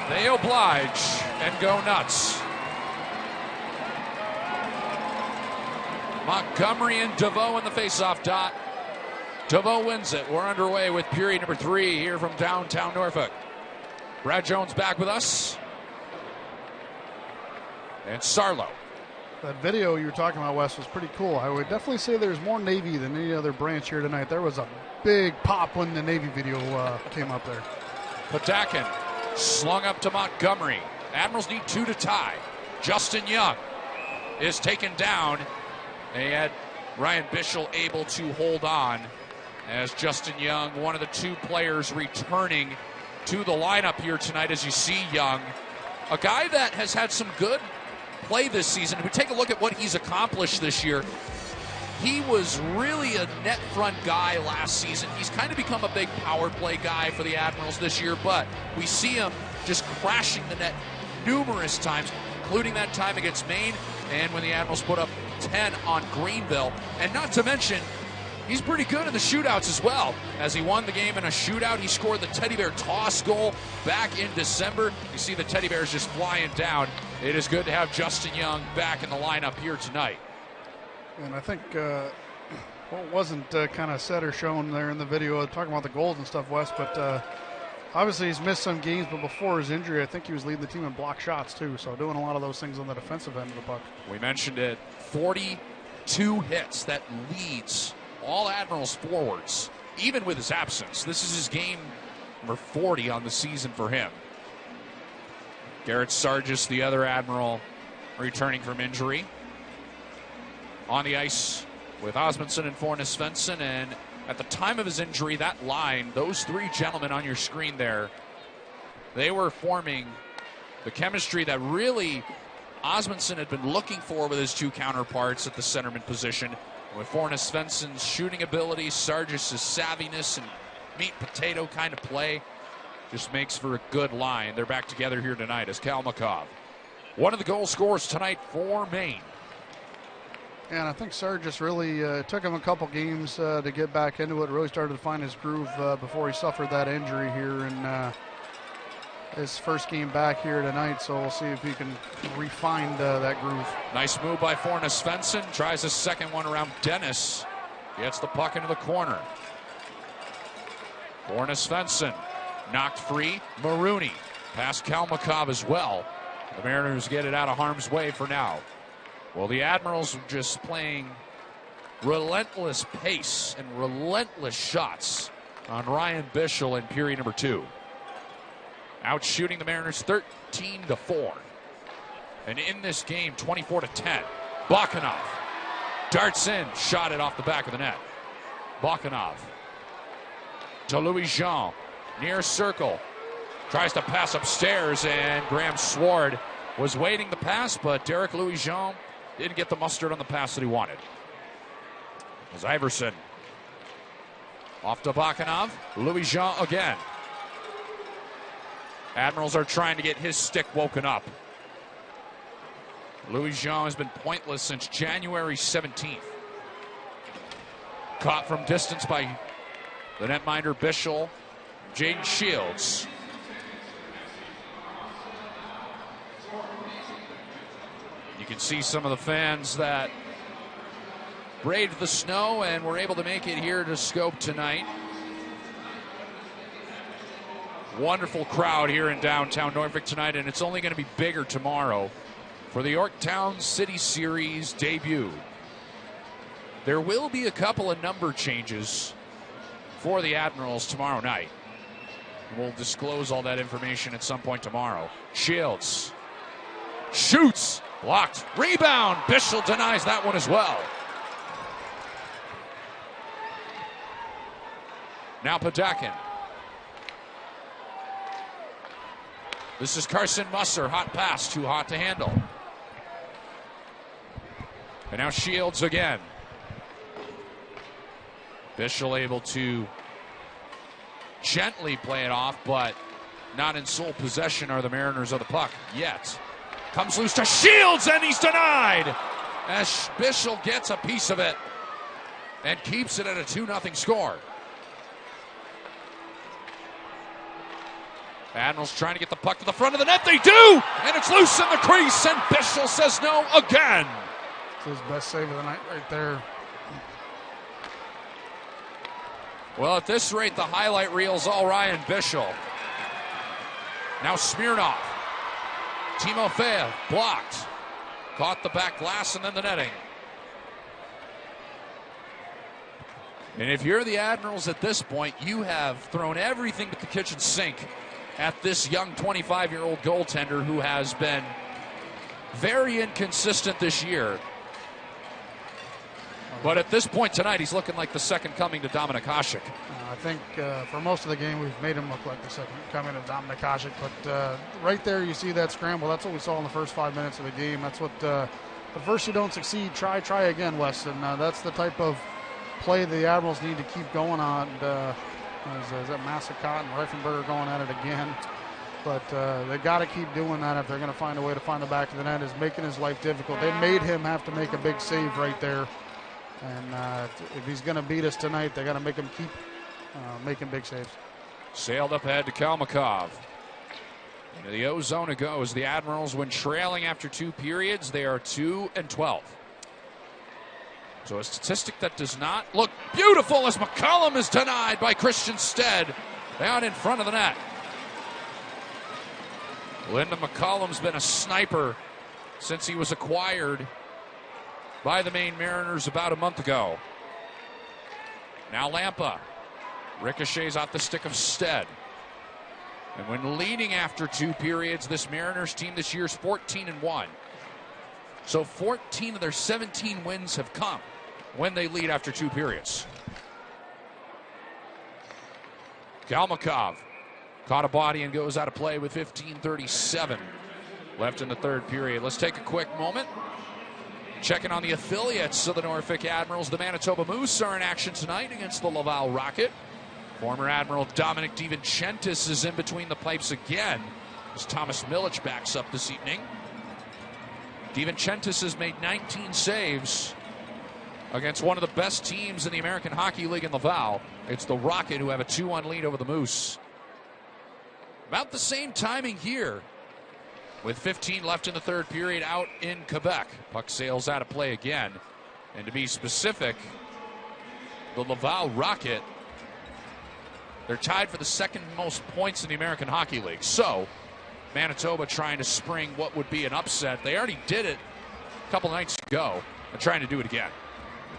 They oblige and go nuts. Montgomery and DeVoe in the faceoff dot. DeVoe wins it. We're underway with period number 3 here from downtown Norfolk. Brad Jones back with us. And Sarlo. That video you were talking about, Wes, was pretty cool. I would definitely say there's more Navy than any other branch here tonight. There was a big pop when the Navy video came up there. Padakin slung up to Montgomery. Admirals need 2 to tie. Justin Young is taken down. They had Ryan Bischel able to hold on as Justin Young, one of the 2 players returning to the lineup here tonight. As you see Young, a guy that has had some good play this season. If we take a look at what he's accomplished this year, he was really a net front guy last season. He's kind of become a big power play guy for the Admirals this year, but we see him just crashing the net numerous times, including that time against Maine and when the Admirals put up 10 on Greenville. And not to mention, he's pretty good in the shootouts as well. As he won the game in a shootout, he scored the Teddy Bear toss goal back in December. You see the Teddy Bears just flying down. It is good to have Justin Young back in the lineup here tonight. And I think what wasn't kind of said or shown there in the video, talking about the goals and stuff, Wes, but obviously he's missed some games, but before his injury, I think he was leading the team in block shots too, so doing a lot of those things on the defensive end of the puck. We mentioned it, 42 hits. That leads all Admirals forwards, even with his absence. This is his game number 40 on the season for him. Garrett Sargis, the other Admiral, returning from injury. On the ice with Osmundson and Fornes Svensson, and at the time of his injury, that line, those 3 gentlemen on your screen there, they were forming the chemistry that really Osmundson had been looking for with his 2 counterparts at the centerman position. With Fornes Svensson's shooting ability, Sargis' savviness, and meat potato kind of play, just makes for a good line. They're back together here tonight as Kalmakov, one of the goal scorers tonight for Maine. And I think Sargis really took him a couple games to get back into it, really started to find his groove before he suffered that injury here in his first game back here tonight. So we'll see if he can refine that groove. Nice move by Fornes Svensson. Tries a second one around Dennis. Gets the puck into the corner. Fornes Svensson knocked free. Marooney past Kalmakov as well. The Mariners get it out of harm's way for now. Well, the Admirals are just playing relentless pace and relentless shots on Ryan Bischel in period number 2. Out shooting the Mariners 13-4. And in this game, 24-10. Bakhanov darts in, shot it off the back of the net. Bakhanov to Louis Jean, near circle. Tries to pass upstairs, and Graham Sward was waiting the pass, but Derek Louis Jean didn't get the mustard on the pass that he wanted. As Iverson off to Bakanov. Louis Jean again. Admirals are trying to get his stick woken up. Louis Jean has been pointless since January 17th. Caught from distance by the netminder Bischel. Jaden Shields. You can see some of the fans that braved the snow and were able to make it here to Scope tonight. Wonderful crowd here in downtown Norfolk tonight, and it's only going to be bigger tomorrow for the Yorktown City Series debut. There will be a couple of number changes for the Admirals tomorrow night. We'll disclose all that information at some point tomorrow. Shields shoots, blocked, rebound. Bischel denies that one as well. Now Padakin. This is Carson Musser. Hot pass, too hot to handle. And now Shields again. Bischel able to gently play it off, but not in sole possession are the Mariners of the puck yet. Comes loose to Shields, and he's denied as Bischel gets a piece of it and keeps it at a 2-0 score. Admirals trying to get the puck to the front of the net. They do! And it's loose in the crease, and Bischel says no again. It's his best save of the night right there. Well, at this rate, the highlight reel's all Ryan Bischel. Now Smirnov. Timofeyev blocked. Caught the back glass and then the netting. And if you're the Admirals at this point, you have thrown everything but the kitchen sink at this young 25-year-old goaltender who has been very inconsistent this year. But at this point tonight, he's looking like the second coming to Dominik Hasek. I think for most of the game, we've made him look like the second coming of Dominik Hasek. But right there, you see that scramble. That's what we saw in the first 5 minutes of the game. That's what, at first you don't succeed, try again, Wes. And that's the type of play the Admirals need to keep going on. Is that Massacott and Reifenberger going at it again? But they got to keep doing that if they're going to find a way to find the back of the net. Is making his life difficult. They made him have to make a big save right there. And if he's going to beat us tonight, they got to make him keep making big saves. Sailed up ahead to Kalmakov. Into the O-zone it goes. The Admirals, when trailing after 2 periods, they are 2-12. So a statistic that does not look beautiful as McCollum is denied by Christian Stead down in front of the net. Lyndon McCollum's been a sniper since he was acquired by the Maine Mariners about a month ago. Now Lampa ricochets off the stick of Stead. And when leading after 2 periods, this Mariners team this year is 14-1. So 14 of their 17 wins have come when they lead after 2 periods. Kalmakov caught a body and goes out of play with 15:37 left in the 3rd period. Let's take a quick moment. Checking on the affiliates of the Norfolk Admirals. The Manitoba Moose are in action tonight against the Laval Rocket. Former Admiral Dominic DiVincentis is in between the pipes again as Thomas Milic backs up this evening. DiVincentis has made 19 saves against one of the best teams in the American Hockey League in Laval. It's the Rocket who have a 2-1 lead over the Moose. About the same timing here, with 15 left in the 3rd period out in Quebec. Puck sails out of play again. And to be specific, the Laval Rocket, they're tied for the 2nd most points in the American Hockey League. So, Manitoba trying to spring what would be an upset. They already did it a couple nights ago. They're trying to do it again.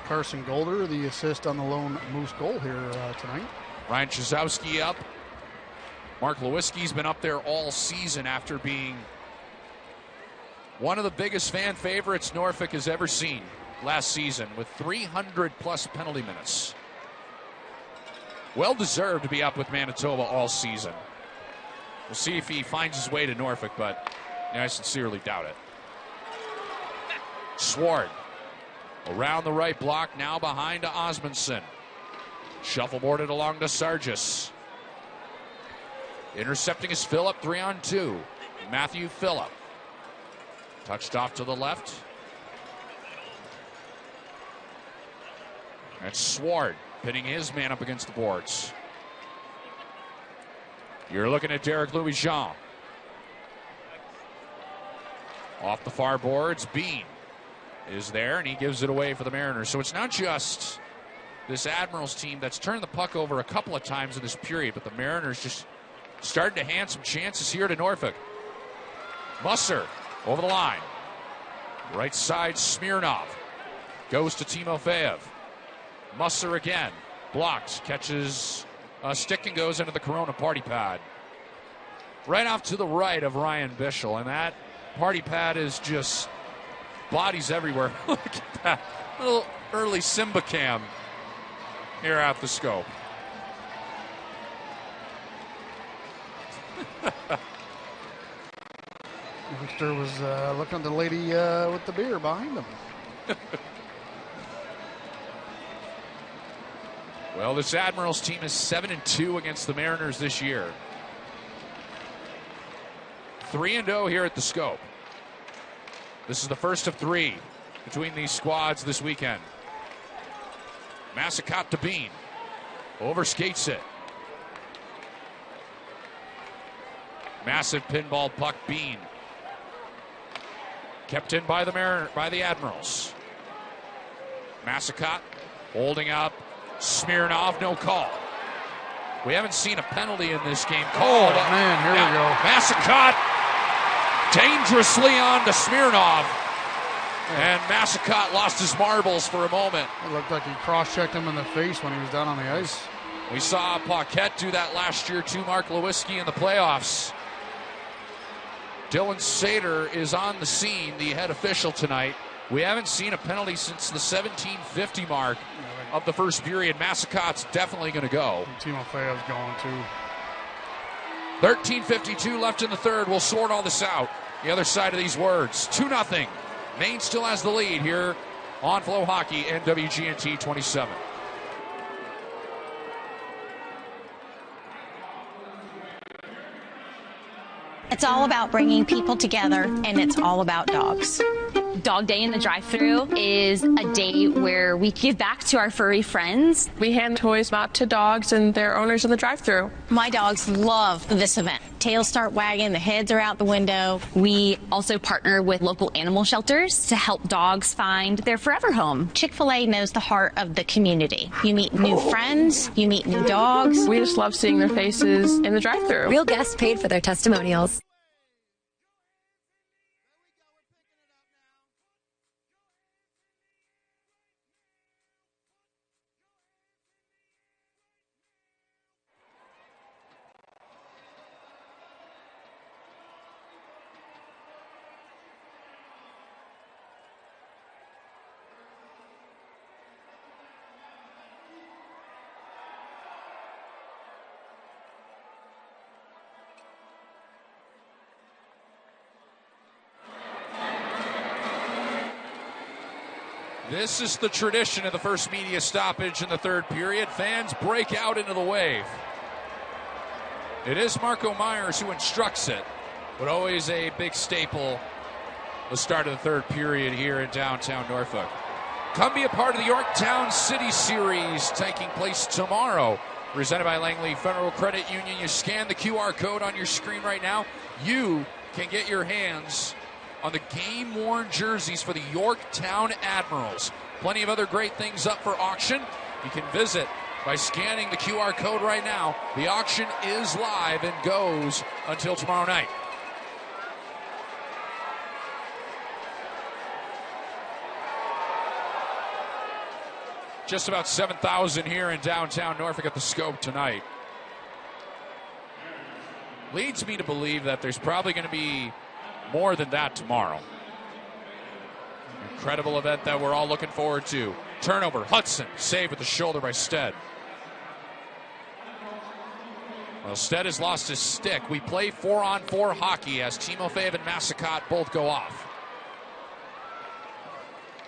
Carson Golder, the assist on the lone Moose goal here tonight. Ryan Chazowski up. Mark Lewiski's been up there all season after being one of the biggest fan favorites Norfolk has ever seen last season with 300-plus penalty minutes. Well deserved to be up with Manitoba all season. We'll see if he finds his way to Norfolk, but I sincerely doubt it. Swart Around the right block, now behind to Osmondson. Shuffleboarded along to Sargis. Intercepting is Phillip, 3-on-2. Matthew Phillip. Touched off to the left. And Swart pinning his man up against the boards. You're looking at Derek Louis-Jean. Off the far boards, Bean is there, and he gives it away for the Mariners. So it's not just this Admirals team that's turned the puck over a couple of times in this period, but the Mariners just starting to hand some chances here to Norfolk. Musser over the line. Right side, Smirnov. Goes to Timofeyev. Musser again. Blocked. Catches a stick and goes into the Corona party pad. Right off to the right of Ryan Bischel, and that party pad is just bodies everywhere. Look at that little early Simba cam here at the scope. Youngster was looking at the lady with the beer behind him. Well, this Admirals team is 7-2 against the Mariners this year. 3-0 here at the Scope. This is the first of 3 between these squads this weekend. Massacott to Bean. Overskates it. Massive pinball puck, Bean. Kept in by the Admirals. Massacott holding up. Smirnov, no call. We haven't seen a penalty in this game called. Oh, man, here we go. Massacott dangerously on to Smirnov. And Massacott lost his marbles for a moment. It looked like he cross-checked him in the face when he was down on the ice. We saw Paquette do that last year to Mark Lewinsky in the playoffs. Dylan Sater is on the scene, the head official tonight. We haven't seen a penalty since the 17:50 mark of the first period. Massacott's definitely going to go. Timofeyev's going too. 13:52 left in the third. We'll sort all this out. The other side of these words. 2-0. Maine still has the lead here on FloHockey and WGNT 27. It's all about bringing people together, and it's all about dogs. Dog Day in the drive-thru is a day where we give back to our furry friends. We hand toys out to dogs and their owners in the drive-thru. My dogs love this event. Tails start wagging, the heads are out the window. We also partner with local animal shelters to help dogs find their forever home. Chick-fil-A knows the heart of the community. You meet new friends, you meet new dogs. We just love seeing their faces in the drive-thru. Real guests paid for their testimonials. This is the tradition of the first media stoppage in the third period. Fans break out into the wave. It is Marco Myers who instructs it, but always a big staple the start of the third period here in downtown Norfolk. Come be a part of the Yorktown City Series taking place tomorrow, presented by Langley Federal Credit Union. You scan the QR code on your screen right now. You can get your hands on the game-worn jerseys for the Yorktown Admirals. Plenty of other great things up for auction. You can visit by scanning the QR code right now. The auction is live and goes until tomorrow night. Just about 7,000 here in downtown Norfolk at the Scope tonight. Leads me to believe that there's probably going to be more than that tomorrow. Incredible event that we're all looking forward to. Turnover, Hudson, saved with the shoulder by Stead. Well, Stead has lost his stick. We play 4-on-4 hockey as Timofeyev and Massacott both go off.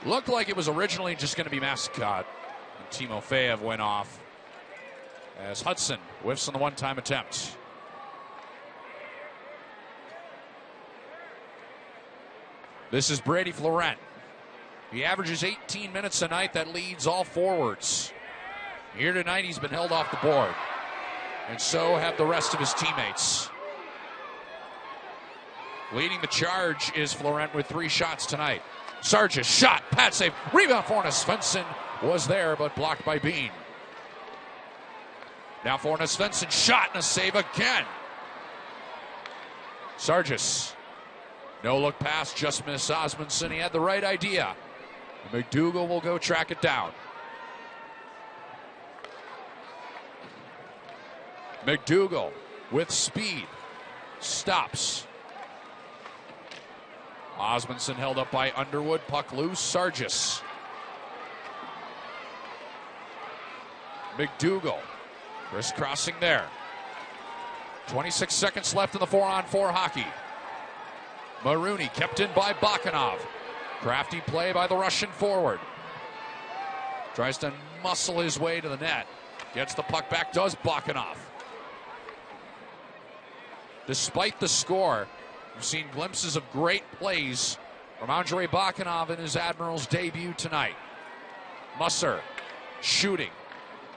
Looked like it was originally just going to be Mascot. And Timofeyev went off as Hudson whiffs on the one-time attempt. This is Brady Florent. He averages 18 minutes a night. That leads all forwards. Here tonight, he's been held off the board. And so have the rest of his teammates. Leading the charge is Florent with 3 shots tonight. Sargis, shot, pad save, rebound Fornes. Svensson was there, but blocked by Bean. Now Fornes Svensson, shot and a save again. Sargis, no look pass, just missed Osmondson. He had the right idea. McDougal will go track it down. McDougal with speed, stops. Osmondson held up by Underwood, puck loose, Sargis. McDougal, crisscrossing there. 26 seconds left in the 4-on-4 hockey. Marooney kept in by Bakanov. Crafty play by the Russian forward. Tries to muscle his way to the net. Gets the puck back, does Bakanov. Despite the score, we've seen glimpses of great plays from Andrei Bakanov in his Admirals debut tonight. Musser shooting.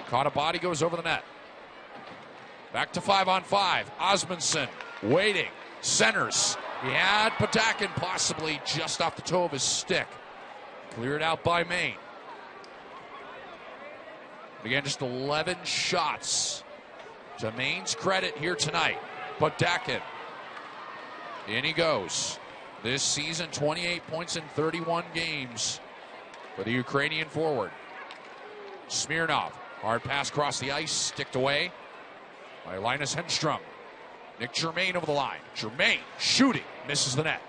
Caught a body, goes over the net. Back to 5-on-5. Osmondson waiting. Centers. He had Patakin possibly just off the toe of his stick. Cleared out by Maine. Again, just 11 shots to Maine's credit here tonight. Patakin. In he goes. This season, 28 points in 31 games for the Ukrainian forward. Smirnov. Hard pass across the ice. Sticked away by Linus Henstrom. Nick Germain over the line. Germain shooting. Misses the net.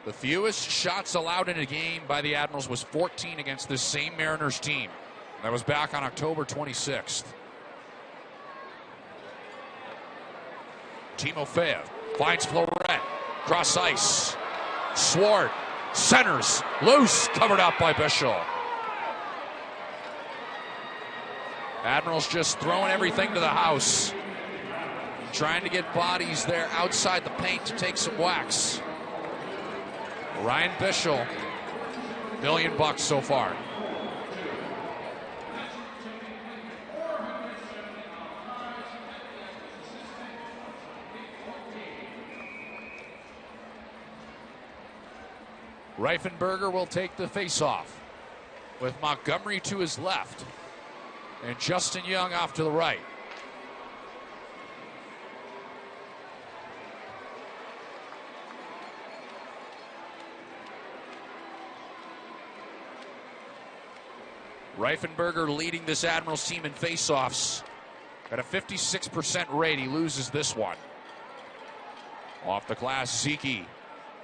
The fewest shots allowed in a game by the Admirals was 14 against this same Mariners team. That was back on October 26th. Timofeyev finds Florent. Cross ice. Swart. Centers. Loose. Covered out by Bischel. Admirals just throwing everything to the house. Trying to get bodies there outside the paint to take some whacks. Ryan Bischel, $1 million so far. Reifenberger will take the face-off with Montgomery to his left and Justin Young off to the right. Reifenberger leading this Admirals team in face-offs at a 56% rate. He loses this one. Off the glass, Zeke.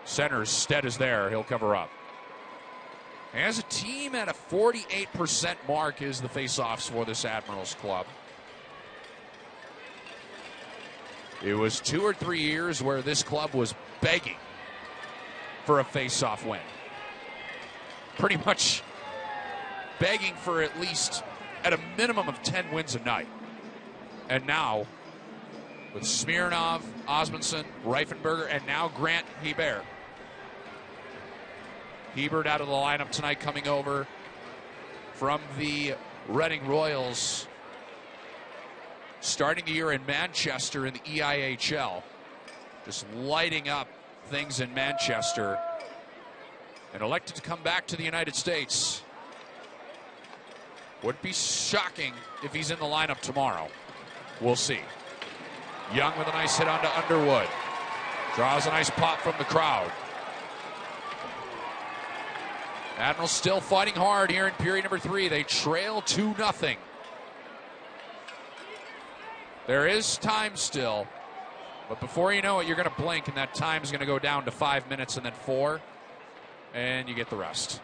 Centers, Stead is there. He'll cover up. As a team at a 48% mark is the face-offs for this Admirals club. It was 2 or 3 years where this club was begging for a face-off win. Pretty much begging for at least at a minimum of 10 wins a night. And now, with Smirnov, Osmondson, Reifenberger, and now Grant Hebert. Hebert out of the lineup tonight, coming over from the Reading Royals. Starting the year in Manchester in the EIHL. Just lighting up things in Manchester. And elected to come back to the United States. Wouldn't be shocking if he's in the lineup tomorrow. We'll see. Young with a nice hit onto Underwood. Draws a nice pop from the crowd. Admirals still fighting hard here in period number 3. They trail 2-0. There is time still. But before you know it, you're going to blink, and that time is going to go down to 5 minutes and then 4. And you get the rest.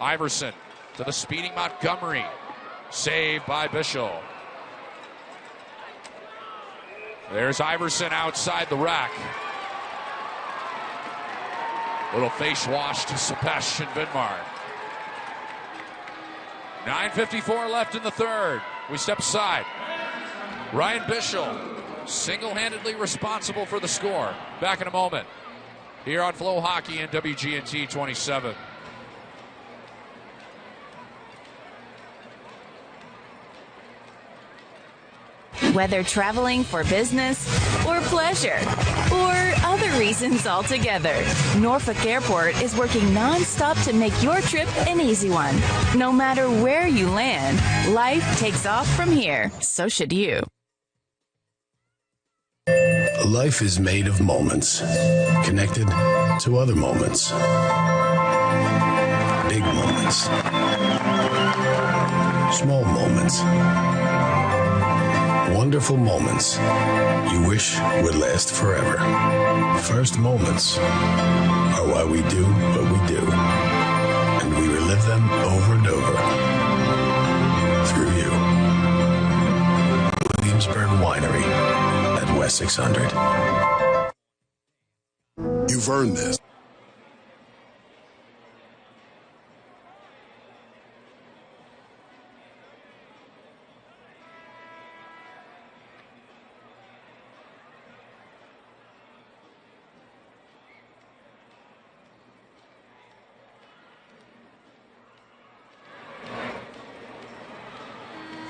Iverson to the speeding Montgomery. Saved by Bischel. There's Iverson outside the rack. Little face wash to Sebastian Vidmar. 9:54 left in the third. We step aside. Ryan Bischel, single-handedly responsible for the score. Back in a moment. Here on FloHockey and WGNT 27. Whether traveling for business or pleasure or other reasons altogether, Norfolk Airport is working nonstop to make your trip an easy one. No matter where you land, life takes off from here. So should you. Life is made of moments, connected to other moments. Big moments. Small moments. Wonderful moments you wish would last forever. First moments are why we do what we do, and we relive them over and over through you. Williamsburg Winery at West 600. You've earned this.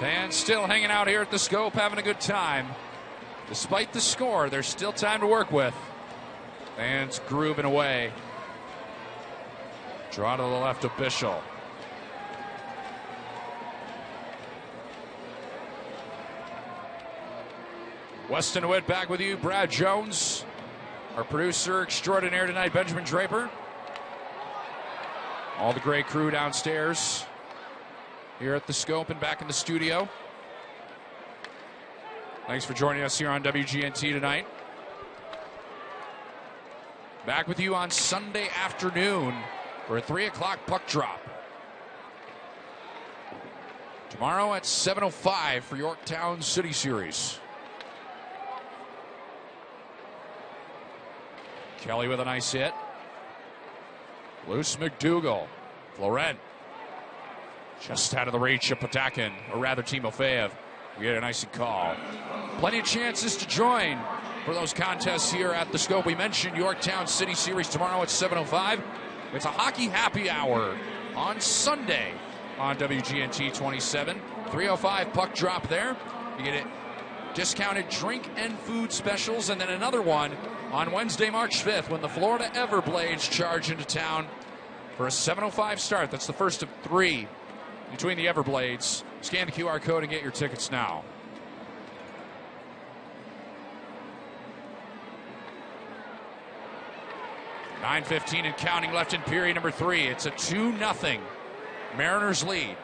Fans still hanging out here at the Scope, having a good time. Despite the score, there's still time to work with. Fans grooving away. Draw to the left of Bischel. Weston Witt back with you. Brad Jones, our producer extraordinaire tonight, Benjamin Draper. All the great crew downstairs here at the Scope and back in the studio. Thanks for joining us here on WGNT tonight. Back with you on Sunday afternoon for a 3 o'clock puck drop. Tomorrow at 7:05 for Yorktown City Series. Kelly with a nice hit. Loose McDougal. Florent. Just out of the reach of Patakin, or rather Timofeyev. We get a nice call. Plenty of chances to join for those contests here at the Scope. We mentioned Yorktown City Series tomorrow at 7:05. It's a hockey happy hour on Sunday on WGNT 27. 3:05 puck drop there. You get it. Discounted drink and food specials, and then another one on Wednesday, March 5th, when the Florida Everblades charge into town for a 7:05 start. That's the first of 3 between the Everblades. Scan the QR code and get your tickets now. .9:15 and counting left in period number 3. It's a 2-0 Mariners lead.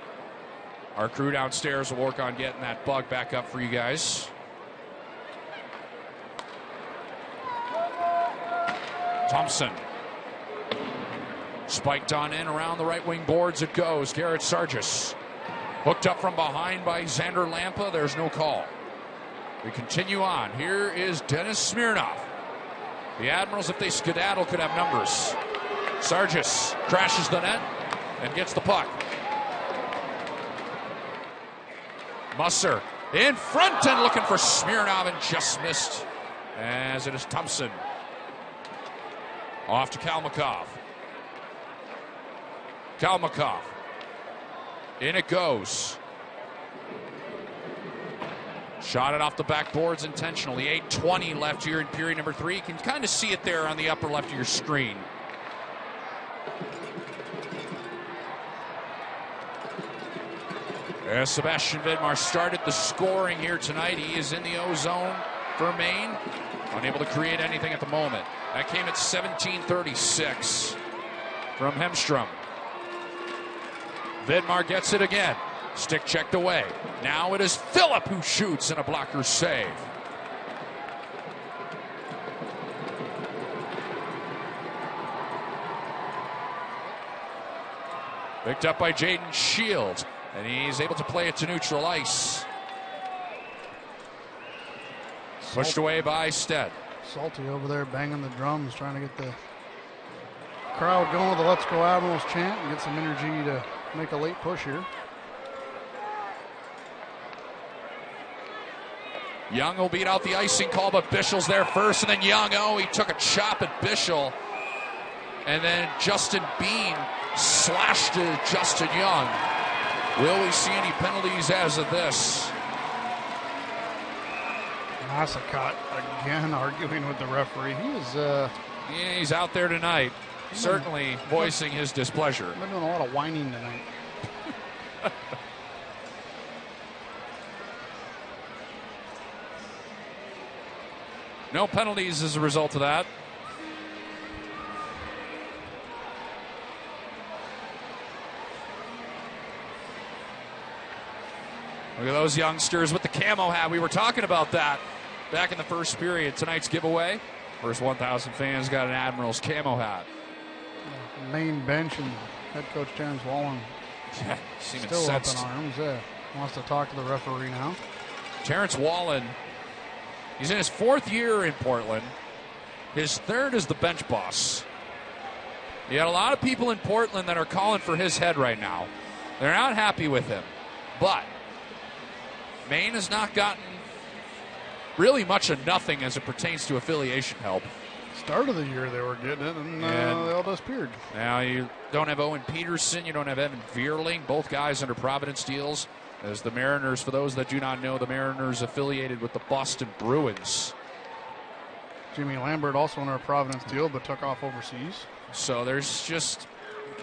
Our crew downstairs will work on getting that bug back up for you guys. Thompson. Spiked on in around the right wing boards it goes. Garrett Sargis. Hooked up from behind by Xander Lampa. There's no call. We continue on. Here is Dennis Smirnov. The Admirals, if they skedaddle, could have numbers. Sargis crashes the net and gets the puck. Musser in front and looking for Smirnov and just missed as it is Thompson. Off to Kalmakov. Kalmakov. In it goes. Shot it off the backboards intentionally. 8:20 left here in period number 3. You can kind of see it there on the upper left of your screen. As Sebastian Vidmar started the scoring here tonight, he is in the O-zone for Maine. Unable to create anything at the moment. That came at 17:36 from Hemstrom. Vidmar gets it again. Stick checked away. Now it is Phillip who shoots and a blocker save. Picked up by Jaden Shields, and he's able to play it to neutral ice. Pushed away by Stead. Salty over there banging the drums, trying to get the crowd going with the Let's Go Admirals chant and get some energy to make a late push here. Young will beat out the icing call, but Bischel's there first, and then Young, he took a chop at Bischel. And then Justin Bean slashed to Justin Young. Will we see any penalties as of this? Massacott again arguing with the referee. He's out there tonight, certainly voicing his displeasure. Been doing a lot of whining tonight. No penalties as a result of that. Look at those youngsters with the camo hat. We were talking about that back in the first period. Tonight's giveaway. First 1,000 fans got an Admirals camo hat. Main bench and head coach Terrence Wallen still up in arms. Wants to talk to the referee now. Terrence Wallen, he's in his 4th year in Portland. His 3rd as the bench boss. You got a lot of people in Portland that are calling for his head right now. They're not happy with him. But Maine has not gotten really much of nothing as it pertains to affiliation help. Start of the year they were getting it, and they all disappeared. Now you don't have Owen Peterson, you don't have Evan Vierling, both guys under Providence deals. As the Mariners, for those that do not know, the Mariners affiliated with the Boston Bruins. Jimmy Lambert also under a Providence deal, but took off overseas. So there's just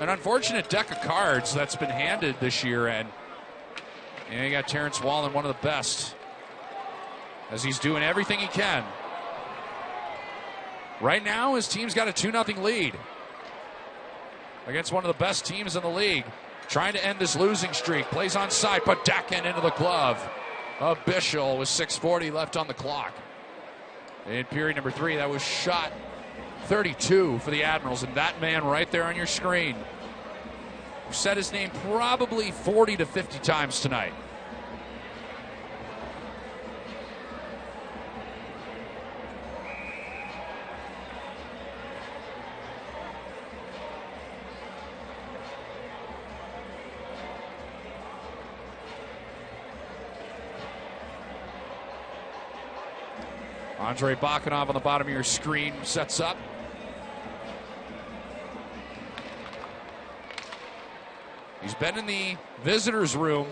an unfortunate deck of cards that's been handed this year, and you got Terrence Wallen, one of the best, as he's doing everything he can. Right now, his team's got a 2-0 lead against one of the best teams in the league. Trying to end this losing streak. Plays on side, but Dakin into the glove of Bischel with 6:40 left on the clock. In period number 3, that was shot 32 for the Admirals, and that man right there on your screen said his name probably 40 to 50 times tonight. Andre Bakanov on the bottom of your screen sets up. He's been in the visitors' room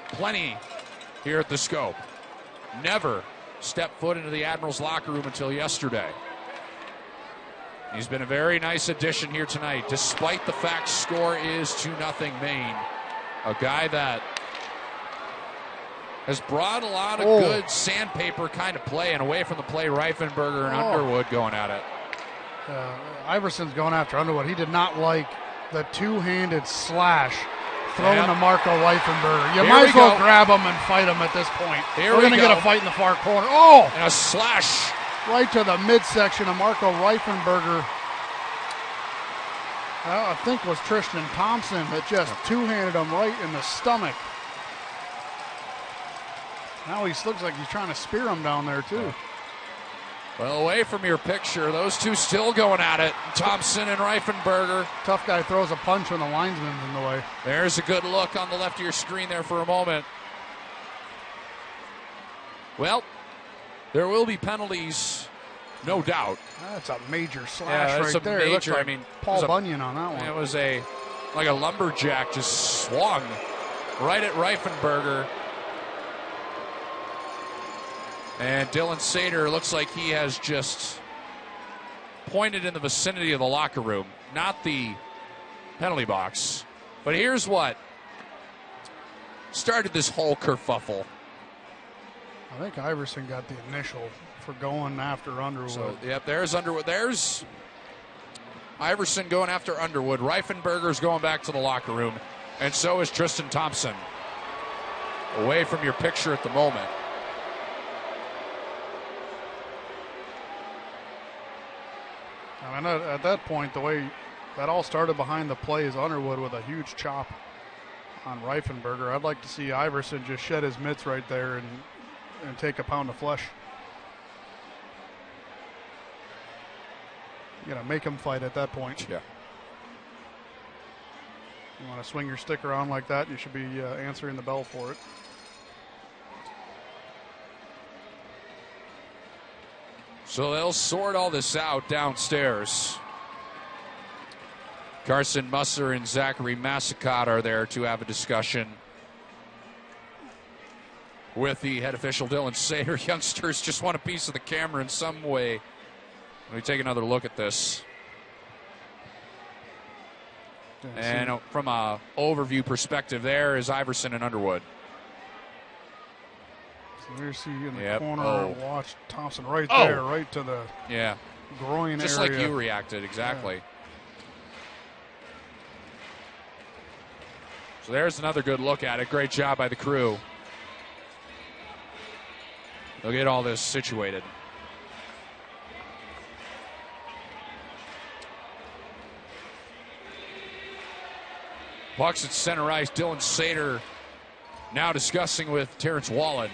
plenty here at the Scope. Never stepped foot into the Admirals' locker room until yesterday. He's been a very nice addition here tonight, despite the fact score is 2-0 Maine. A guy that has brought a lot of good sandpaper kind of play, and away from the play, Reifenberger and Underwood going at it. Iverson's going after Underwood. He did not like the two-handed slash thrown to Marco Reifenberger. You might as well grab him and fight him at this point. We're going to get a fight in the far corner. And a slash right to the midsection of Marco Reifenberger. I think it was Tristan Thompson that just two-handed him right in the stomach. Now he looks like he's trying to spear him down there, too. Well, away from your picture, those two still going at it. Thompson and Reifenberger. Tough guy throws a punch when the linesman's in the way. There's a good look on the left of your screen there for a moment. Well, there will be penalties, no doubt. That's a major slash right there. It looks like Paul Bunyan on that one. It was like a lumberjack just swung right at Reifenberger. And Dylan Sater looks like he has just pointed in the vicinity of the locker room, not the penalty box. But here's what started this whole kerfuffle. I think Iverson got the initial for going after Underwood. So, yep, there's Underwood. There's Iverson going after Underwood. Reifenberger's going back to the locker room. And so is Tristan Thompson. Away from your picture at the moment. I mean, at that point, the way that all started behind the play is Underwood with a huge chop on Reifenberger. I'd like to see Iverson just shed his mitts right there and take a pound of flesh. You got to make them fight at that point. Yeah. You want to swing your stick around like that, you should be answering the bell for it. So they'll sort all this out downstairs. Carson Musser and Zachary Massicott are there to have a discussion with the head official, Dylan Sater. Youngsters just want a piece of the camera in some way. Let me take another look at this. And from an overview perspective, there is Iverson and Underwood. So there's he in the corner. Watch Thompson right there, right to the groin just area. Just like you reacted, exactly. Yeah. So there's another good look at it. Great job by the crew. They'll get all this situated. Bucks at center ice. Dylan Sater now discussing with Terrence Wallen.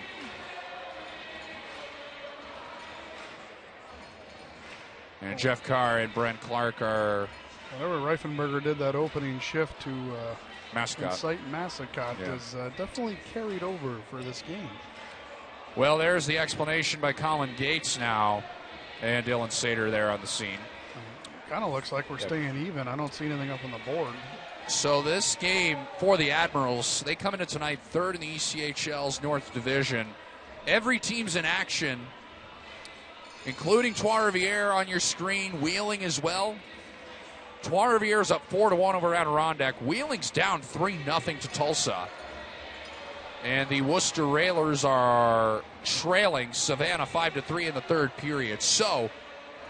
And Jeff Carr and Brent Clark are... Whenever Reifenberger did that opening shift to Massicott is definitely carried over for this game. Well, there's the explanation by Colin Gates now. And Dylan Sater there on the scene. Kind of looks like we're staying even. I don't see anything up on the board. So this game for the Admirals, they come into tonight third in the ECHL's North Division. Every team's in action, including Trois-Rivières on your screen, Wheeling as well. Trois-Rivières up 4-1 over Adirondack. Wheeling's down 3-0 to Tulsa. And the Worcester Railers are trailing Savannah 5-3 in the third period. So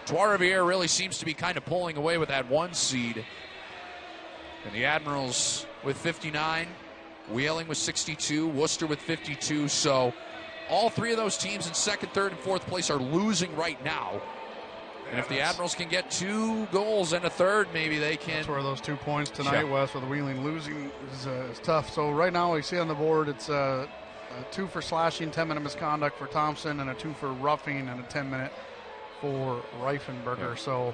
Trois-Rivières really seems to be kind of pulling away with that 1 seed. And the Admirals with 59, Wheeling with 62, Worcester with 52. So all three of those teams in second, third, and fourth place are losing right now. And if the Admirals can get 2 goals and a third, maybe they can. That's where those 2 points tonight, Wes, with Wheeling losing is tough. So right now we see on the board it's a 2 for slashing, 10-minute misconduct for Thompson, and a 2 for roughing and a 10-minute for Reifenberger. Yeah. So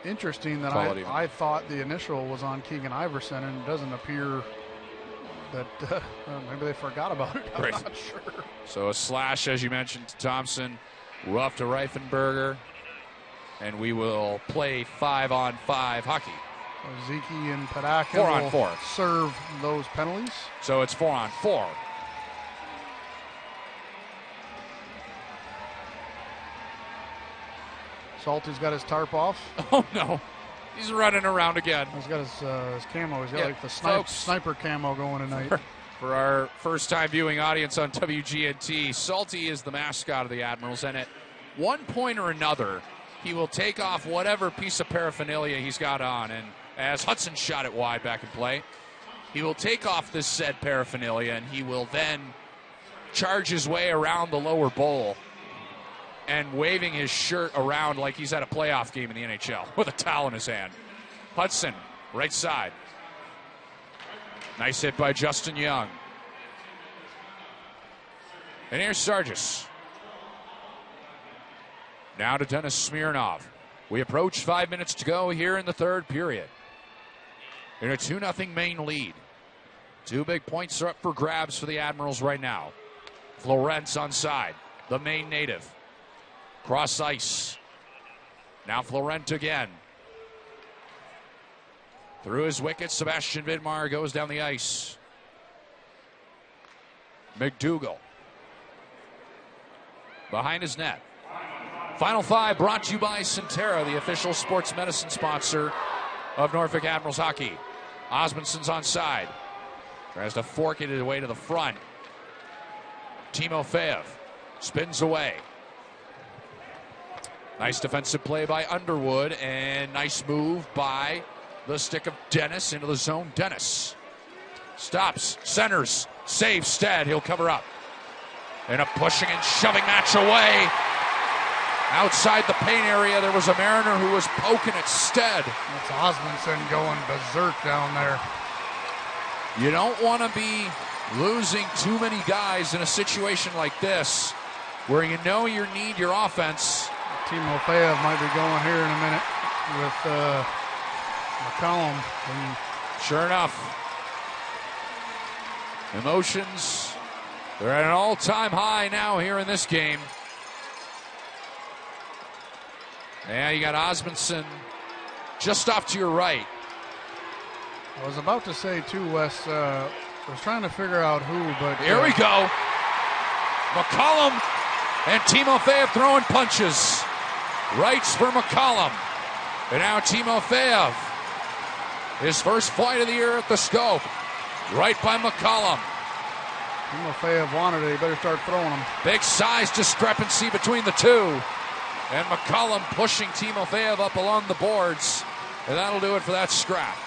interesting that I thought the initial was on Keegan Iverson, and it doesn't appear that maybe they forgot about it. I'm not sure. So a slash, as you mentioned, to Thompson, rough to Reifenberger, and we will play 5-on-5 hockey. Zeke and Padakin 4-on-4 serve those penalties. So it's 4-on-4. Salty's got his tarp off. Oh, no. He's running around again. He's got his camo. He's got like the sniper camo going tonight. For our first-time viewing audience on WGNT, Salty is the mascot of the Admirals, and at one point or another, he will take off whatever piece of paraphernalia he's got on, and as Hudson shot it wide back in play, he will take off this said paraphernalia, and he will then charge his way around the lower bowl and waving his shirt around like he's at a playoff game in the NHL with a towel in his hand. Hudson, right side. Nice hit by Justin Young. And here's Sargis. Now to Dennis Smirnov. We approach 5 minutes to go here in the third period. In a 2-0 Maine lead. 2 big points are up for grabs for the Admirals right now. Florence on side, the Maine native. Cross ice. Now Florent again. Through his wicket, Sebastian Vidmar goes down the ice. McDougall. Behind his net. Final 5 brought to you by Centera, the official sports medicine sponsor of Norfolk Admirals hockey. Osmundson's on side. Tries to fork it away to the front. Timofeyev spins away. Nice defensive play by Underwood, and nice move by the stick of Dennis into the zone. Dennis stops, centers, saves Stead. He'll cover up. And a pushing and shoving match away. Outside the paint area, there was a Mariner who was poking at Stead. That's Osmundson going berserk down there. You don't want to be losing too many guys in a situation like this where you know you need your offense. Timofeyev might be going here in a minute with McCollum. And sure enough, emotions, they're at an all-time high now here in this game. Yeah, you got Osmondson just off to your right. I was about to say, too, Wes, I was trying to figure out who, but... Here we go. McCollum and Timofeyev throwing punches. Rights for McCollum. And now Timofeyev. His first fight of the year at the scope. Right by McCollum. Timofeyev wanted it. He better start throwing them. Big size discrepancy between the two. And McCollum pushing Timofeyev up along the boards. And that'll do it for that scrap.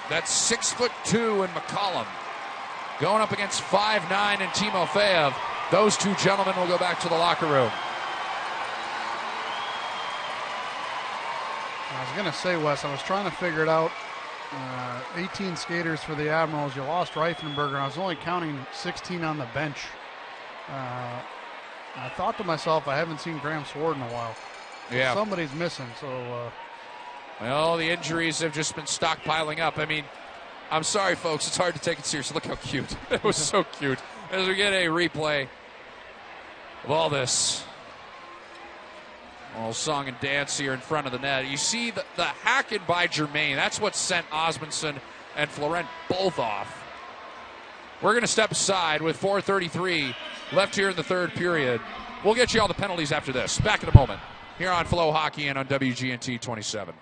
That's 6'2" in McCollum. Going up against 5'9" in Timofeyev. Those two gentlemen will go back to the locker room. I was going to say, Wes, I was trying to figure it out. 18 skaters for the Admirals. You lost Reifenberger, and I was only counting 16 on the bench. I thought to myself, I haven't seen Graham Sword in a while. Yeah. Somebody's missing, so... Well, the injuries have just been stockpiling up. I mean, I'm sorry, folks. It's hard to take it seriously. Look how cute. It was so cute. As we get a replay of all this. All song and dance here in front of the net. You see the hacking by Germain. That's what sent Osmondson and Florent both off. We're going to step aside with 4:33 left here in the third period. We'll get you all the penalties after this. Back in a moment here on FloHockey and on WGNT 27.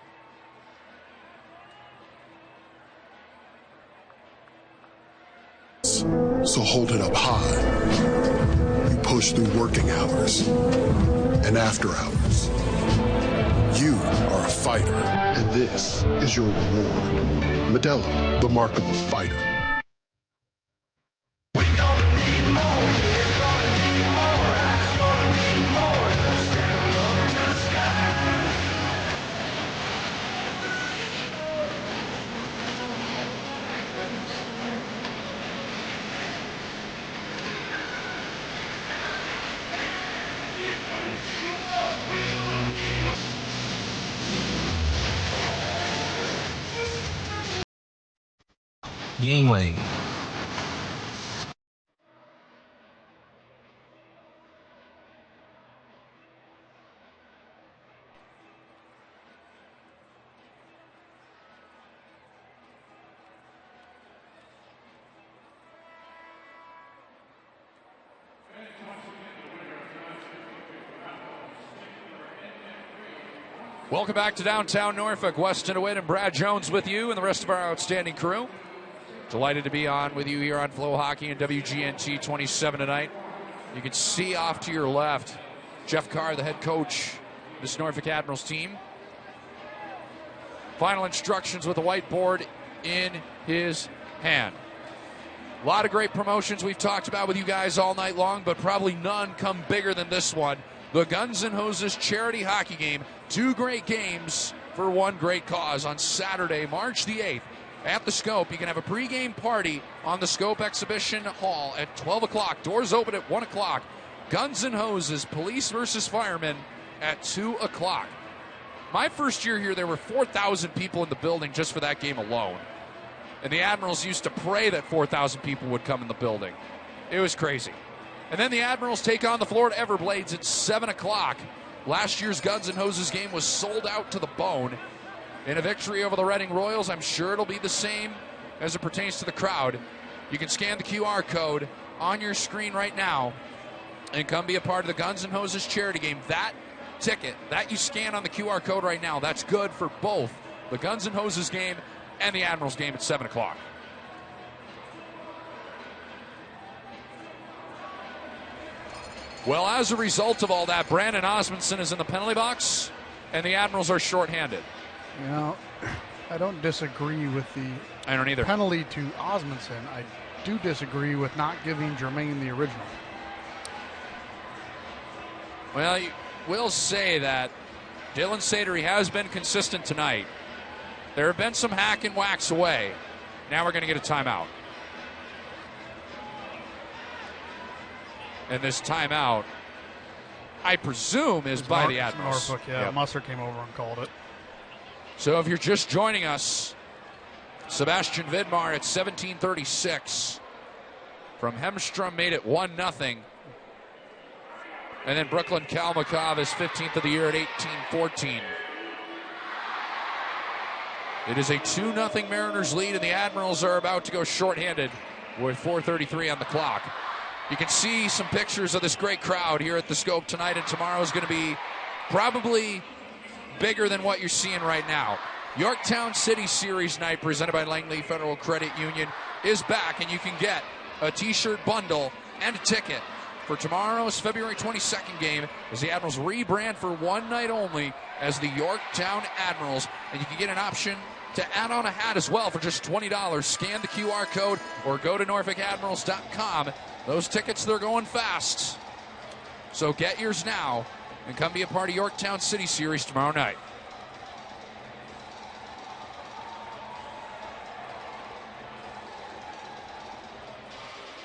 So hold it up high. You push through working hours and after hours. You are a fighter, and this is your reward. Modelo, the mark of a fighter. Yingling. Welcome back to downtown Norfolk. Weston DeWitt and Brad Jones with you and the rest of our outstanding crew. Delighted to be on with you here on FloHockey and WGNT 27 tonight. You can see off to your left Jeff Carr, the head coach of this Norfolk Admirals team. Final instructions with a whiteboard in his hand. A lot of great promotions we've talked about with you guys all night long, but probably none come bigger than this one. The Guns N' Hoses charity hockey game. 2 great games for one great cause on Saturday, March the 8th. At the Scope, you can have a pregame party on the Scope Exhibition Hall at 12 o'clock. Doors open at 1 o'clock. Guns N' Hoses, police versus firemen at 2 o'clock. My first year here, there were 4,000 people in the building just for that game alone. And the Admirals used to pray that 4,000 people would come in the building. It was crazy. And then the Admirals take on the Florida Everblades at 7 o'clock. Last year's Guns N' Hoses game was sold out to the bone. In a victory over the Reading Royals, I'm sure it'll be the same as it pertains to the crowd. You can scan the QR code on your screen right now and come be a part of the Guns N' Hoses charity game. That ticket that you scan on the QR code right now, that's good for both the Guns N' Hoses game and the Admirals game at 7 o'clock. Well, as a result of all that, Brandon Osmondson is in the penalty box, and the Admirals are shorthanded. You know, I don't disagree with the penalty to Osmondson. I do disagree with not giving Germain the original. Well, you will say that Dylan Satery has been consistent tonight. There have been some hack and whacks away. Now we're going to get a timeout. And this timeout I presume, is by the Admirals. Norfolk, yeah. Yep. Musser came over and called it. So if you're just joining us, Sebastian Vidmar at 17:36 from Hemstrom made it 1-0. And then Brooklyn Kalmakov is 15th of the year at 18-14. It is a 2-0 Mariners lead, and the Admirals are about to go shorthanded with 4:33 on the clock. You can see some pictures of this great crowd here at the Scope tonight, and tomorrow is going to be probably bigger than what you're seeing right now. Yorktown City Series night presented by Langley Federal Credit Union is back, and you can get a t-shirt bundle and a ticket for tomorrow's February 22nd game as the Admirals rebrand for one night only as the Yorktown Admirals, and you can get an option to add on a hat as well for just $20. Scan the QR code or go to NorfolkAdmirals.com. Those tickets, they're going fast. So get yours now and come be a part of Yorktown City Series tomorrow night.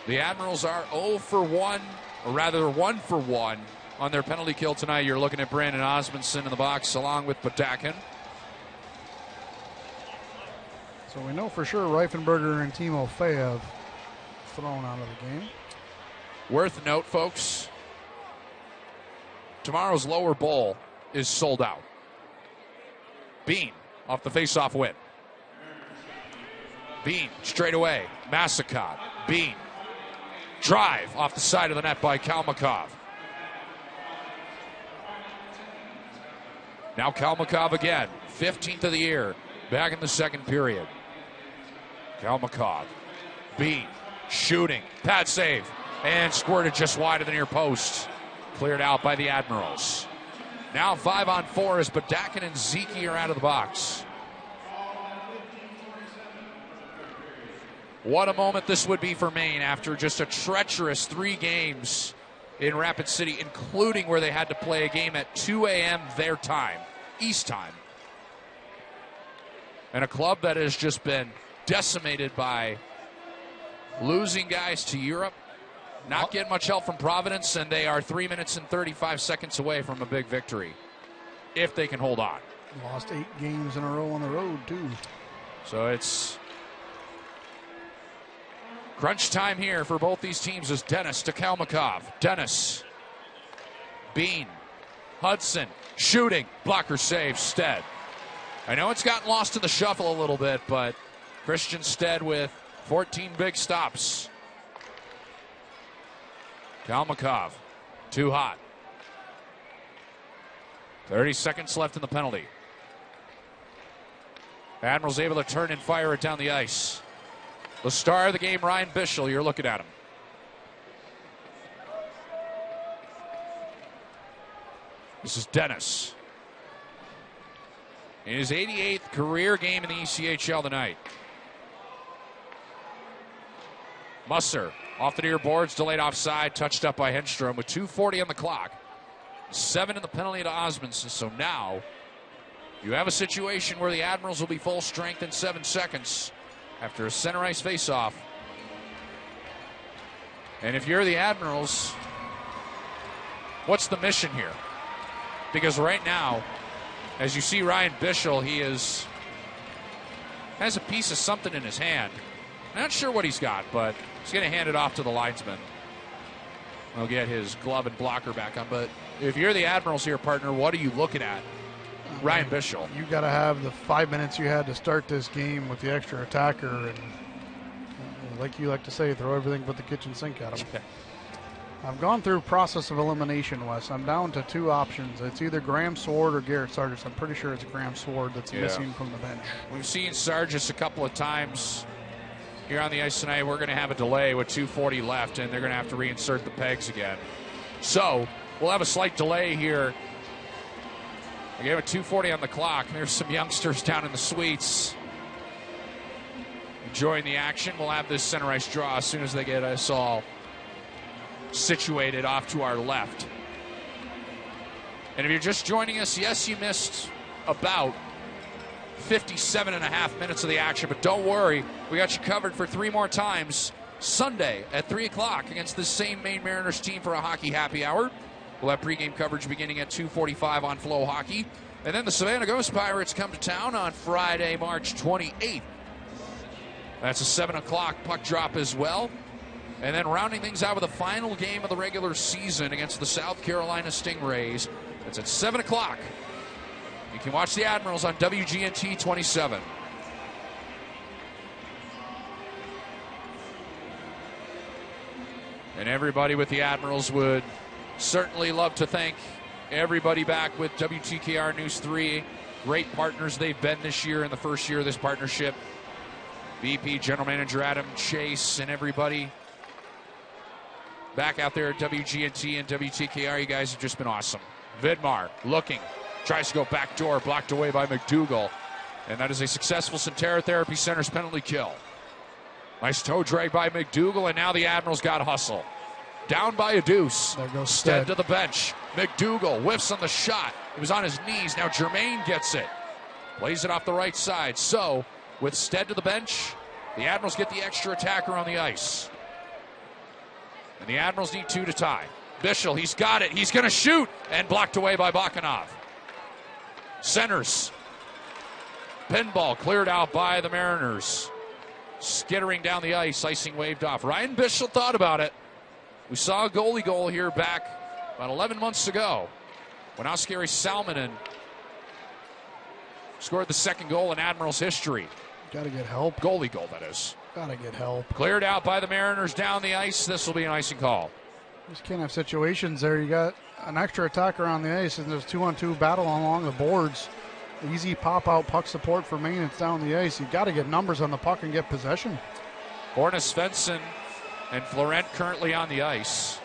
The Admirals are 0 for 1, or rather 1 for 1 on their penalty kill tonight. You're looking at Brandon Osmondson in the box along with Badakin. So we know for sure Reifenberger and Timo Fey have thrown out of the game. Worth note, folks, tomorrow's lower bowl is sold out. Bean off the faceoff win. Bean straight away. Massacot. Bean. Drive off the side of the net by Kalmakov. Now Kalmakov again. 15th of the year. Back in the second period. Kalmakov. Bean. Shooting. Pad save. And squirted just wide of the near post. Cleared out by the Admirals. Now 5-on-4 as Badakin and Zeke are out of the box. What a moment this would be for Maine after just a treacherous 3 games in Rapid City, including where they had to play a game at 2 a.m. their time, East time. And a club that has just been decimated by losing guys to Europe, not getting much help from Providence, and they are 3 minutes and 35 seconds away from a big victory, if they can hold on. Lost 8 games in a row on the road, too. So it's crunch time here for both these teams as Dennis to Kalmakov. Dennis. Bean. Hudson. Shooting. Blocker save. Stead. I know it's gotten lost in the shuffle a little bit, but Christian Stead with 14 big stops. Kalmakov. Too hot. 30 seconds left in the penalty. Admirals able to turn and fire it down the ice. The star of the game, Ryan Bischel, you're looking at him. This is Dennis. In his 88th career game in the ECHL tonight. Musser off the near boards, delayed offside, touched up by Henstrom with 2:40 on the clock. 7 in the penalty to Osmondson. So now you have a situation where the Admirals will be full strength in 7 seconds after a center ice faceoff. And if you're the Admirals, what's the mission here? Because right now, as you see Ryan Bischel, he has a piece of something in his hand. Not sure what he's got, but he's going to hand it off to the linesman. He'll get his glove and blocker back on. But if you're the Admirals here, partner, what are you looking at? Ryan Bischel. You got to have the 5 minutes you had to start this game with the extra attacker, and like you like to say, throw everything but the kitchen sink at him. I've gone through process of elimination, Wes. I'm down to 2 options. It's either Graham Sword or Garrett Sargis. I'm pretty sure it's Graham Sword that's missing from the bench. We've seen Sargis a couple of times here on the ice tonight. We're going to have a delay with 2:40 left, and they're going to have to reinsert the pegs again. So we'll have a slight delay here. Again, with 2:40 on the clock. There's some youngsters down in the suites enjoying the action. We'll have this center ice draw as soon as they get us all situated off to our left. And if you're just joining us, yes, you missed about 57.5 minutes of the action, but don't worry, we got you covered for 3 more times Sunday at 3 o'clock against the same Maine Mariners team for a hockey happy hour. We'll have pregame coverage beginning at 2:45 on FloHockey. And then the Savannah Ghost Pirates come to town on Friday, March 28th. That's a 7 o'clock puck drop as well. And then rounding things out with the final game of the regular season against the South Carolina Stingrays. It's at 7 o'clock. You can watch the Admirals on WGNT 27. And everybody with the Admirals would certainly love to thank everybody back with WTKR News 3. Great partners they've been this year in the first year of this partnership. VP, General Manager Adam Chase, and everybody back out there at WGNT and WTKR. You guys have just been awesome. Vidmar looking, tries to go backdoor, blocked away by McDougal. And that is a successful Centera Therapy Center's penalty kill. Nice toe drag by McDougal, and now the Admirals got hustle. Down by a deuce. There goes Stead to the bench. McDougal whiffs on the shot. It was on his knees. Now Germain gets it. Plays it off the right side. So, with Stead to the bench, the Admirals get the extra attacker on the ice. And the Admirals need 2 to tie. Bischel, he's got it. He's going to shoot. And blocked away by Bakanov. Centers. Pinball cleared out by the Mariners. Skittering down the ice. Icing waved off. Ryan Bischel thought about it. We saw a goalie goal here back about 11 months ago when Oskari Salminen scored the second goal in Admirals history. Got to get help. Goalie goal, that is. Got to get help. Cleared out by the Mariners down the ice. This will be an icing call. You just can't have situations there. You got an extra attacker on the ice, and there's 2-on-2 battle along the boards. Easy pop-out puck support for Maine. It's down the ice. You got to get numbers on the puck and get possession. Borna Svensson and Florent currently on the ice.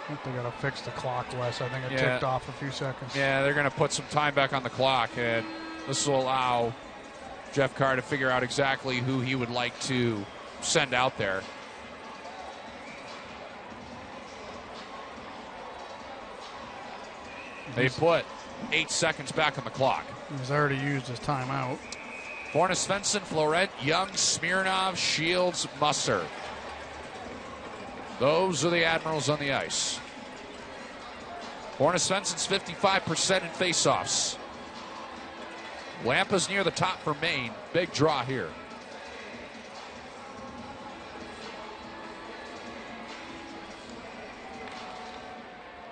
I think they got to fix the clock, Wes. I think it ticked off a few seconds. Yeah, they're going to put some time back on the clock, and this will allow Jeff Carr to figure out exactly who he would like to send out there. They put 8 seconds back on the clock. He's already used his timeout. Borna Svensson, Florent, Young, Smirnov, Shields, Musser. Those are the Admirals on the ice. Borna Svensson's 55% in faceoffs. Lampa's near the top for Maine. Big draw here.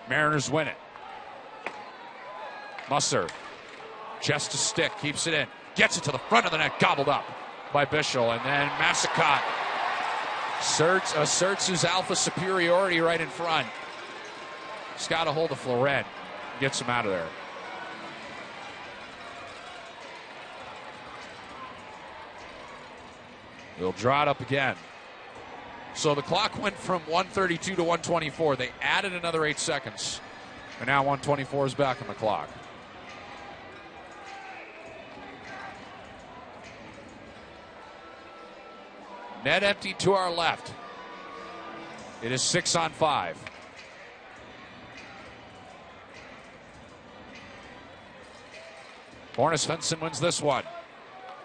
Mariners win it. Musser, chest to stick, keeps it in. Gets it to the front of the net, gobbled up by Bischel. And then Massicott asserts his alpha superiority right in front. He's got a hold of Florent. Gets him out of there. They'll draw it up again. So the clock went from 132 to 124. They added another 8 seconds. And now 124 is back on the clock. Net empty to our left. It is 6-on-5. Borna Svensson wins this one.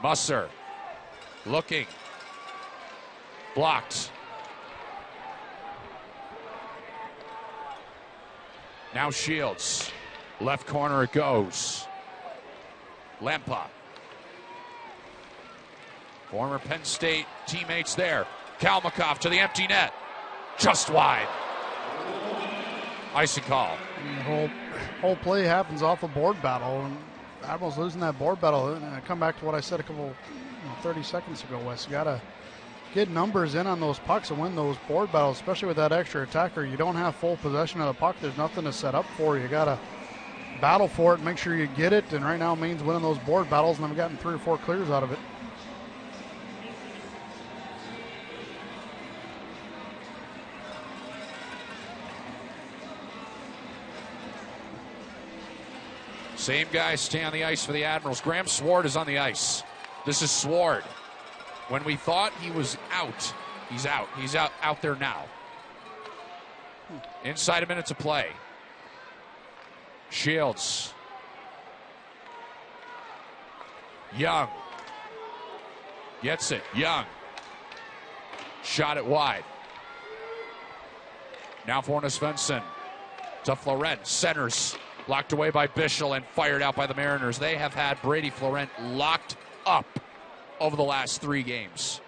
Musser looking. Blocked. Now Shields. Left corner it goes. Lampa. Former Penn State teammates there. Kalmakoff to the empty net. Just wide. Icing call. The whole play happens off a board battle. And Admirals losing that board battle. And I come back to what I said 30 seconds ago, Wes. You got to get numbers in on those pucks and win those board battles, especially with that extra attacker. You don't have full possession of the puck. There's nothing to set up for you. You got to battle for it, make sure you get it. And right now, Maine's winning those board battles, and they've gotten 3 or 4 clears out of it. Same guys stay on the ice for the Admirals. Graham Sword is on the ice. This is Sword. When we thought he was out, he's out. He's out there now. Inside a minute to play. Shields. Young. Gets it. Young. Shot it wide. Now for Svensson. to Florent. Centers locked away by Bischel and fired out by the Mariners. They have had Brady Florent locked up over the last 3 games.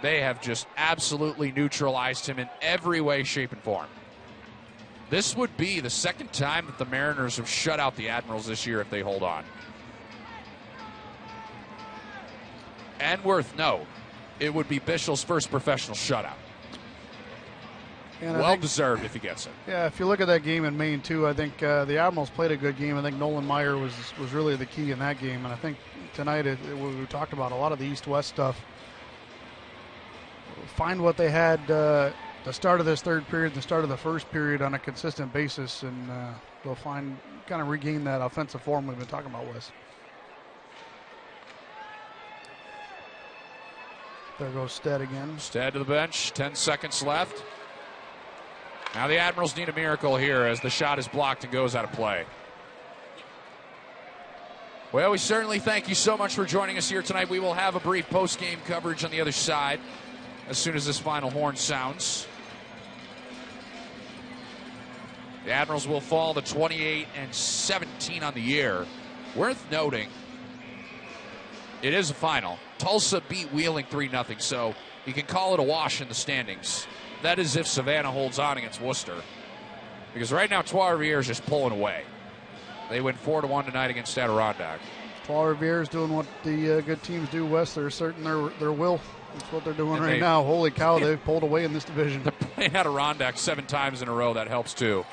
They have just absolutely neutralized him in every way, shape, and form. This would be the second time that the Mariners have shut out the Admirals this year if they hold on. And worth note, it would be Bischel's first professional shutout. Well deserved if he gets it. Yeah, if you look at that game in Maine, too, I think the Admirals played a good game. I think Nolan Meyer was really the key in that game. And I think tonight we talked about a lot of the East-West stuff. Find what they had the start of this third period, the start of the first period on a consistent basis, and they'll kind of regain that offensive form we've been talking about, Wes. There goes Stead again. Stead to the bench, 10 seconds left. Now the Admirals need a miracle here as the shot is blocked and goes out of play. Well, we certainly thank you so much for joining us here tonight. We will have a brief post-game coverage on the other side as soon as this final horn sounds. The Admirals will fall to 28-17 on the year. Worth noting, it is a final. Tulsa beat Wheeling 3-0, so you can call it a wash in the standings. That is if Savannah holds on against Worcester. Because right now, Trois-Rivières is just pulling away. They win 4-1 tonight against Adirondack. Trois-Rivières doing what the good teams do, West. They're asserting their will. That's what they're doing right now. Holy cow, they've pulled away in this division. They're playing Adirondack 7 times in a row. That helps, too.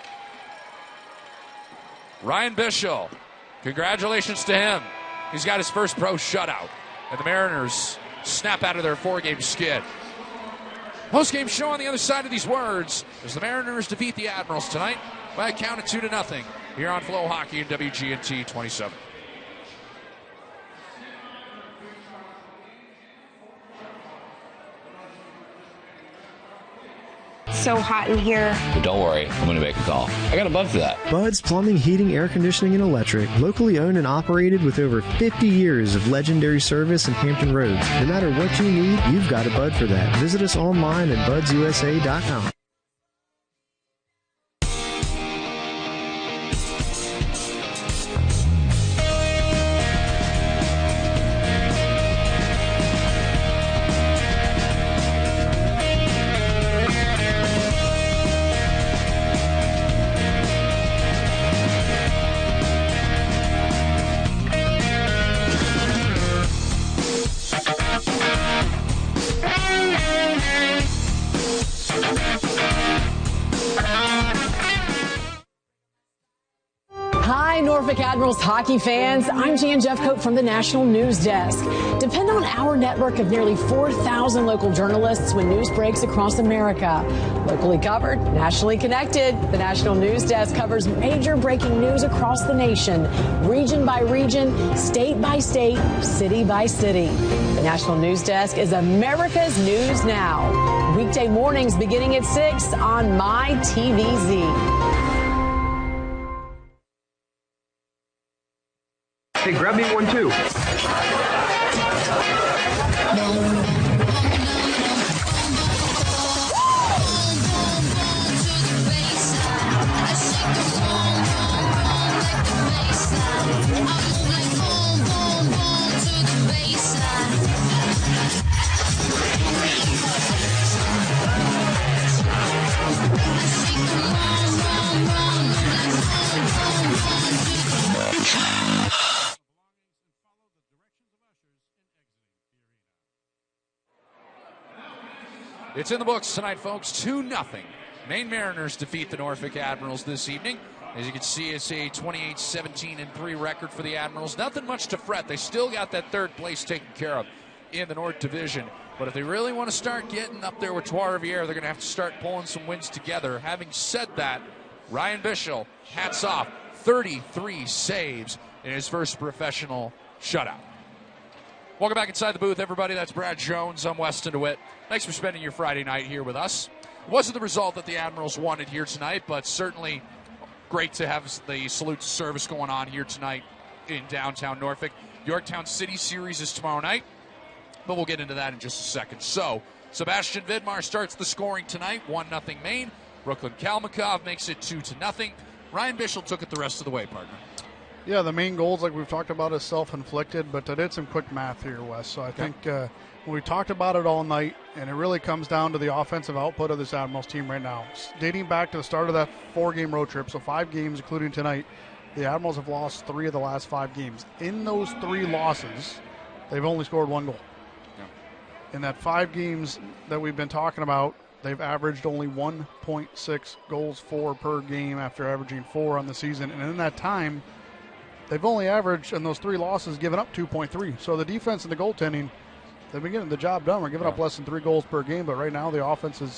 Ryan Bischel, congratulations to him. He's got his first pro shutout. And the Mariners snap out of their 4-game skid. Post-game show on the other side of these words as the Mariners defeat the Admirals tonight by a count of 2-0 here on FloHockey and WGNT 27. So hot in here. But don't worry, I'm going to make a call. I got a bud for that. Bud's Plumbing, Heating, Air Conditioning, and Electric. Locally owned and operated with over 50 years of legendary service in Hampton Roads. No matter what you need, you've got a Bud for that. Visit us online at budsusa.com. Norfolk Admirals hockey fans, I'm Jan Jeffcoat from the National News Desk. Depend on our network of nearly 4,000 local journalists when news breaks across America. Locally covered, nationally connected, the National News Desk covers major breaking news across the nation, region by region, state by state, city by city. The National News Desk is America's News Now. Weekday mornings beginning at 6 on MyTVZ. Hey, grab me one too. It's in the books tonight, folks. 2-0. Maine Mariners defeat the Norfolk Admirals this evening. As you can see, it's a 28-17-3 record for the Admirals. Nothing much to fret. They still got that third place taken care of in the North Division. But if they really want to start getting up there with Trois-Rivières, they're going to have to start pulling some wins together. Having said that, Ryan Bischel, hats off, 33 saves in his first professional shutout. Welcome back inside the booth, everybody. That's Brad Jones. I'm Weston DeWitt. Thanks for spending your Friday night here with us. It wasn't the result that the Admirals wanted here tonight, but certainly great to have the salute to service going on here tonight in downtown Norfolk. Yorktown City Series is tomorrow night, but we'll get into that in just a second. So, Sebastian Vidmar starts the scoring tonight, 1-0 Maine. Brooklyn Kalmakov makes it 2-0. Ryan Bischel took it the rest of the way, partner. Yeah, the main goals, like we've talked about, is self-inflicted, but I did some quick math here, Wes. So I think when we talked about it all night, and it really comes down to the offensive output of this Admirals team right now. Dating back to the start of that 4-game road trip, so 5 games, including tonight, the Admirals have lost 3 of the last 5 games. In those 3 losses, they've only scored 1 goal. Yeah. In that 5 games that we've been talking about, they've averaged only 1.6 goals for per game after averaging 4 on the season. And in that time, they've only averaged, in those 3 losses, given up 2.3. So the defense and the goaltending, they've been getting the job done. We're giving up less than 3 goals per game, but right now the offense is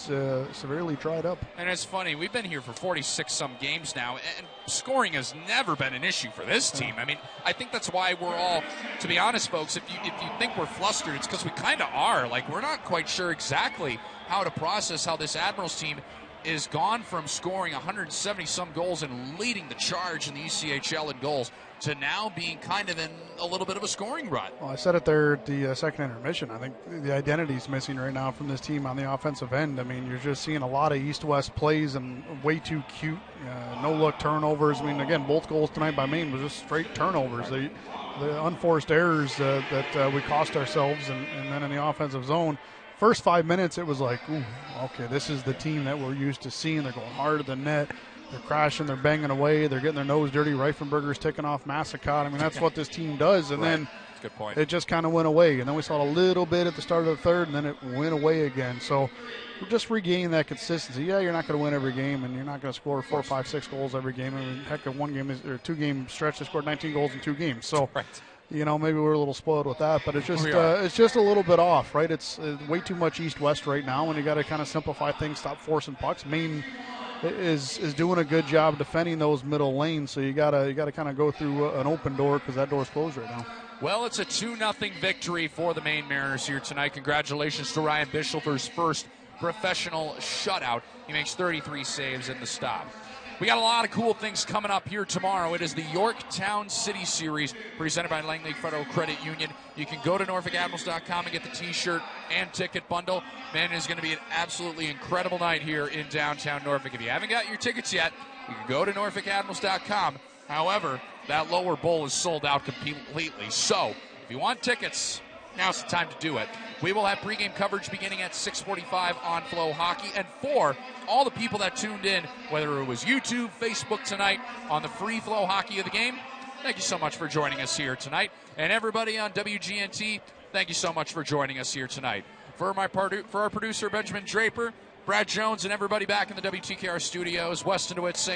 severely dried up. And it's funny, we've been here for 46-some games now, and scoring has never been an issue for this team. I mean, I think that's why we're all, to be honest, folks, if you think we're flustered, it's because we kind of are. Like, we're not quite sure exactly how to process how this Admirals team is gone from scoring 170-some goals and leading the charge in the ECHL in goals to now being kind of in a little bit of a scoring rut. Well, I said it there at the second intermission. I think the identity is missing right now from this team on the offensive end. I mean, you're just seeing a lot of east-west plays and way too cute, no-look turnovers. I mean, again, both goals tonight by Maine was just straight turnovers. The unforced errors that we cost ourselves, and then in the offensive zone, first 5 minutes, it was like, ooh, okay, this is the team that we're used to seeing. They're going hard at the net. They're crashing. They're banging away. They're getting their nose dirty. Reifenberger's ticking off Massacott. I mean, that's what this team does. And then that's a good point. It just kind of went away. And then we saw a little bit at the start of the third, and then it went away again. So we're just regaining that consistency. Yeah, you're not going to win every game, and you're not going to score 4, 5, 6 goals every game. I mean, heck, in 2-game stretch, they scored 19 goals in 2 games. So maybe we're a little spoiled with that, but it's just a little bit off, right? It's way too much east-west right now, and you got to kind of simplify things, stop forcing pucks. Maine is doing a good job defending those middle lanes, so you got to kind of go through an open door because that door's closed right now. Well, it's a 2-0 victory for the Maine Mariners here tonight. Congratulations to Ryan Bischel for his first professional shutout. He makes 33 saves in the stop. We got a lot of cool things coming up here tomorrow. It is the Yorktown City Series presented by Langley Federal Credit Union. You can go to NorfolkAdmirals.com and get the T-shirt and ticket bundle. Man, it is going to be an absolutely incredible night here in downtown Norfolk. If you haven't got your tickets yet, you can go to NorfolkAdmirals.com. However, that lower bowl is sold out completely. So, if you want tickets, now's the time to do it. We will have pregame coverage beginning at 6:45 on FloHockey. And for all the people that tuned in, whether it was YouTube, Facebook tonight, on the free FloHockey of the game, thank you so much for joining us here tonight. And everybody on WGNT, thank you so much for joining us here tonight. For our producer, Benjamin Draper, Brad Jones, and everybody back in the WTKR studios, Weston DeWitt saying